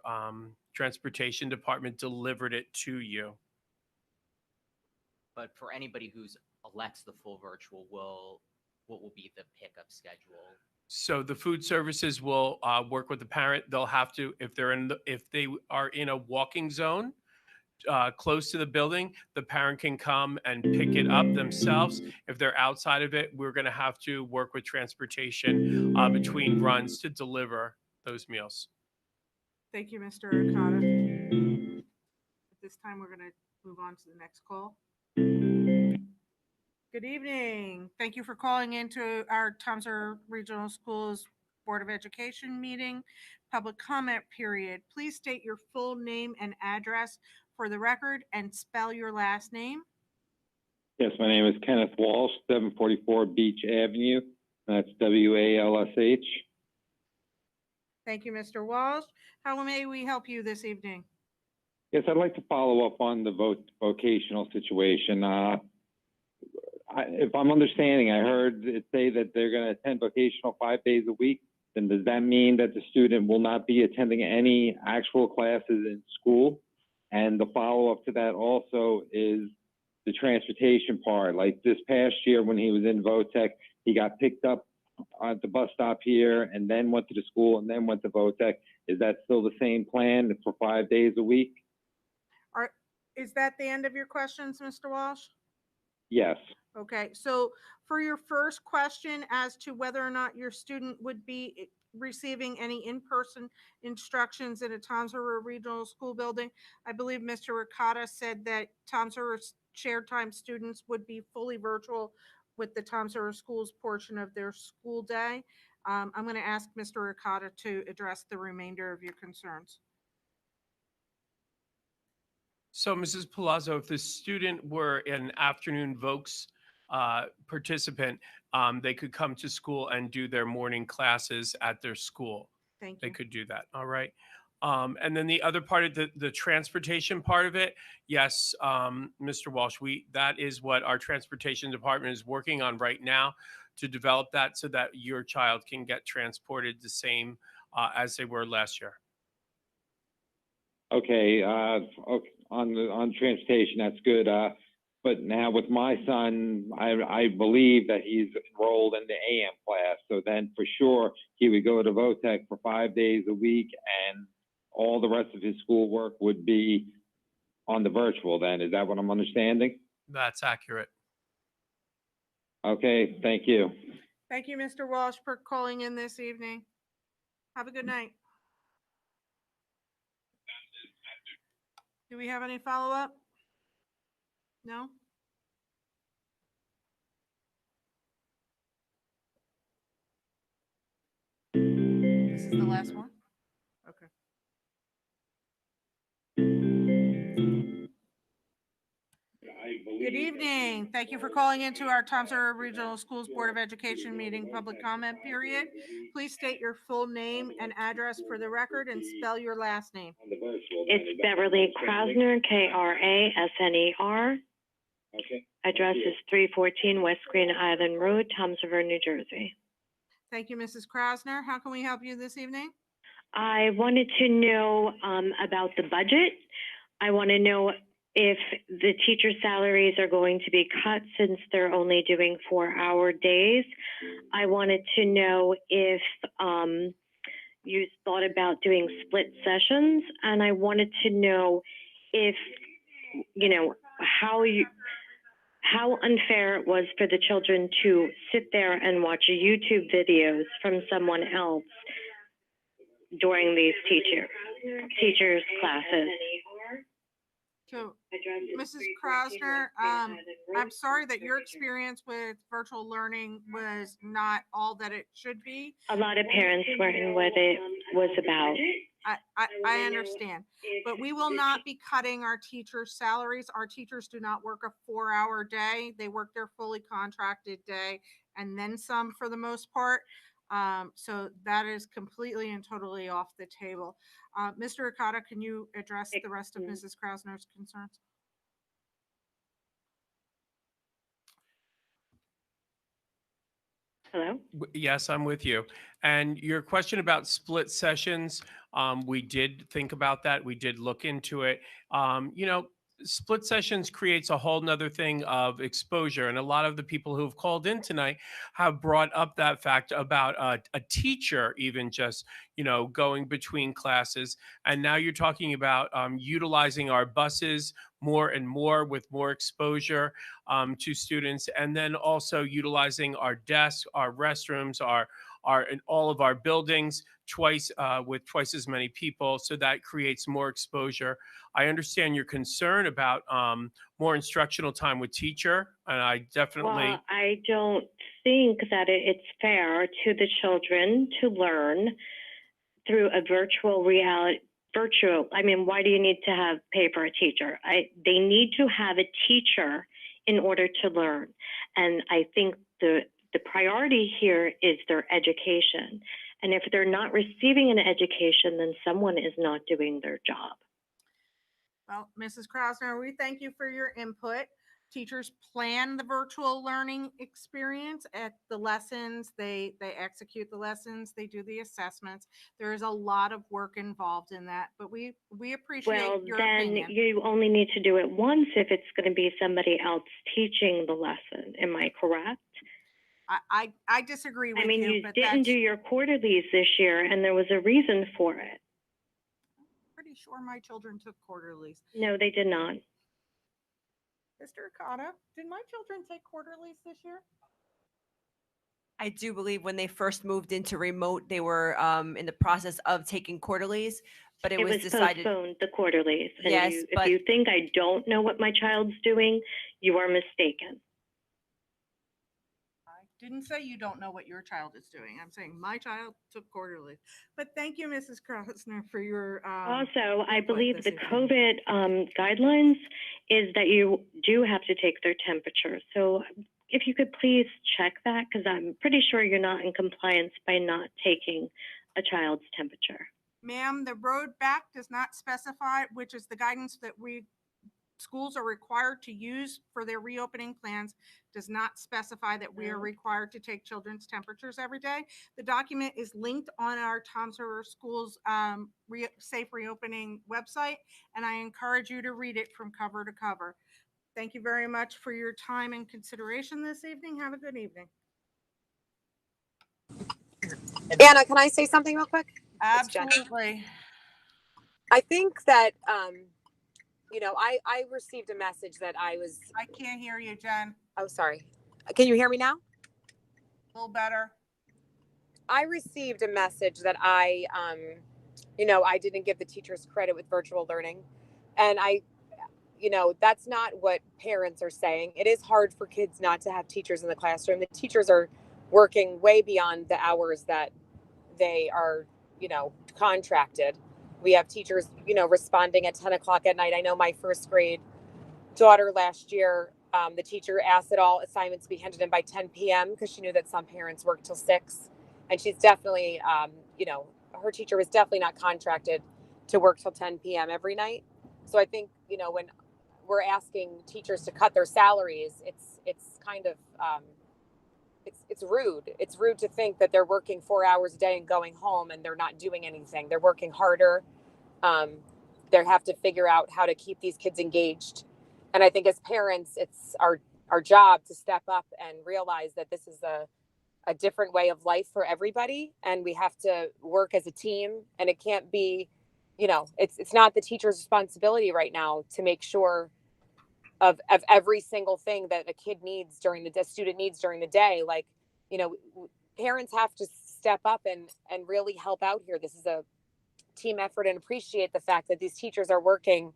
transportation department delivered it to you. But for anybody who's elects the full virtual, what will be the pickup schedule? So the food services will work with the parent. They'll have to, if they are in a walking zone close to the building, the parent can come and pick it up themselves. If they're outside of it, we're going to have to work with transportation between runs to deliver those meals. Thank you, Mr. Okada. At this time, we're going to move on to the next call. Good evening. Thank you for calling into our Toms River Regional Schools Board of Education meeting, public comment period. Please state your full name and address for the record and spell your last name. Yes, my name is Kenneth Walsh, 744 Beach Avenue. That's WALSH. Thank you, Mr. Walsh. How may we help you this evening? Yes, I'd like to follow up on the vocational situation. If I'm understanding, I heard it say that they're going to attend vocational 5 days a week. Then does that mean that the student will not be attending any actual classes in school? And the follow-up to that also is the transportation part. Like this past year when he was in VOTEC, he got picked up at the bus stop here and then went to the school and then went to VOTEC. Is that still the same plan for 5 days a week? Is that the end of your questions, Mr. Walsh? Yes. Okay, so for your first question as to whether or not your student would be receiving any in-person instructions in a Toms River Regional School building, I believe Mr. Ricotta said that Toms River shared time students would be fully virtual with the Toms River Schools portion of their school day. I'm going to ask Mr. Ricotta to address the remainder of your concerns. So, Mrs. Palazzo, if the student were an afternoon VOCS participant, they could come to school and do their morning classes at their school. Thank you. They could do that. All right. And then the other part of the transportation part of it, yes, Mr. Walsh, that is what our transportation department is working on right now to develop that so that your child can get transported the same as they were last year. Okay, on transportation, that's good. But now with my son, I believe that he's enrolled in the AM class. So then for sure, he would go to VOTEC for 5 days a week, and all the rest of his schoolwork would be on the virtual then. Is that what I'm understanding? That's accurate. Okay, thank you. Thank you, Mr. Walsh, for calling in this evening. Have a good night. Do we have any follow-up? No? This is the last one? Okay. Good evening. Thank you for calling into our Toms River Regional Schools Board of Education meeting public comment period. Please state your full name and address for the record and spell your last name. It's Beverly Krasner, Krasner. Address is 314 West Green Island Road, Toms River, New Jersey. Thank you, Mrs. Krasner. How can we help you this evening? I wanted to know about the budget. I want to know if the teacher salaries are going to be cut since they're only doing 4-hour days. I wanted to know if you thought about doing split sessions, and I wanted to know if, you know, how unfair it was for the children to sit there and watch YouTube videos from someone else during these teachers' classes. So, Mrs. Krasner, I'm sorry that your experience with virtual learning was not all that it should be. A lot of parents weren't what it was about. I understand, but we will not be cutting our teachers' salaries. Our teachers do not work a 4-hour day. They work their fully contracted day and then some for the most part. So that is completely and totally off the table. Mr. Okada, can you address the rest of Mrs. Krasner's concerns? Hello? Yes, I'm with you. And your question about split sessions, we did think about that. We did look into it. You know, split sessions creates a whole nother thing of exposure. And a lot of the people who have called in tonight have brought up that fact about a teacher even just, you know, going between classes. And now you're talking about utilizing our buses more and more with more exposure to students. And then also utilizing our desks, our restrooms, in all of our buildings with twice as many people. So that creates more exposure. I understand your concern about more instructional time with teacher, and I definitely. Well, I don't think that it's fair to the children to learn through a virtual reality. I mean, why do you need to have pay for a teacher? They need to have a teacher in order to learn, and I think the priority here is their education. And if they're not receiving an education, then someone is not doing their job. Well, Mrs. Krasner, we thank you for your input. Teachers plan the virtual learning experience at the lessons. They execute the lessons. They do the assessments. There is a lot of work involved in that, but we appreciate your opinion. Then you only need to do it once if it's going to be somebody else teaching the lesson. Am I correct? I disagree with you. I mean, you but didn't do your quarterlies this year, and there was a reason for it. Pretty sure my children took quarterlies. No, they did not. Mr. Okada, did my children take quarterlies this year? I do believe when they first moved into remote, they were in the process of taking quarterlies, but it was decided. Postponed, the quarterlies. And Yes, if you think I don't know what my child's doing, you are mistaken. Didn't say you don't know what your child is doing. I'm saying my child took quarterly. But thank you, Mrs. Krasner, for your also, I believe this the evening. COVID guidelines is that you do have to take their temperature. So if you could please check that, because I'm pretty sure you're not in compliance by not taking a child's temperature. Ma'am, the road back does not specify, which is the guidance that we schools are required to use for their reopening plans does not specify that we are required to take children's temperatures every day. The document is linked on our Toms River Schools Safe Reopening website, and I encourage you to read it from cover to cover. Thank you very much for your time and consideration this evening. Have a good evening. Anna, can I say something real quick? It's Jen. Absolutely. I think that, you know, I received a message that I can't hear you, Jen. Oh, sorry. Can you hear me now? A little better. I received a message that you know, I didn't give the teachers credit with virtual learning. And you know, that's not what parents are saying. It is hard for kids not to have teachers in the classroom. The teachers are working way beyond the hours that they are, you know, contracted. We have teachers, you know, responding at 10 o'clock at night. I know my first grade daughter last year, the teacher asked that all assignments be handed in by 10 p.m. because she knew that some parents work till 6. And she's definitely, you know, her teacher was definitely not contracted to work till 10 p.m. every night. So I think, you know, when we're asking teachers to cut their salaries, it's kind of, it's rude. It's rude to think that they're working 4 hours a day and going home and they're not doing anything. They're working harder. They have to figure out how to keep these kids engaged. And I think as parents, it's our job to step up and realize that this is a different way of life for everybody. And we have to work as a team, and it can't be, you know, it's not the teacher's responsibility right now to make sure of every single thing that a kid needs during the student needs during the day. Like, you know, parents have to step up and really help out here. This is a team effort, and appreciate the fact that these teachers are working,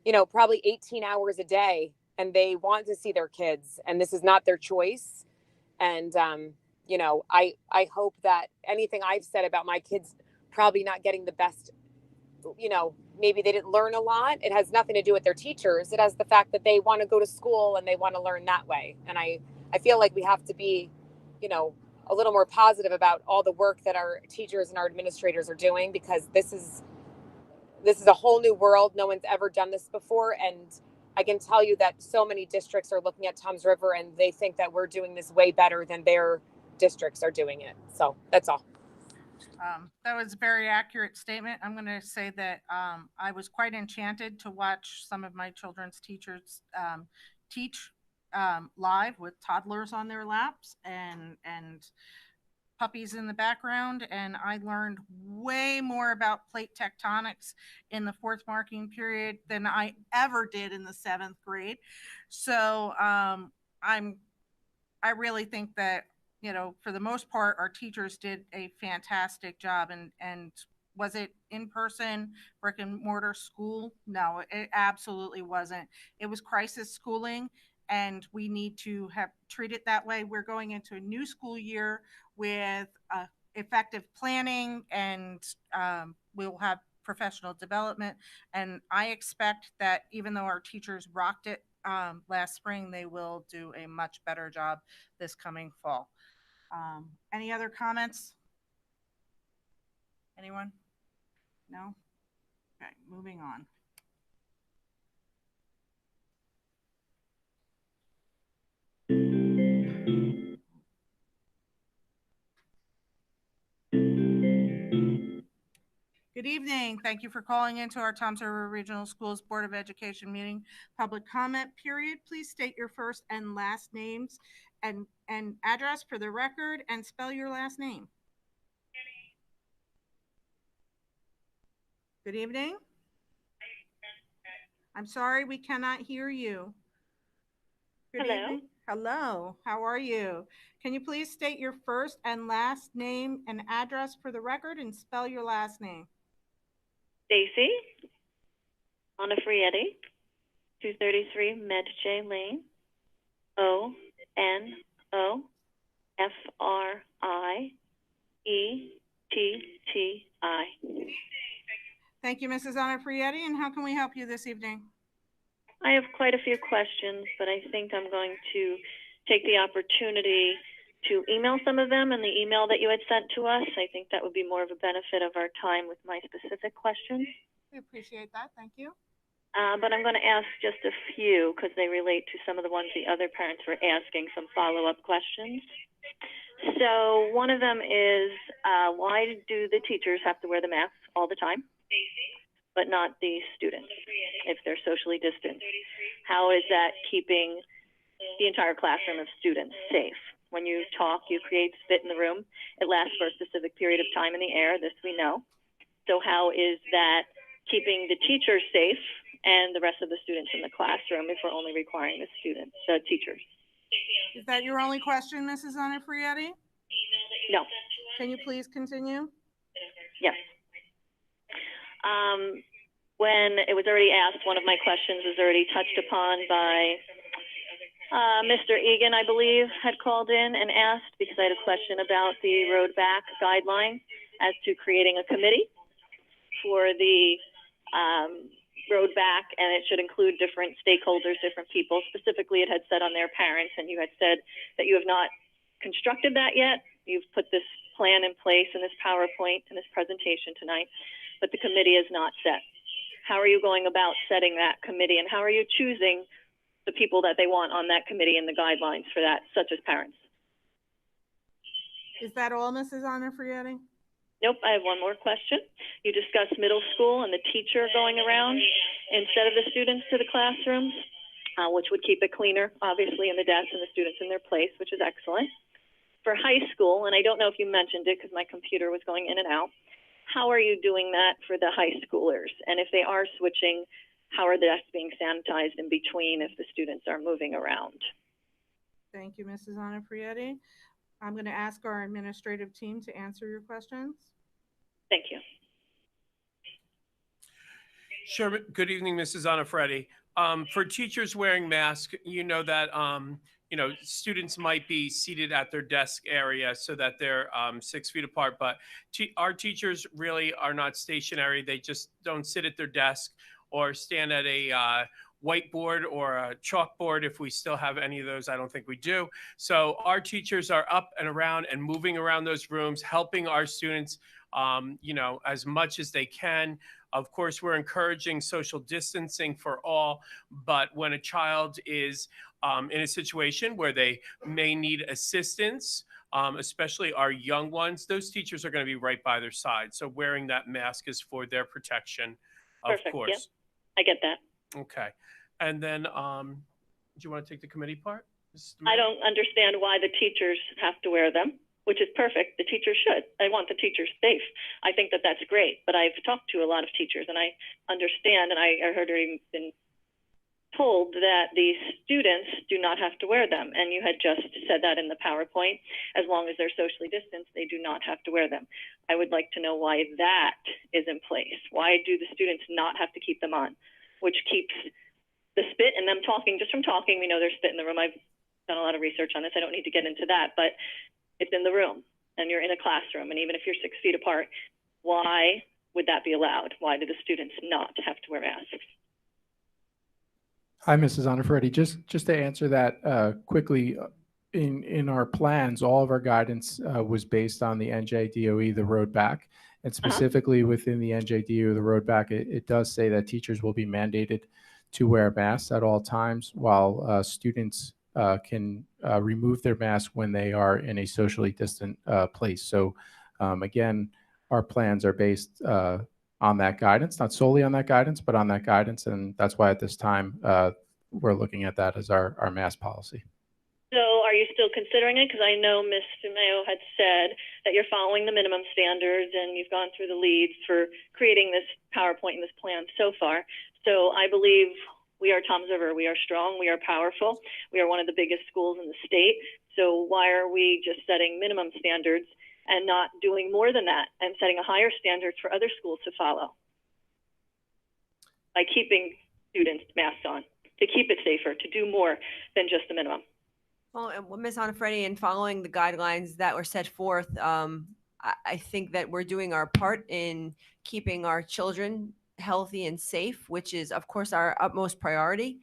you know, probably 18 hours a day, and they want to see their kids, and this is not their choice. And, you know, I hope that anything I've said about my kids probably not getting the best, you know, maybe they didn't learn a lot. It has nothing to do with their teachers. It has the fact that they want to go to school and they want to learn that way. And I feel like we have to be, you know, a little more positive about all the work that our teachers and our administrators are doing, because this is a whole new world. No one's ever done this before. And I can tell you that so many districts are looking at Toms River and they think that we're doing this way better than their districts are doing it. So that's all. That was a very accurate statement. I'm going to say that I was quite enchanted to watch some of my children's teachers teach live with toddlers on their laps and puppies in the background. And I learned way more about plate tectonics in the 4th marking period than I ever did in the 7th grade. So I really think that, you know, for the most part, our teachers did a fantastic job. And was it in person, brick and mortar school? No, it absolutely wasn't. It was crisis schooling, and we need to have treat it that way. We're going into a new school year with effective planning, and we'll have professional development. And I expect that even though our teachers rocked it last spring, they will do a much better job this coming fall. Any other comments? Anyone? No? Okay, moving on. Good evening. Thank you for calling into our Toms River Regional Schools Board of Education meeting. Public comment period. Please state your first and last names and address for the record, and spell your last name. Good evening. I'm sorry, we cannot hear you. Good Hello. evening. Hello, how are you? Can you please state your first and last name and address for the record, and spell your last name? Stacy Onofrietti, 233 Med J Lane, Onofrietti. Thank you, Mrs. Onofrietti. And how can we help you this evening? I have quite a few questions, but I think I'm going to take the opportunity to email some of them in the email that you had sent to us. I think that would be more of a benefit of our time with my specific questions. We appreciate that. Thank you. but I'm going to ask just a few because they relate to some of the ones the other parents were asking, some follow-up questions. So one of them is, why do the teachers have to wear the masks all the time, but not the students if they're socially distanced? How is that keeping the entire classroom of students safe? When you talk, you create spit in the room. It lasts for a specific period of time in the air. This we know. So how is that keeping the teachers safe and the rest of the students in the classroom if we're only requiring the teachers? Is that your only question, Mrs. Onofrietti? No. Can you please continue? Yes. When it was already asked, one of my questions was already touched upon by Mr. Egan, I believe, had called in and asked because I had a question about the road back guideline as to creating a committee for the road back, and it should include different stakeholders, different people. Specifically, it had said on their parents, and you had said that you have not constructed that yet. You've put this plan in place in this PowerPoint in this presentation tonight, but the committee is not set. How are you going about setting that committee, and how are you choosing the people that they want on that committee and the guidelines for that, such as parents? Is that all, Mrs. Onofrietti? Nope, I have one more question. You discussed middle school and the teacher going around instead of the students to the classrooms, which would keep it cleaner, obviously, in the desks and the students in their place, which is excellent. For high school, and I don't know if you mentioned it because my computer was going in and out, how are you doing that for the high schoolers? And if they are switching, how are the desks being sanitized in between if the students are moving around? Thank you, Mrs. Onofrietti. I'm going to ask our administrative team to answer your questions. Thank you. Sure. Good evening, Mrs. Onofrietti. For teachers wearing masks, you know that students might be seated at their desk area so that they're 6 feet apart, but our teachers really are not stationary. They just don't sit at their desk or stand at a whiteboard or a chalkboard if we still have any of those. I don't think we do. So our teachers are up and around and moving around those rooms, helping our students, as much as they can. Of course, we're encouraging social distancing for all, but when a child is in a situation where they may need assistance, especially our young ones, those teachers are going to be right by their side. So wearing that mask is for their protection, of course. Yeah, I get that. Okay. And then, do you want to take the committee part? I don't understand why the teachers have to wear them, which is perfect. The teachers should. I want the teachers safe. I think that that's great. But I've talked to a lot of teachers, and I understand, and I heard or even been told that the students do not have to wear them. And you had just said that in the PowerPoint. As long as they're socially distanced, they do not have to wear them. I would like to know why that is in place. Why do the students not have to keep them on? Which keeps the spit and them talking, just from talking, we know there's spit in the room. I've done a lot of research on this. I don't need to get into that, but it's in the room and you're in a classroom. And even if you're 6 feet apart, why would that be allowed? Why do the students not have to wear masks? Hi, Mrs. Onofrietti. Just to answer that quickly, in our plans, all of our guidance was based on the NJDOE, the road back, and specifically within the NJDOE, the road back, it does say that teachers will be mandated to wear masks at all times, while students can remove their mask when they are in a socially distant place. So again, our plans are based on that guidance, not solely on that guidance, but on that guidance. And that's why at this time, we're looking at that as our mask policy. So are you still considering it? Because I know Ms. Mayo had said that you're following the minimum standards and you've gone through the leads for creating this PowerPoint and this plan so far. So I believe we are Toms River. We are strong. We are powerful. We are one of the biggest schools in the state. So why are we just setting minimum standards and not doing more than that and setting a higher standard for other schools to follow by keeping students masks on, to keep it safer, to do more than just the minimum? Well, Ms. Onofrietti, in following the guidelines that were set forth, I think that we're doing our part in keeping our children healthy and safe, which is, of course, our utmost priority.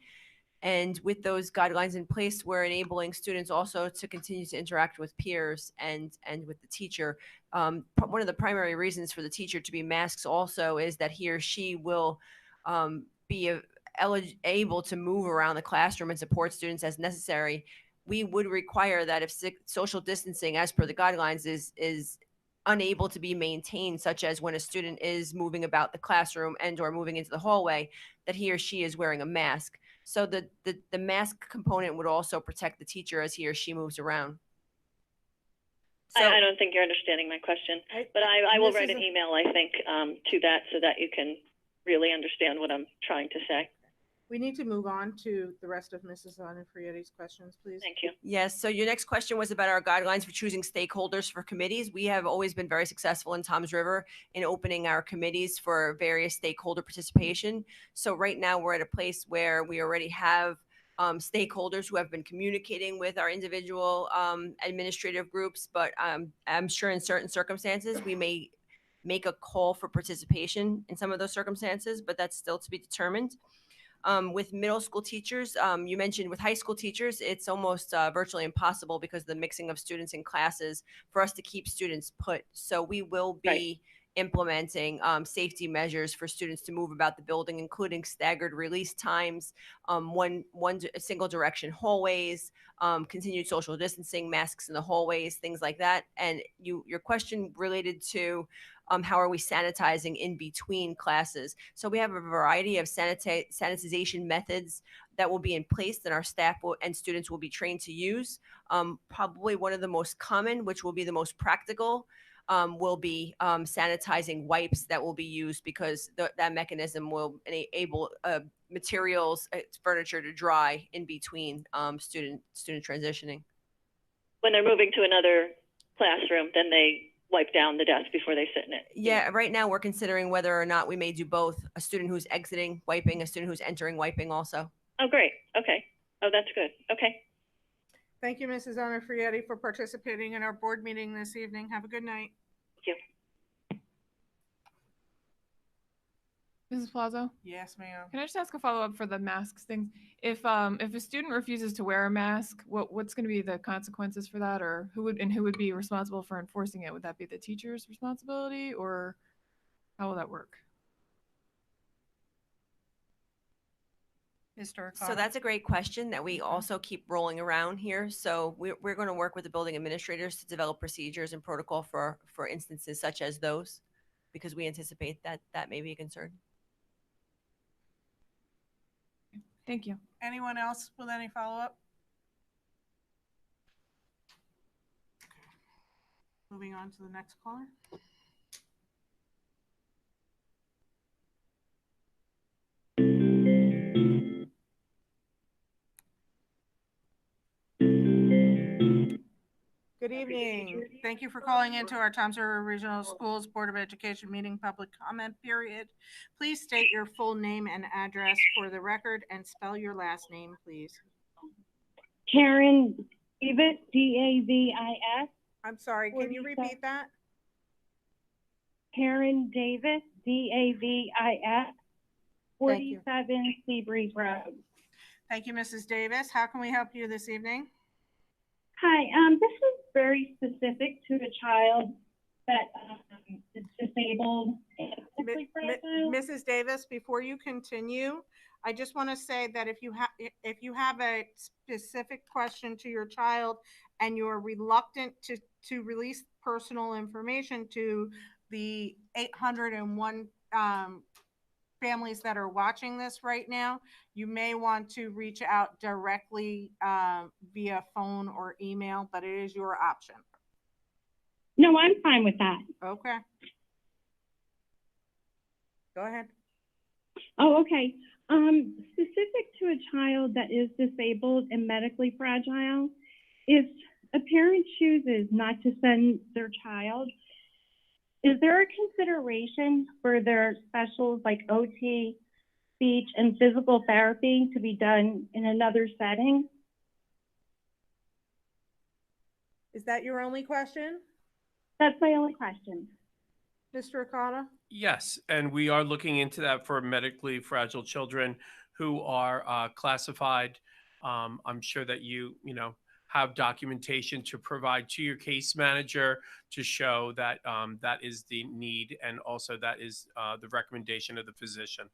And with those guidelines in place, we're enabling students also to continue to interact with peers and with the teacher. One of the primary reasons for the teacher to be masked also is that he or she will be able to move around the classroom and support students as necessary, we would require that if social distancing as per the guidelines is unable to be maintained, such as when a student is moving about the classroom and or moving into the hallway, that he or she is wearing a mask. So the mask component would also protect the teacher as he or she moves around. So, I don't think you're understanding my question, but I will write an email, I think, to that so that you can really understand what I'm trying to say. We need to move on to the rest of Mrs. Onofrietti's questions, please. Thank you. yes, so your next question was about our guidelines for choosing stakeholders for committees. We have always been very successful in Toms River in opening our committees for various stakeholder participation. So right now we're at a place where we already have stakeholders who have been communicating with our individual administrative groups, but I'm sure in certain circumstances, we may make a call for participation in some of those circumstances, but that's still to be determined. With middle school teachers, you mentioned with high school teachers, it's almost virtually impossible because of the mixing of students in classes for us to keep students put. So we will be implementing safety measures for students to move about the building, including staggered release times, one single direction hallways, continued social distancing, masks in the hallways, things like that. And your question related to how are we sanitizing in between classes? So we have a variety of sanitization methods that will be in place that our staff and students will be trained to use. Probably one of the most common, which will be the most practical, will be sanitizing wipes that will be used because that mechanism will enable materials, furniture to dry in between student transitioning. When they're moving to another classroom, then they wipe down the desk before they sit in it. Yeah, right now we're considering whether or not we may do both, a student who's exiting wiping, a student who's entering wiping also. Oh, great. Okay. Oh, that's good. Okay. Thank you, Mrs. Onofrietti, for participating in our board meeting this evening. Have a good night. Thank you. Mrs. Plazo? Yes, ma'am. Can I just ask a follow-up for the masks thing? If a student refuses to wear a mask, what's going to be the consequences for that, or who would be responsible for enforcing it? Would that be the teacher's responsibility, or how will that work? Mr. So that's a great question that we also keep rolling around here. So we're going to work with the building administrators to develop procedures and protocol for instances such as those, because we anticipate that may be a concern. Thank you. Anyone else with any follow-up? Moving on to the next caller. Good evening. Thank you for calling into our Toms River Regional Schools Board of Education meeting public comment period. Please state your full name and address for the record and spell your last name, please. Karen Davis, Davis. I'm sorry, can you repeat that? Karen Davis, Davis, 47 Seabreeze Road. Thank you, Mrs. Davis. How can we help you this evening? Hi, this is very specific to a child that is disabled and physically fragile. Mrs. Davis, before you continue, I just want to say that if you have a specific question to your child and you're reluctant to release personal information to the 801 families that are watching this right now, you may want to reach out directly via phone or email, but it is your option. No, I'm fine with that. Okay. Go ahead. Oh, okay. Specific to a child that is disabled and medically fragile, if a parent chooses not to send their child, is there a consideration for their specials like OT, speech, and physical therapy to be done in another setting? Is that your only question? That's my only question. Mr. Okada? Yes, and we are looking into that for medically fragile children who are classified. I'm sure that you have documentation to provide to your case manager to show that that is the need, and also that is the recommendation of the physician.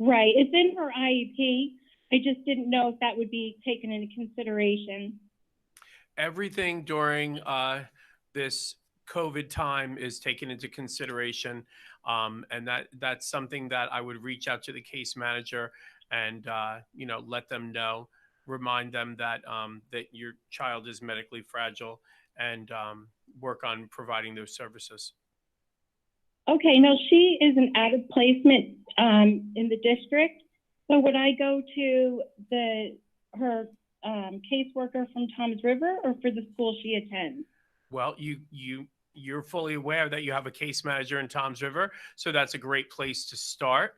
Right, it's in her IEP. I just didn't know if that would be taken into consideration. Everything during this COVID time is taken into consideration. And that's something that I would reach out to the case manager and, let them know, remind them that, that your child is medically fragile and work on providing those services. Okay, now she is an added placement in the district. So would I go to her caseworker from Toms River or for the school she attends? Well, you're fully aware that you have a case manager in Toms River, so that's a great place to start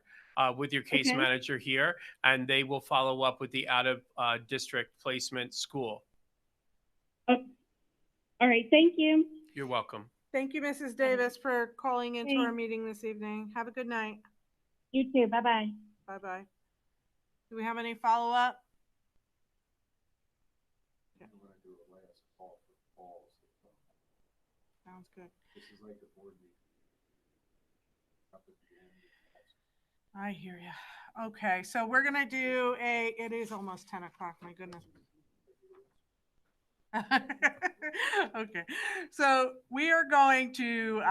with your case Okay. manager here, and they will follow up with the out of district placement school. Oh, all right, thank you. You're welcome. Thank you, Mrs. Davis, for calling into our meeting this evening. Have a good night. You too. Bye-bye. Bye-bye. Do we have any follow-up? Yeah. Sounds good. I hear you. Okay, so we're gonna do it is almost 10 o'clock, my goodness. Okay, so we are going to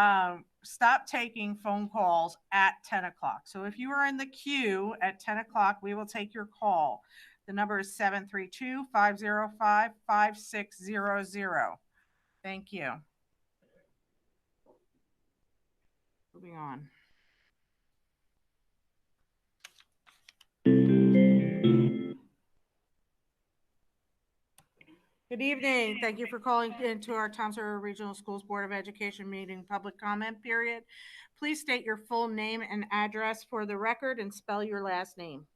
stop taking phone calls at 10 o'clock. So if you are in the queue at 10 o'clock, we will take your call. The number is 732-505-5600. Thank you. Moving on. Good evening. Thank you for calling into our Toms River Regional Schools Board of Education meeting public comment period. Please state your full name and address for the record and spell your last name.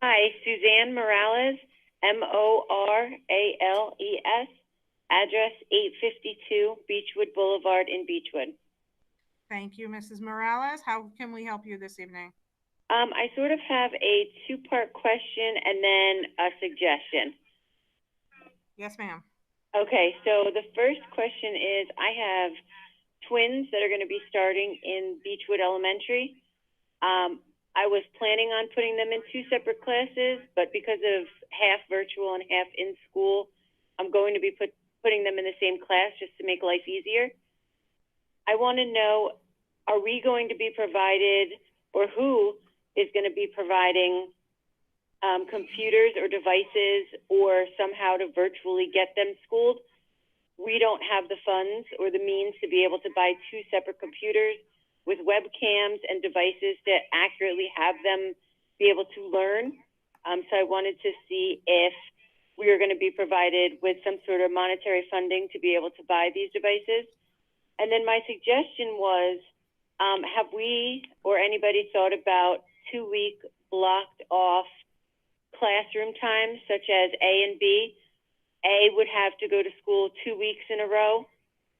Hi, Suzanne Morales, Morales, address 852 Beechwood Boulevard in Beechwood. Thank you, Mrs. Morales. How can we help you this evening? I sort of have a two-part question and then a suggestion. Yes, ma'am. Okay, so the first question is, I have twins that are going to be starting in Beechwood Elementary. I was planning on putting them in two separate classes, but because of half virtual and half in school, I'm going to be putting them in the same class just to make life easier. I want to know, are we going to be provided, or who is going to be providing computers or devices or somehow to virtually get them schooled? We don't have the funds or the means to be able to buy two separate computers with webcams and devices to accurately have them be able to learn. So I wanted to see if we are going to be provided with some sort of monetary funding to be able to buy these devices. And then my suggestion was, have we or anybody thought about 2-week blocked off classroom times such as A and B? A would have to go to school 2 weeks in a row,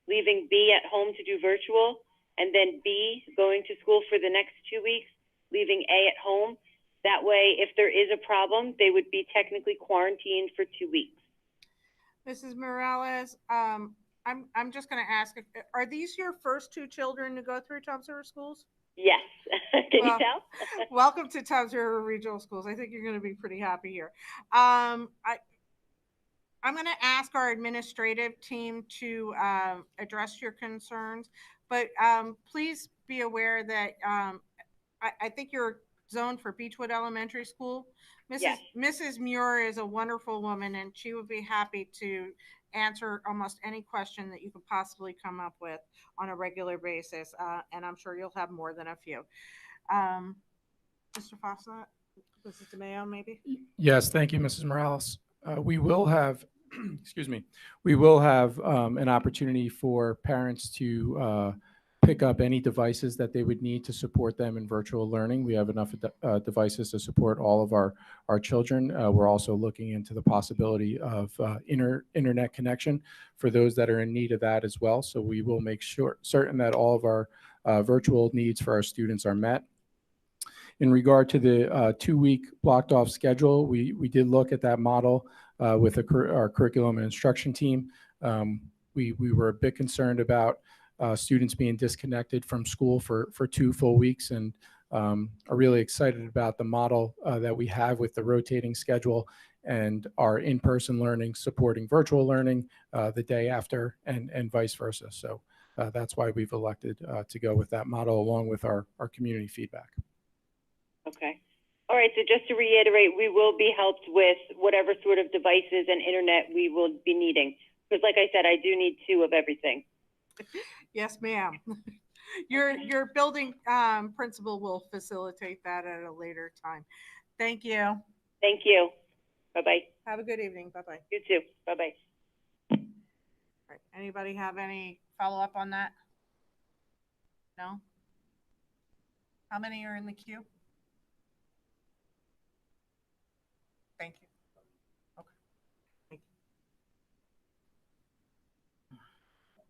leaving B at home to do virtual, and then B going to school for the next 2 weeks, leaving A at home. That way, if there is a problem, they would be technically quarantined for 2 weeks. Mrs. Morales, I'm just going to ask, are these your first two children to go through Toms River Schools? Yes. Can you tell? Welcome to Toms River Regional Schools. I think you're going to be pretty happy here. I'm going to ask our administrative team to address your concerns, but please be aware that I think you're zoned for Beechwood Elementary School. Mrs. Muir is a wonderful woman, and she would be happy to answer almost any question that you could possibly come up with on a regular basis, and I'm sure you'll have more than a few. Mr. Fosnett, Mrs. DeMayo, maybe? Yes, thank you, Mrs. Morales. We will have, excuse me, we will have an opportunity for parents to pick up any devices that they would need to support them in virtual learning. We have enough devices to support all of our children. We're also looking into the possibility of internet connection for those that are in need of that as well. So we will make certain that all of our virtual needs for our students are met. In regard to the 2-week blocked off schedule, we did look at that model with our curriculum and instruction team. We were a bit concerned about students being disconnected from school for 2 full weeks, and are really excited about the model that we have with the rotating schedule and our in-person learning supporting virtual learning the day after and vice versa. So that's why we've elected to go with that model along with our community feedback. Okay. All right, so just to reiterate, we will be helped with whatever sort of devices and internet we will be needing. Because like I said, I do need 2 of everything. Yes, ma'am. Your building principal will facilitate that at a later time. Thank you. Thank you. Bye-bye. Have a good evening. Bye-bye. You too. Bye-bye. All right. Anybody have any follow-up on that? No? How many are in the queue? Thank you. Okay. Thank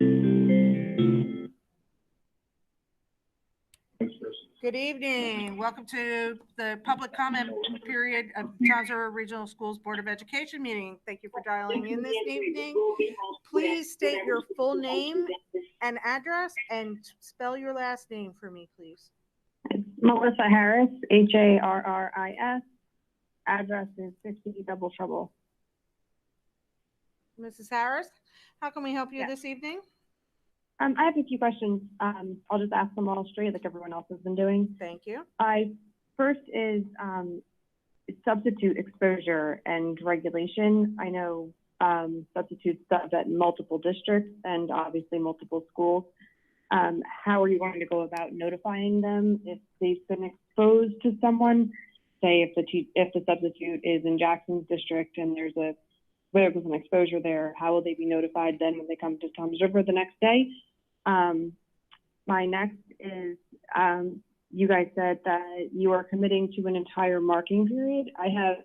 you. Good evening. Welcome to the public comment period of Toms River Regional Schools Board of Education meeting. Thank you for dialing in this evening. Please state your full name and address and spell your last name for me, please. Melissa Harris, Harris. Address is 50 Double Trouble. Mrs. Harris, how can we help you this evening? I have a few questions. I'll just ask them all straight like everyone else has been doing. Thank you. First is substitute exposure and regulation. I know substitutes sub at multiple districts and obviously multiple schools. How are you going to go about notifying them if they've been exposed to someone? Say if the substitute is in Jackson's district and there's an exposure there, how will they be notified then when they come to Toms River the next day? My next is, you guys said that you are committing to an entire marking period. I have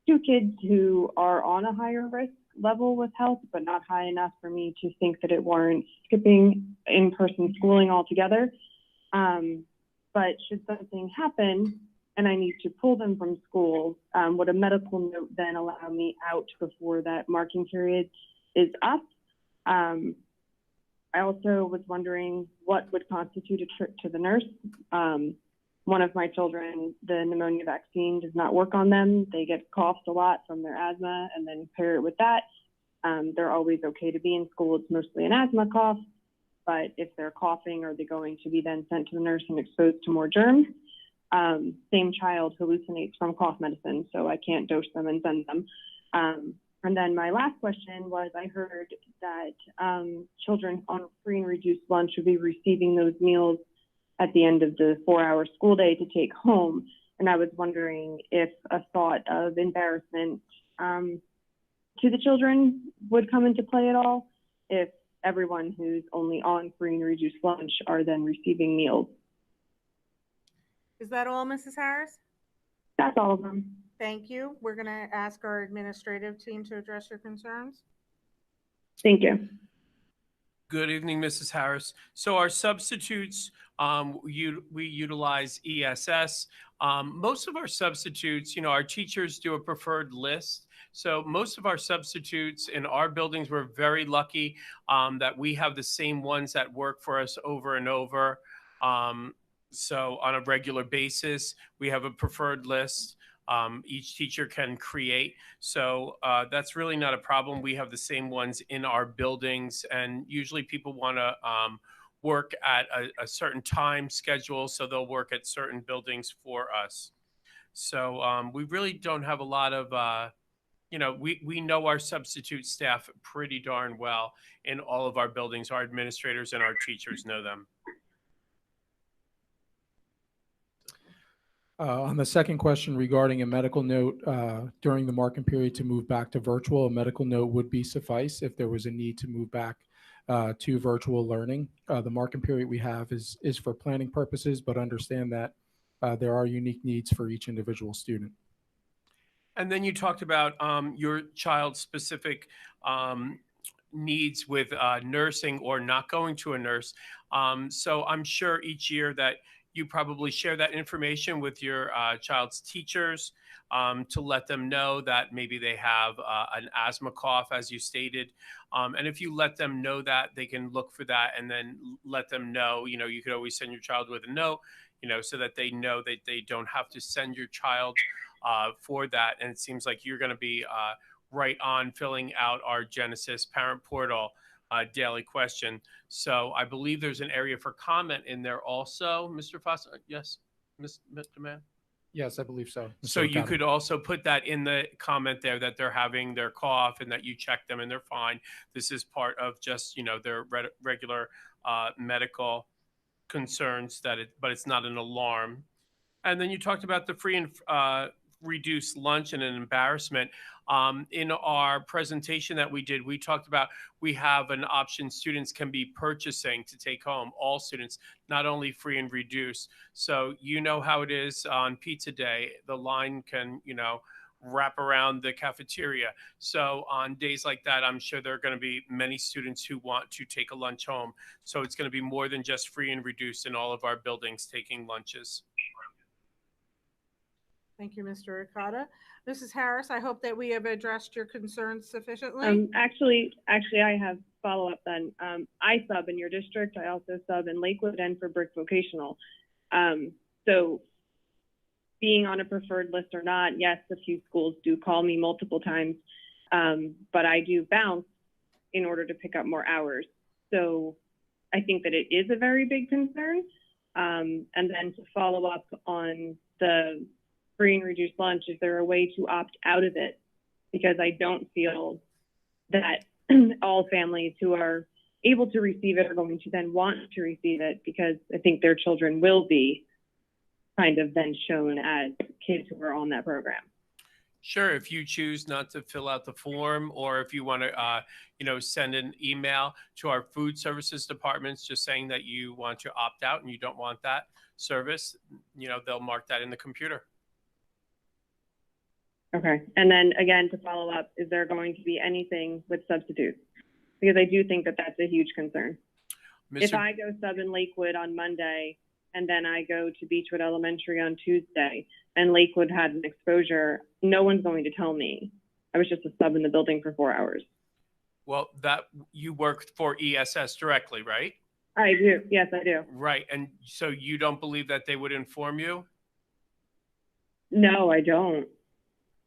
2 kids who are on a higher risk level with health, but not high enough for me to think that it warrants skipping in-person schooling altogether. But should something happen and I need to pull them from school, would a medical note then allow me out before that marking period is up? I also was wondering what would constitute a trip to the nurse. One of my children, the pneumonia vaccine does not work on them. They get coughed a lot from their asthma and then pair it with that. They're always okay to be in school. It's mostly an asthma cough, but if they're coughing, are they going to be then sent to the nurse and exposed to more germs? Same child hallucinates from cough medicine, so I can't dose them and send them. And then my last question was, I heard that children on free and reduced lunch would be receiving those meals at the end of the 4-hour school day to take home. And I was wondering if a thought of embarrassment to the children would come into play at all, if everyone who's only on free and reduced lunch are then receiving meals. Is that all, Mrs. Harris? That's all of them. Thank you. We're going to ask our administrative team to address your concerns. Thank you. Good evening, Mrs. Harris. So our substitutes, we utilize ESS. Most of our substitutes, our teachers do a preferred list. So most of our substitutes in our buildings, we're very lucky that we have the same ones that work for us over and over. So on a regular basis, we have a preferred list. Each teacher can create. So that's really not a problem. We have the same ones in our buildings, and usually people want to work at a certain time schedule, so they'll work at certain buildings for us. So we really don't have a lot of, we know our substitute staff pretty darn well in all of our buildings. Our administrators and our teachers know them. On the second question regarding a medical note during the marking period to move back to virtual, a medical note would be suffice if there was a need to move back to virtual learning. The marking period we have is for planning purposes, but understand that there are unique needs for each individual student. And then you talked about your child's specific needs with nursing or not going to a nurse. So I'm sure each year that you probably share that information with your child's teachers to let them know that maybe they have an asthma cough, as you stated. And if you let them know that, they can look for that and then let them know, you could always send your child with a note, so that they know that they don't have to send your child for that. And it seems like you're going to be right on filling out our Genesis parent portal daily question. So I believe there's an area for comment in there also, Mr. Foss. Yes, Mr. Mann? Yes, I believe so. Mr. So you O'Connor. could also put that in the comment there that they're having their cough and that you check them and they're fine. This is part of just, their regular medical concerns but it's not an alarm. And then you talked about the free and reduced lunch and an embarrassment. In our presentation that we did, we talked about we have an option students can be purchasing to take home, all students, not only free and reduced. So you know how it is on pizza day, the line can, wrap around the cafeteria. So on days like that, I'm sure there are going to be many students who want to take a lunch home. So it's going to be more than just free and reduced in all of our buildings taking lunches. Thank you, Mr. Okada. Mrs. Harris, I hope that we have addressed your concerns sufficiently. Actually, I have follow-up then. I sub in your district. I also sub in Lakewood and for Brick Vocational. So being on a preferred list or not, yes, a few schools do call me multiple times, but I do bounce in order to pick up more hours. So I think that it is a very big concern. And then to follow up on the free and reduced lunch, is there a way to opt out of it? Because I don't feel that all families who are able to receive it are going to then want to receive it, because I think their children will be kind of then shown as kids who are on that program. Sure. If you choose not to fill out the form, or if you want to, send an email to our food services departments just saying that you want to opt out and you don't want that service, they'll mark that in the computer. Okay. And then again, to follow up, is there going to be anything with substitutes? Because I do think that that's a huge concern. If I go sub in Lakewood on Monday and then I go to Beechwood Elementary on Tuesday and Lakewood had an exposure, no one's going to tell me. I was just a sub in the building for 4 hours. Well, that you work for ESS directly, right? I do. Yes, I do. Right. And so you don't believe that they would inform you? No, I don't.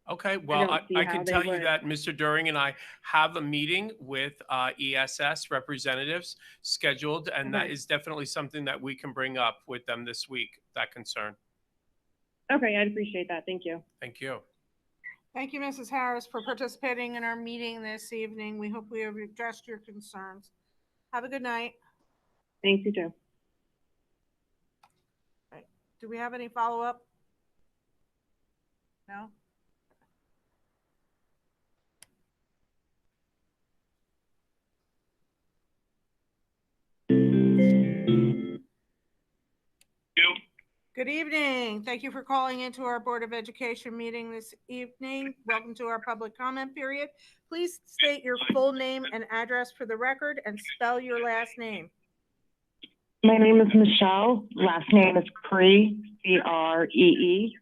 Okay, well, I can tell you would. that Mr. During and I have a meeting with ESS representatives scheduled, and that is definitely something that we can bring up with them this week, that concern. Okay, I'd appreciate that. Thank you. Thank you. Thank you, Mrs. Harris, for participating in our meeting this evening. We hope we have addressed your concerns. Have a good night. Thanks, you too. Right. Do we have any follow-up? No? Good evening. Thank you for calling into our Board of Education meeting this evening. Welcome to our public comment period. Please state your full name and address for the record and spell your last name. My name is Michelle. Last name is Cree, C-R-E-E.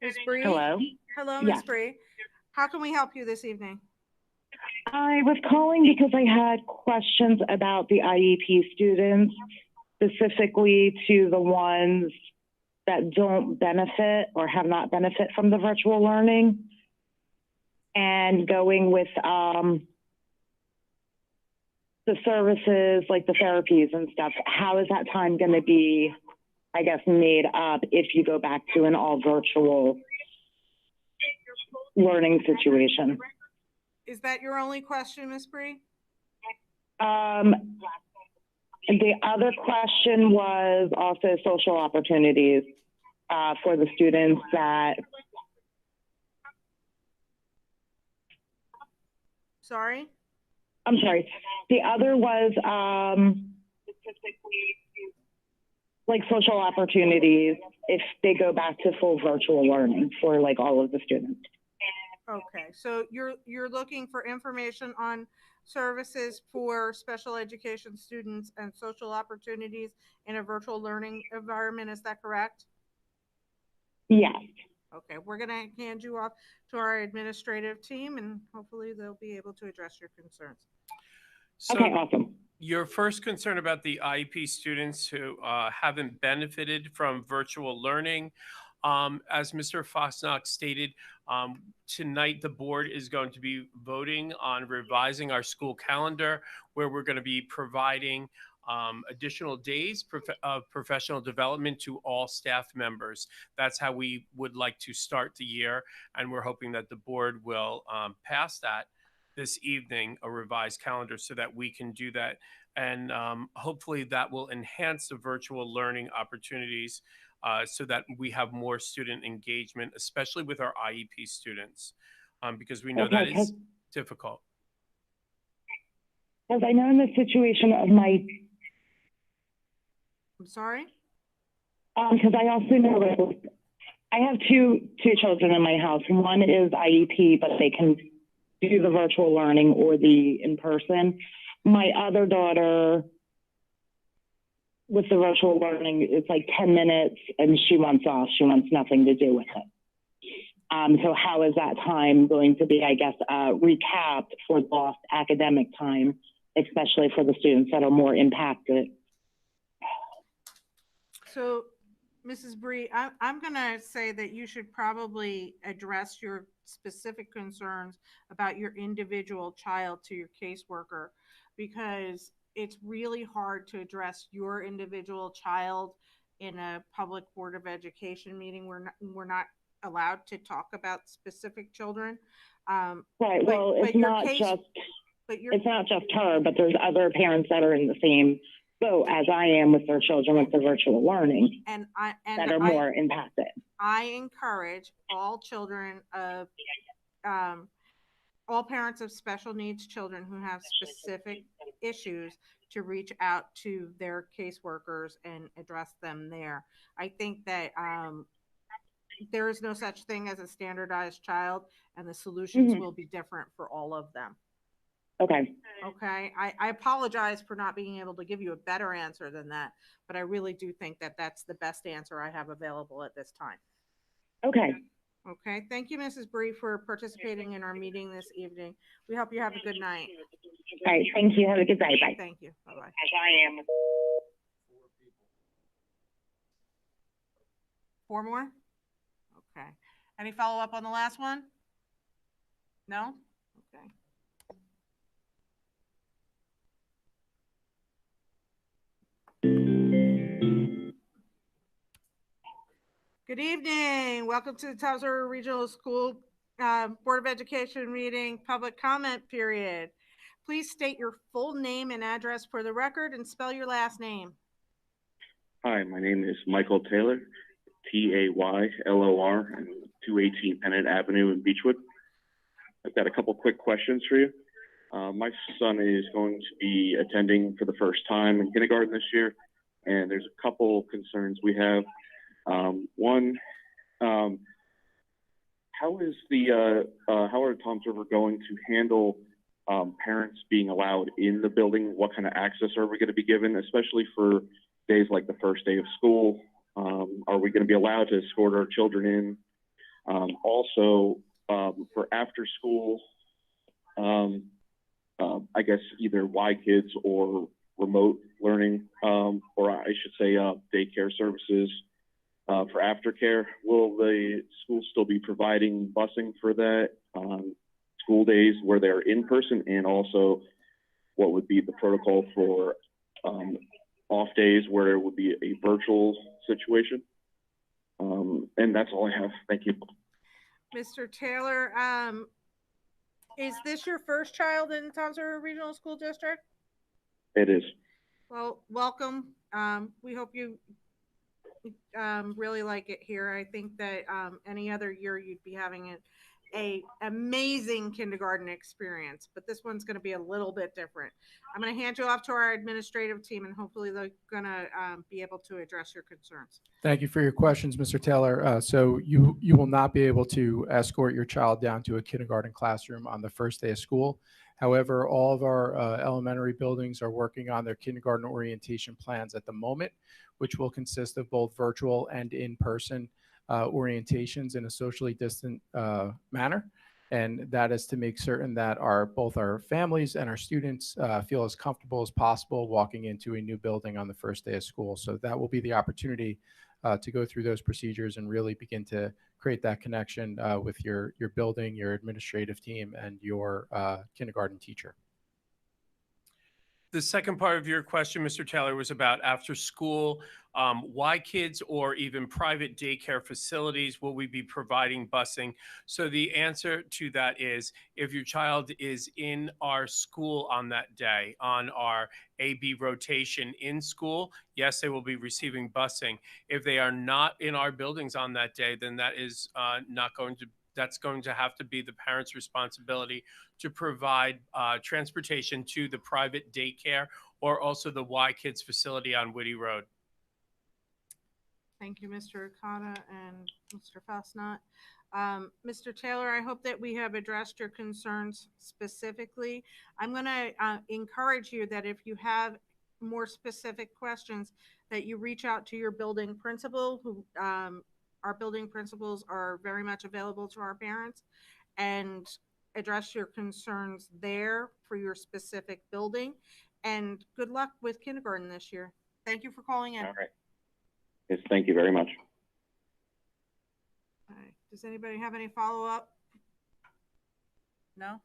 Ms. Bree? Hello. Hello, Ms. Yes. Bree. How can we help you this evening? I was calling because I had questions about the IEP students, specifically to the ones that don't benefit or have not benefit from the virtual learning, and going with the services like the therapies and stuff. How is that time going to be, I guess, made up if you go back to an all virtual learning situation? Is that your only question, Ms. Bree? The other question was also social opportunities for the students that. Sorry? I'm sorry. The other was like social opportunities if they go back to full virtual learning for like all of the students. Okay, so you're looking for information on services for special education students and social opportunities in a virtual learning environment. Is that correct? Yes. Okay, we're going to hand you off to our administrative team, and hopefully they'll be able to address your concerns. So Okay, awesome. your first concern about the IEP students who haven't benefited from virtual learning, as Mr. Fosnock stated, tonight the board is going to be voting on revising our school calendar, where we're going to be providing additional days of professional development to all staff members. That's how we would like to start the year, and we're hoping that the board will pass that this evening, a revised calendar, so that we can do that. And hopefully that will enhance the virtual learning opportunities so that we have more student engagement, especially with our IEP students, because we know Okay, that is difficult. Because I know in the situation of my, I'm sorry? because I also know that I have two children in my house. One is IEP, but they can do the virtual learning or the in-person. My other daughter, with the virtual learning, it's like 10 minutes and she wants off. She wants nothing to do with it. So how is that time going to be, I guess, recapped for lost academic time, especially for the students that are more impacted? So, Mrs. Bree, I'm going to say that you should probably address your specific concerns about your individual child to your caseworker, because it's really hard to address your individual child in a public Board of Education meeting. We're not allowed to talk about specific children. Right. But, Well, but it's your not case, just but your, it's not just her, but there's other parents that are in the same boat as I am with their children with the virtual learning that are more impacted. I encourage all children of all parents of special needs children who have specific issues to reach out to their caseworkers and address them there. I think that there is no such thing as a standardized child, and the solutions will be different for all of them. Okay. Okay. I apologize for not being able to give you a better answer than that, but I really do think that that's the best answer I have available at this time. Okay. Okay. Thank you, Mrs. Bree, for participating in our meeting this evening. We hope you have a good night. All right. Thank you. Have a good day. Bye. Thank you. Bye-bye. As I am. 4 more? Okay. Any follow-up on the last one? No? Okay. Good evening. Welcome to the Toms River Regional School Board of Education meeting, public comment period. Please state your full name and address for the record and spell your last name. Hi, my name is Michael Taylor, Taylor, and 218 Pennant Avenue in Beechwood. I've got a couple quick questions for you. My son is going to be attending for the first time in kindergarten this year, and there's a couple concerns we have. One, how are Toms River going to handle parents being allowed in the building? What kind of access are we going to be given, especially for days like the first day of school? Are we going to be allowed to escort our children in? Also, for after school, I guess either Y Kids or remote learning, or I should say daycare services for aftercare. Will the school still be providing busing for that on school days where they're in person? And also, what would be the protocol for off days where it would be a virtual situation? And that's all I have. Thank you. Mr. Taylor, is this your first child in the Toms River Regional School District? It is. Well, welcome. We hope you really like it here. I think that any other year you'd be having a amazing kindergarten experience, but this one's going to be a little bit different. I'm going to hand you off to our administrative team, and hopefully they're going to be able to address your concerns. Thank you for your questions, Mr. Taylor. So you will not be able to escort your child down to a kindergarten classroom on the first day of school. However, all of our elementary buildings are working on their kindergarten orientation plans at the moment, which will consist of both virtual and in-person orientations in a socially distant manner. And that is to make certain that both our families and our students feel as comfortable as possible walking into a new building on the first day of school. So that will be the opportunity to go through those procedures and really begin to create that connection with your building, your administrative team, and your kindergarten teacher. The second part of your question, Mr. Taylor, was about after school. Why kids or even private daycare facilities will we be providing busing? So the answer to that is if your child is in our school on that day, on our AB rotation in school, yes, they will be receiving busing. If they are not in our buildings on that day, then that is that's going to have to be the parent's responsibility to provide transportation to the private daycare or also the Y Kids facility on Whitty Road. Thank you, Mr. Okada and Mr. Fosnot. Mr. Taylor, I hope that we have addressed your concerns specifically. I'm going to encourage you that if you have more specific questions, that you reach out to your building principal, who our building principals are very much available to our parents, and address your concerns there for your specific building. And good luck with kindergarten this year. Thank you for calling in. All right. Yes, thank you very much. All right. Does anybody have any follow-up? No?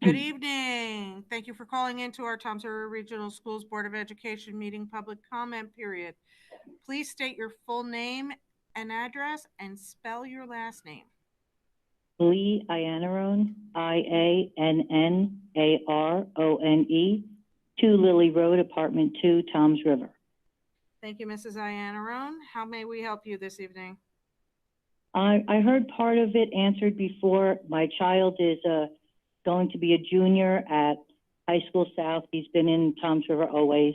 Good evening. Thank you for calling into our Toms River Regional Schools Board of Education meeting public comment period. Please state your full name and address and spell your last name. Lee Iannarone, Iannarone, 2 Lily Road, Apartment 2, Toms River. Thank you, Mrs. Iannarone. How may we help you this evening? I heard part of it answered before. My child is going to be a junior at High School South. He's been in Toms River always.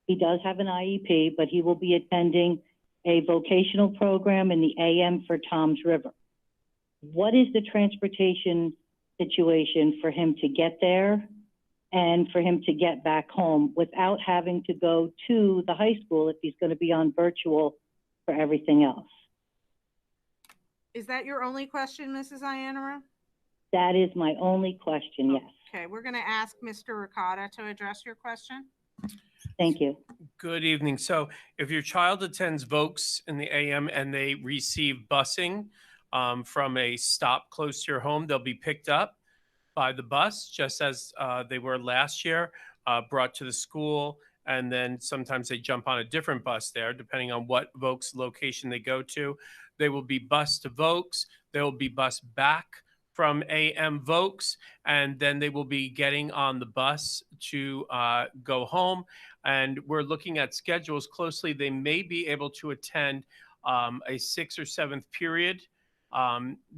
He does have an IEP, but he will be attending a vocational program in the AM for Toms River. What is the transportation situation for him to get there and for him to get back home without having to go to the high school if he's going to be on virtual for everything else? Is that your only question, Mrs. Iannarone? That is my only question, yes. Okay, we're going to ask Mr. Ricotta to address your question. Thank you. Good evening. So if your child attends Vokes in the AM and they receive busing from a stop close to your home, they'll be picked up by the bus, just as they were last year, brought to the school, and then sometimes they jump on a different bus there, depending on what Vokes location they go to. They will be bused to Vokes. They will be bused back from AM Vokes, and then they will be getting on the bus to go home. And we're looking at schedules closely. They may be able to attend a 6th or 7th period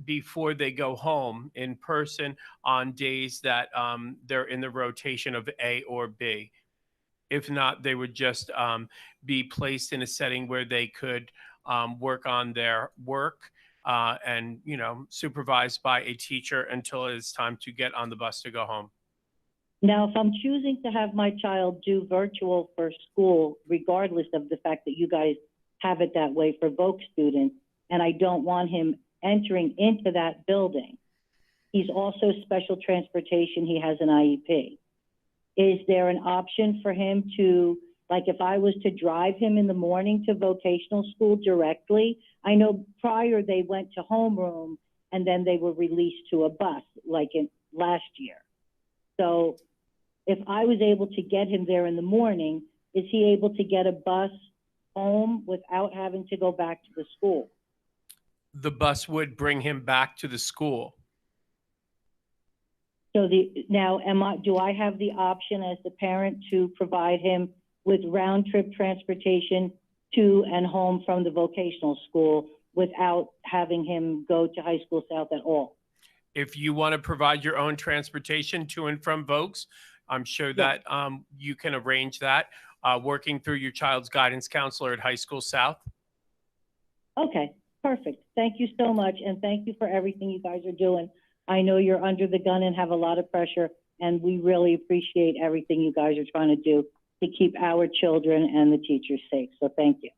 before they go home in person on days that they're in the rotation of A or B. If not, they would just be placed in a setting where they could work on their work and, you know, supervised by a teacher until it's time to get on the bus to go home. Now, if I'm choosing to have my child do virtual for school, regardless of the fact that you guys have it that way for Voc students, and I don't want him entering into that building, he's also special transportation, he has an IEP. Is there an option for him to, like if I was to drive him in the morning to vocational school directly? I know prior they went to homeroom and then they were released to a bus like in last year. So if I was able to get him there in the morning, is he able to get a bus home without having to go back to the school? The bus would bring him back to the school. So do I have the option as the parent to provide him with round trip transportation to and home from the vocational school without having him go to High School South at all? If you want to provide your own transportation to and from Vokes, I'm sure that you can arrange that, working through your child's guidance counselor at High School South. Okay, perfect. Thank you so much, and thank you for everything you guys are doing. I know you're under the gun and have a lot of pressure, and we really appreciate everything you guys are trying to do to keep our children and the teachers safe. So thank you.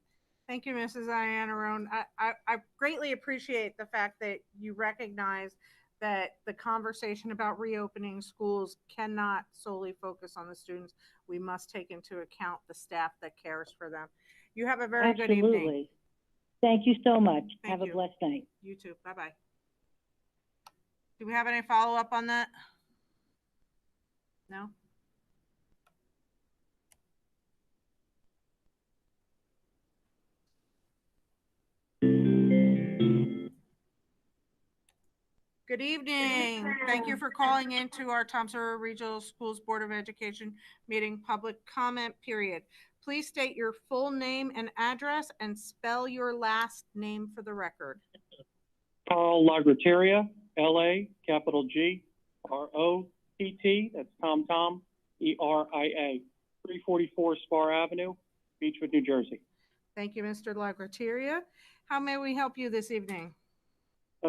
Thank you, Mrs. Iannarone. I greatly appreciate the fact that you recognize that the conversation about reopening schools cannot solely focus on the students. We must take into account the staff that cares for them. You have a very good evening. Absolutely. Thank you so much. Thank Have you. a blessed night. You too. Bye-bye. Do we have any follow-up on that? No? Good evening. Thank you for calling into our Toms River Regional Schools Board of Education meeting public comment period. Please state your full name and address and spell your last name for the record. Carl Lagrateria, L-A, capital G, R-O-T-T, that's Tom, E-R-I-A, 344 Spar Avenue, Beechwood, New Jersey. Thank you, Mr. Lagrateria. How may we help you this evening?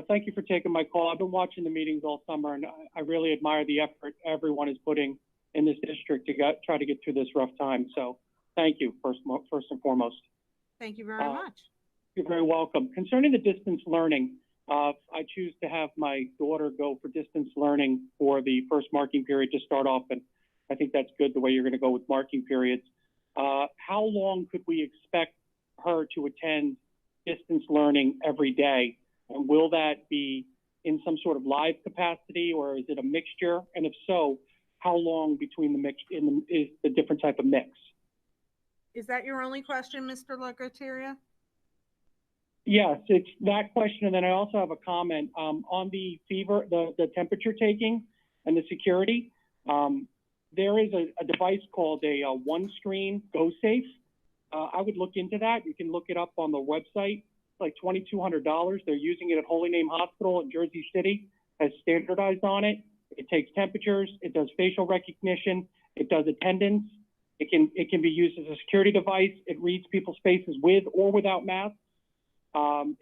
Thank you for taking my call. I've been watching the meetings all summer, and I really admire the effort everyone is putting in this district to try to get through this rough time. So thank you, first and foremost. Thank you very much. You're very welcome. Concerning the distance learning, I choose to have my daughter go for distance learning for the first marking period to start off, and I think that's good the way you're going to go with marking periods. How long could we expect her to attend distance learning every day? And will that be in some sort of live capacity, or is it a mixture? And if so, how long between the mix is the different type of mix? Is that your only question, Mr. Lagrateria? Yes, it's that question. And then I also have a comment on the fever, the temperature taking and the security. There is a device called a OneScreen GoSafe. I would look into that. You can look it up on the website. Like $2,200. They're using it at Holy Name Hospital in Jersey City, has standardized on it. It takes temperatures, it does facial recognition, it does attendance. It can be used as a security device. It reads people's faces with or without masks.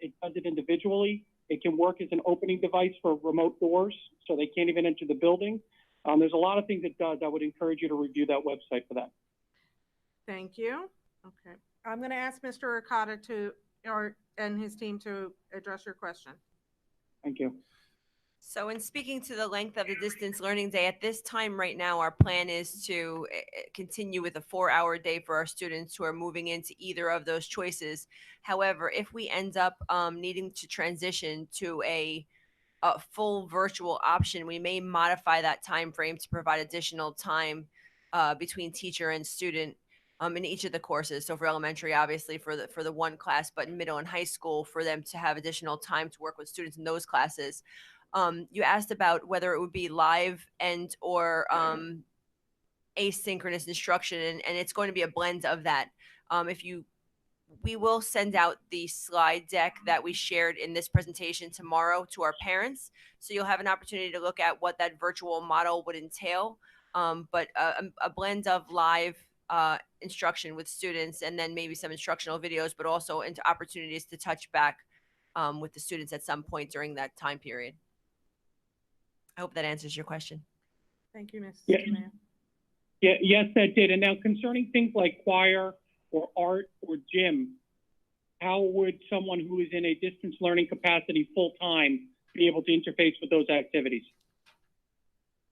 It does it individually. It can work as an opening device for remote doors, so they can't even enter the building. There's a lot of things it does. I would encourage you to review that website for that. Thank you. Okay. I'm going to ask Mr. Okada and his team to address your question. Thank you. So in speaking to the length of the distance learning day, at this time right now, our plan is to continue with a 4-hour day for our students who are moving into either of those choices. However, if we end up needing to transition to a full virtual option, we may modify that time frame to provide additional time between teacher and student in each of the courses. So for elementary, obviously for the one class, but in middle and high school for them to have additional time to work with students in those classes. You asked about whether it would be live and or asynchronous instruction, and it's going to be a blend of that. We will send out the slide deck that we shared in this presentation tomorrow to our parents. So you'll have an opportunity to look at what that virtual model would entail, but a blend of live instruction with students and then maybe some instructional videos, but also into opportunities to touch back with the students at some point during that time period. I hope that answers your question. Thank you, Ms. Yes, that did. And now concerning things like choir or art or gym, how would someone who is in a distance learning capacity full time be able to interface with those activities?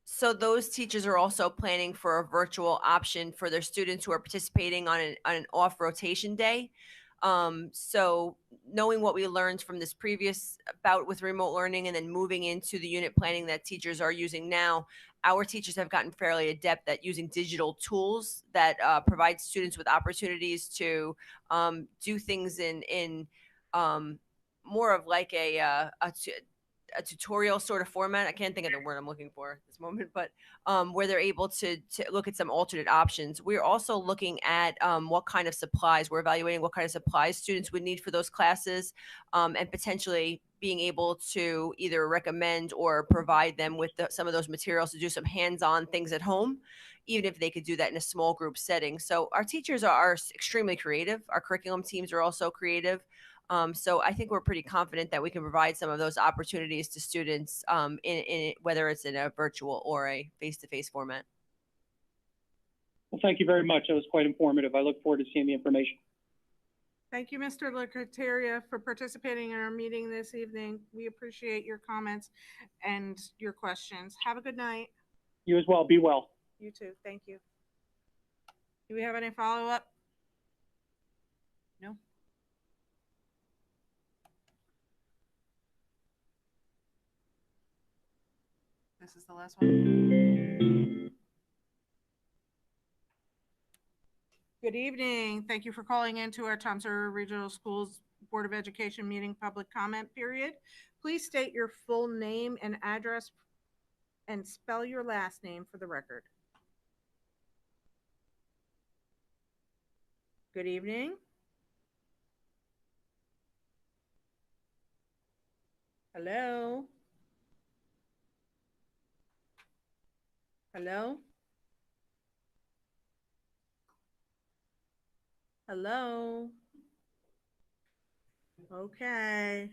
So those teachers are also planning for a virtual option for their students who are participating on an off rotation day. So knowing what we learned from this previous bout with remote learning and then moving into the unit planning that teachers are using now, our teachers have gotten fairly adept at using digital tools that provide students with opportunities to do things in more of like a a tutorial sort of format. I can't think of the word I'm looking for at this moment, but where they're able to look at some alternate options. We're also looking at what kind of supplies, we're evaluating what kind of supplies students would need for those classes, and potentially being able to either recommend or provide them with some of those materials to do some hands-on things at home, even if they could do that in a small group setting. So our teachers are extremely creative. Our curriculum teams are also creative. So I think we're pretty confident that we can provide some of those opportunities to students in whether it's in a virtual or a face-to-face format. Well, thank you very much. That was quite informative. I look forward to seeing the information. Thank you, Mr. Licataria, for participating in our meeting this evening. We appreciate your comments and your questions. Have a good night. You as well. Be well. You too. Thank you. Do we have any follow-up? No? This is the last one. Good evening. Thank you for calling into our Toms River Regional Schools Board of Education meeting public comment period. Please state your full name and address and spell your last name for the record. Good evening. Hello? Hello? Hello? Okay.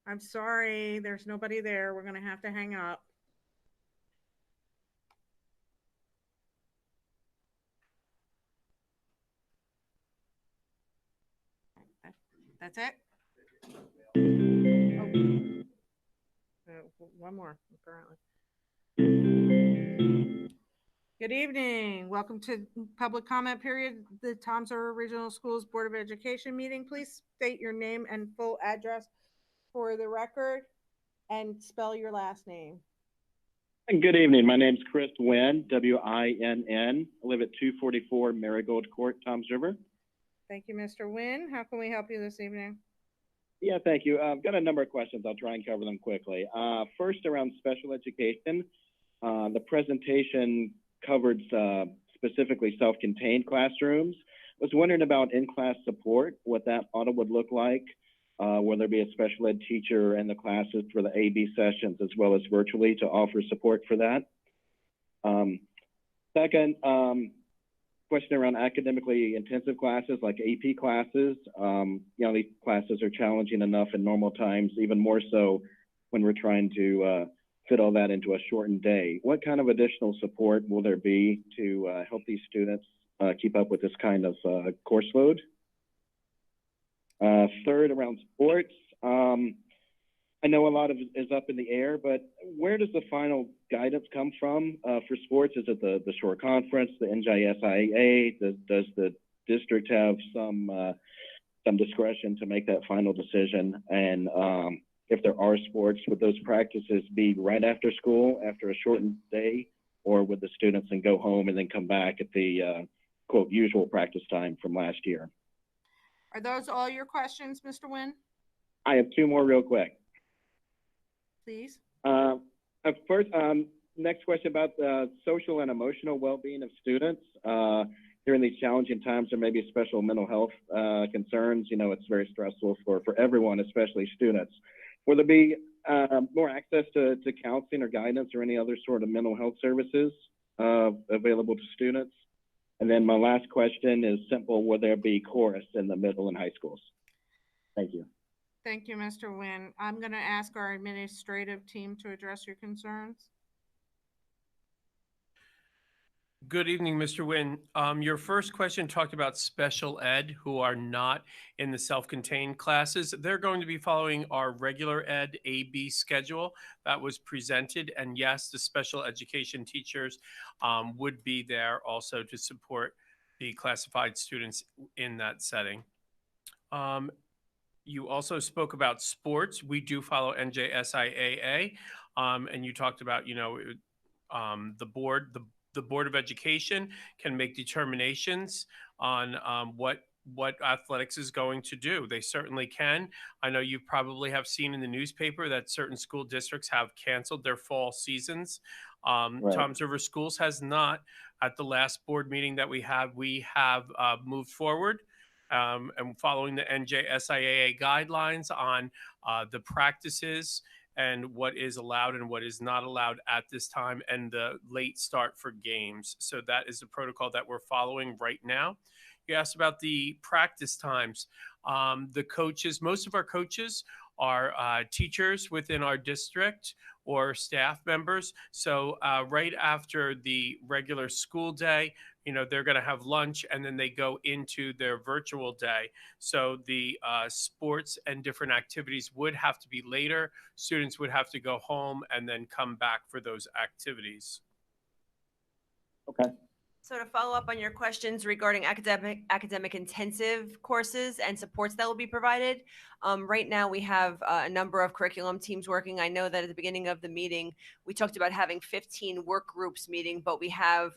I'm sorry, there's nobody there. We're gonna have to hang up. That's it? One more, apparently. Good evening. Welcome to public comment period, the Toms River Regional Schools Board of Education meeting. Please state your name and full address for the record and spell your last name. Good evening. My name's Chris Wynn, W-I-N-N. I live at 244 Marigold Court, Toms River. Thank you, Mr. Wynn. How can we help you this evening? Yeah, thank you. I've got a number of questions. I'll try and cover them quickly. First, around special education. The presentation covered specifically self-contained classrooms. I was wondering about in-class support, what that model would look like. Will there be a special ed teacher in the classes for the AB sessions as well as virtually to offer support for that? Second, question around academically intensive classes like AP classes. You know, these classes are challenging enough in normal times, even more so when we're trying to fit all that into a shortened day. What kind of additional support will there be to help these students keep up with this kind of course load? Third, around sports. I know a lot of it is up in the air, but where does the final guidance come from for sports? Is it the Shore Conference, the NJSIAA? Does the district have some discretion to make that final decision? And if there are sports, would those practices be right after school, after a shortened day, or would the students then go home and then come back at the quote usual practice time from last year? Are those all your questions, Mr. Wynn? I have two more real quick. Please. First, next question about the social and emotional well-being of students. During these challenging times, there may be special mental health concerns. You know, it's very stressful for everyone, especially students. Will there be more access to counseling or guidance or any other sort of mental health services available to students? And then my last question is simple. Will there be chorus in the middle and high schools? Thank you. Thank you, Mr. Wynn. I'm going to ask our administrative team to address your concerns. Good evening, Mr. Wynn. Your first question talked about special ed who are not in the self-contained classes. They're going to be following our regular ed AB schedule that was presented. And yes, the special education teachers would be there also to support the classified students in that setting. You also spoke about sports. We do follow NJSIAA. And you talked about, you know, the Board of Education can make determinations on what what athletics is going to do. They certainly can. I know you probably have seen in the newspaper that certain school districts have canceled their fall seasons. Right. Toms River Schools has not. At the last board meeting that we have moved forward and following the NJSIAA guidelines on the practices and what is allowed and what is not allowed at this time, and the late start for games. So that is the protocol that we're following right now. You asked about the practice times. The coaches, most of our coaches are teachers within our district or staff members. So right after the regular school day, they're going to have lunch and then they go into their virtual day. So the sports and different activities would have to be later. Students would have to go home and then come back for those activities. Okay. So to follow up on your questions regarding academic intensive courses and supports that will be provided, right now we have a number of curriculum teams working. I know that at the beginning of the meeting, we talked about having 15 work groups meeting, but we have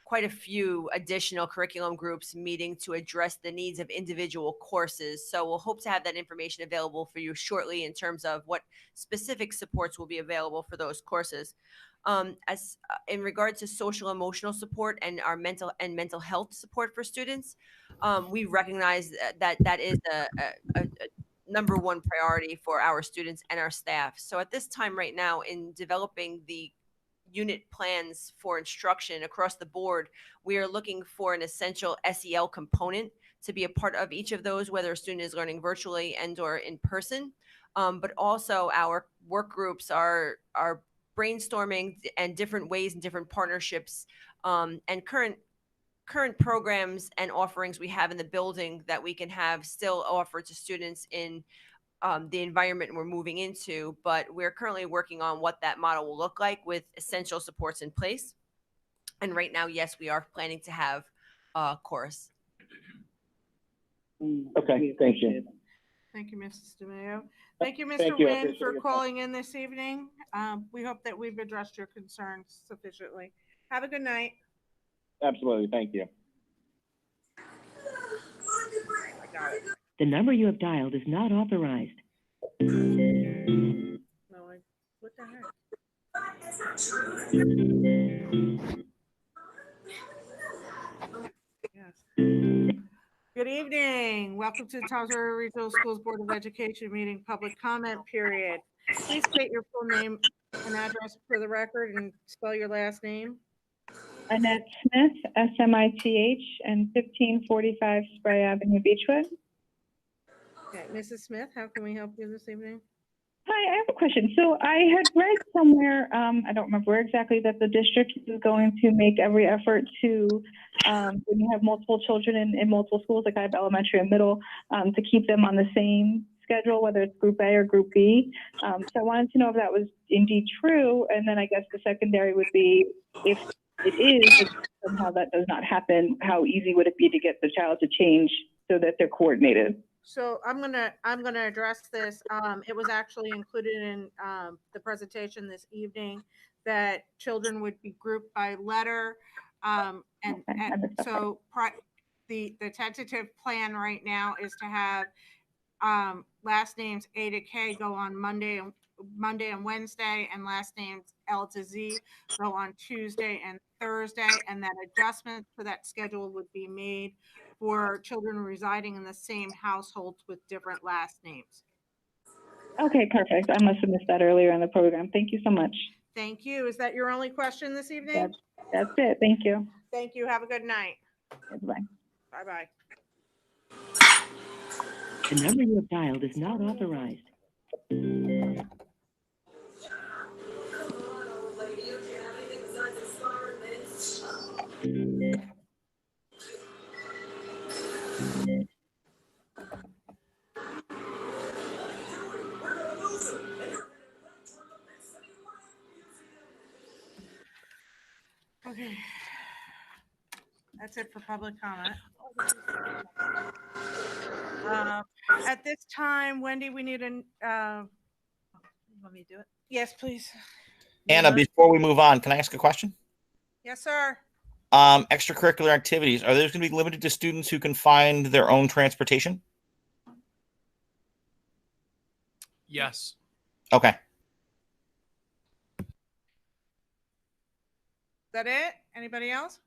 quite a few additional curriculum groups meeting to address the needs of individual courses. So we'll hope to have that information available for you shortly in terms of what specific supports will be available for those courses. In regard to social emotional support and our mental health support for students, we recognize that is a number one priority for our students and our staff. So at this time right now, in developing the unit plans for instruction across the board, we are looking for an essential SEL component to be a part of each of those, whether a student is learning virtually and or in person. But also our work groups are brainstorming and different ways and different partnerships and current programs and offerings we have in the building that we can have still offer to students in the environment we're moving into. But we're currently working on what that model will look like with essential supports in place. And right now, yes, we are planning to have a course. Okay, thank you. Thank you, Mrs. DeMayo. Thank you, Mr. Thank you. I Nguyen, appreciate for your calling in this evening. We hope that we've addressed your concerns sufficiently. Have a good night. Absolutely, thank you. I got it. The number you have dialed is not authorized. No, what the heck? Yes. Good evening. Welcome to the Toms River Regional Schools Board of Education meeting public comment period. Please state your full name and address for the record and spell your last name. Annette Smith, SMITH, and 1545 Spray Avenue, Beechwood. Okay, Mrs. Smith, how can we help you this evening? Hi, I have a question. So I had read somewhere, I don't remember where exactly, that the district is going to make every effort to, when you have multiple children in multiple schools, like I have elementary and middle, to keep them on the same schedule, whether it's Group A or Group B. So I wanted to know if that was indeed true. And then I guess the secondary would be, if it is, if somehow that does not happen, how easy would it be to get the child to change so that they're coordinated? So I'm gonna address this. It was actually included in the presentation this evening that children would be grouped by letter, and so the tentative plan right now is to have last names A to K go on Monday and Wednesday, and last names L to Z go on Tuesday and Thursday, and that adjustment for that schedule would be made for children residing in the same households with different last names. Okay, perfect. I must have missed that earlier in the program. Thank you so much. Thank you. Is that your only question this evening? That's it. Thank you. Thank you. Have a good night. Bye. Bye-bye. The number you have dialed is not authorized. Okay. That's it for public comment. At this time, Wendy, we need an, you want me to do it? Yes, please. Anna, before we move on, can I ask a question? Yes, sir. extracurricular activities, are those going to be limited to students who can find their own transportation? Yes. Okay. Is that it? Anybody else?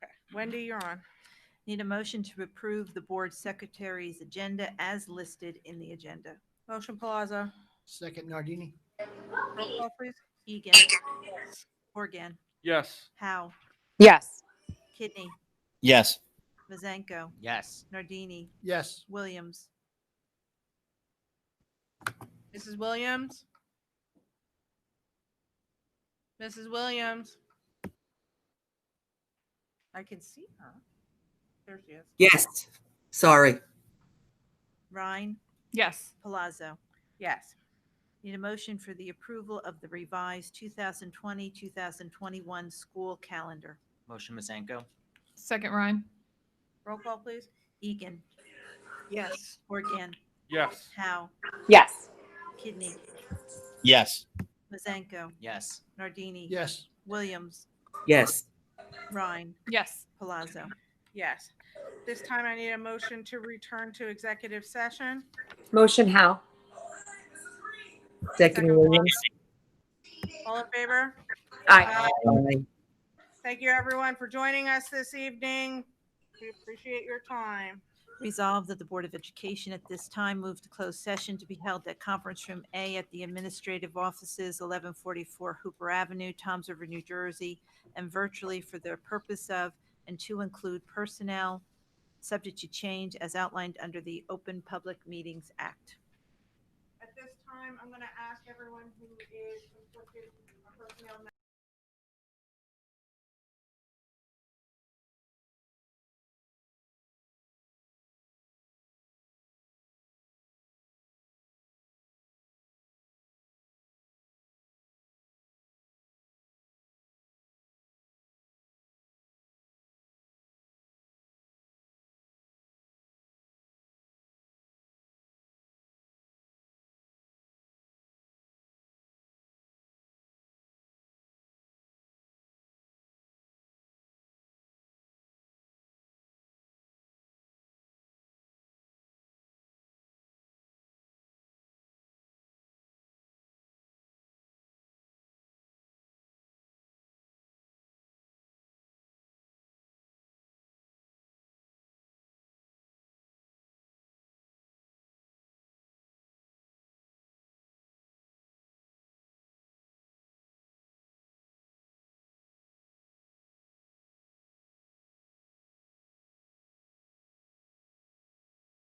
Okay. Wendy, you're on. Need a motion to approve the board secretary's agenda as listed in the agenda. Motion Plaza. Second Nardini. Roll call, please. Egan. Horgan. Yes. Howe. Yes. Kidney. Yes. Mazenko. Yes. Nardini. Yes. Williams. Mrs. Williams? Mrs. Williams? I can see her. There she is. Yes. Sorry. Rhine. Yes. Palazzo. Yes. Need a motion for the approval of the revised 2020-2021 school calendar. Motion Mazenko. Second Ryan. Roll call, please. Egan. Yes. Horgan. Yes. Howe. Yes. Kidney. Yes. Mazenko. Yes. Nardini. Yes. Williams. Yes. Rhine. Yes. Palazzo. Yes. This time I need a motion to return to executive session. Motion Howe. Second Williams. All in favor? Aye. Aye. Thank you, everyone, for joining us this evening. We appreciate your time. Resolved that the Board of Education at this time move to closed session to be held at Conference Room A at the Administrative Offices, 1144 Hooper Avenue, Toms River, New Jersey, and virtually for the purpose of and to include personnel subject to change as outlined under the Open Public Meetings Act. At this time, I'm going to ask everyone who is conflicted, a personnel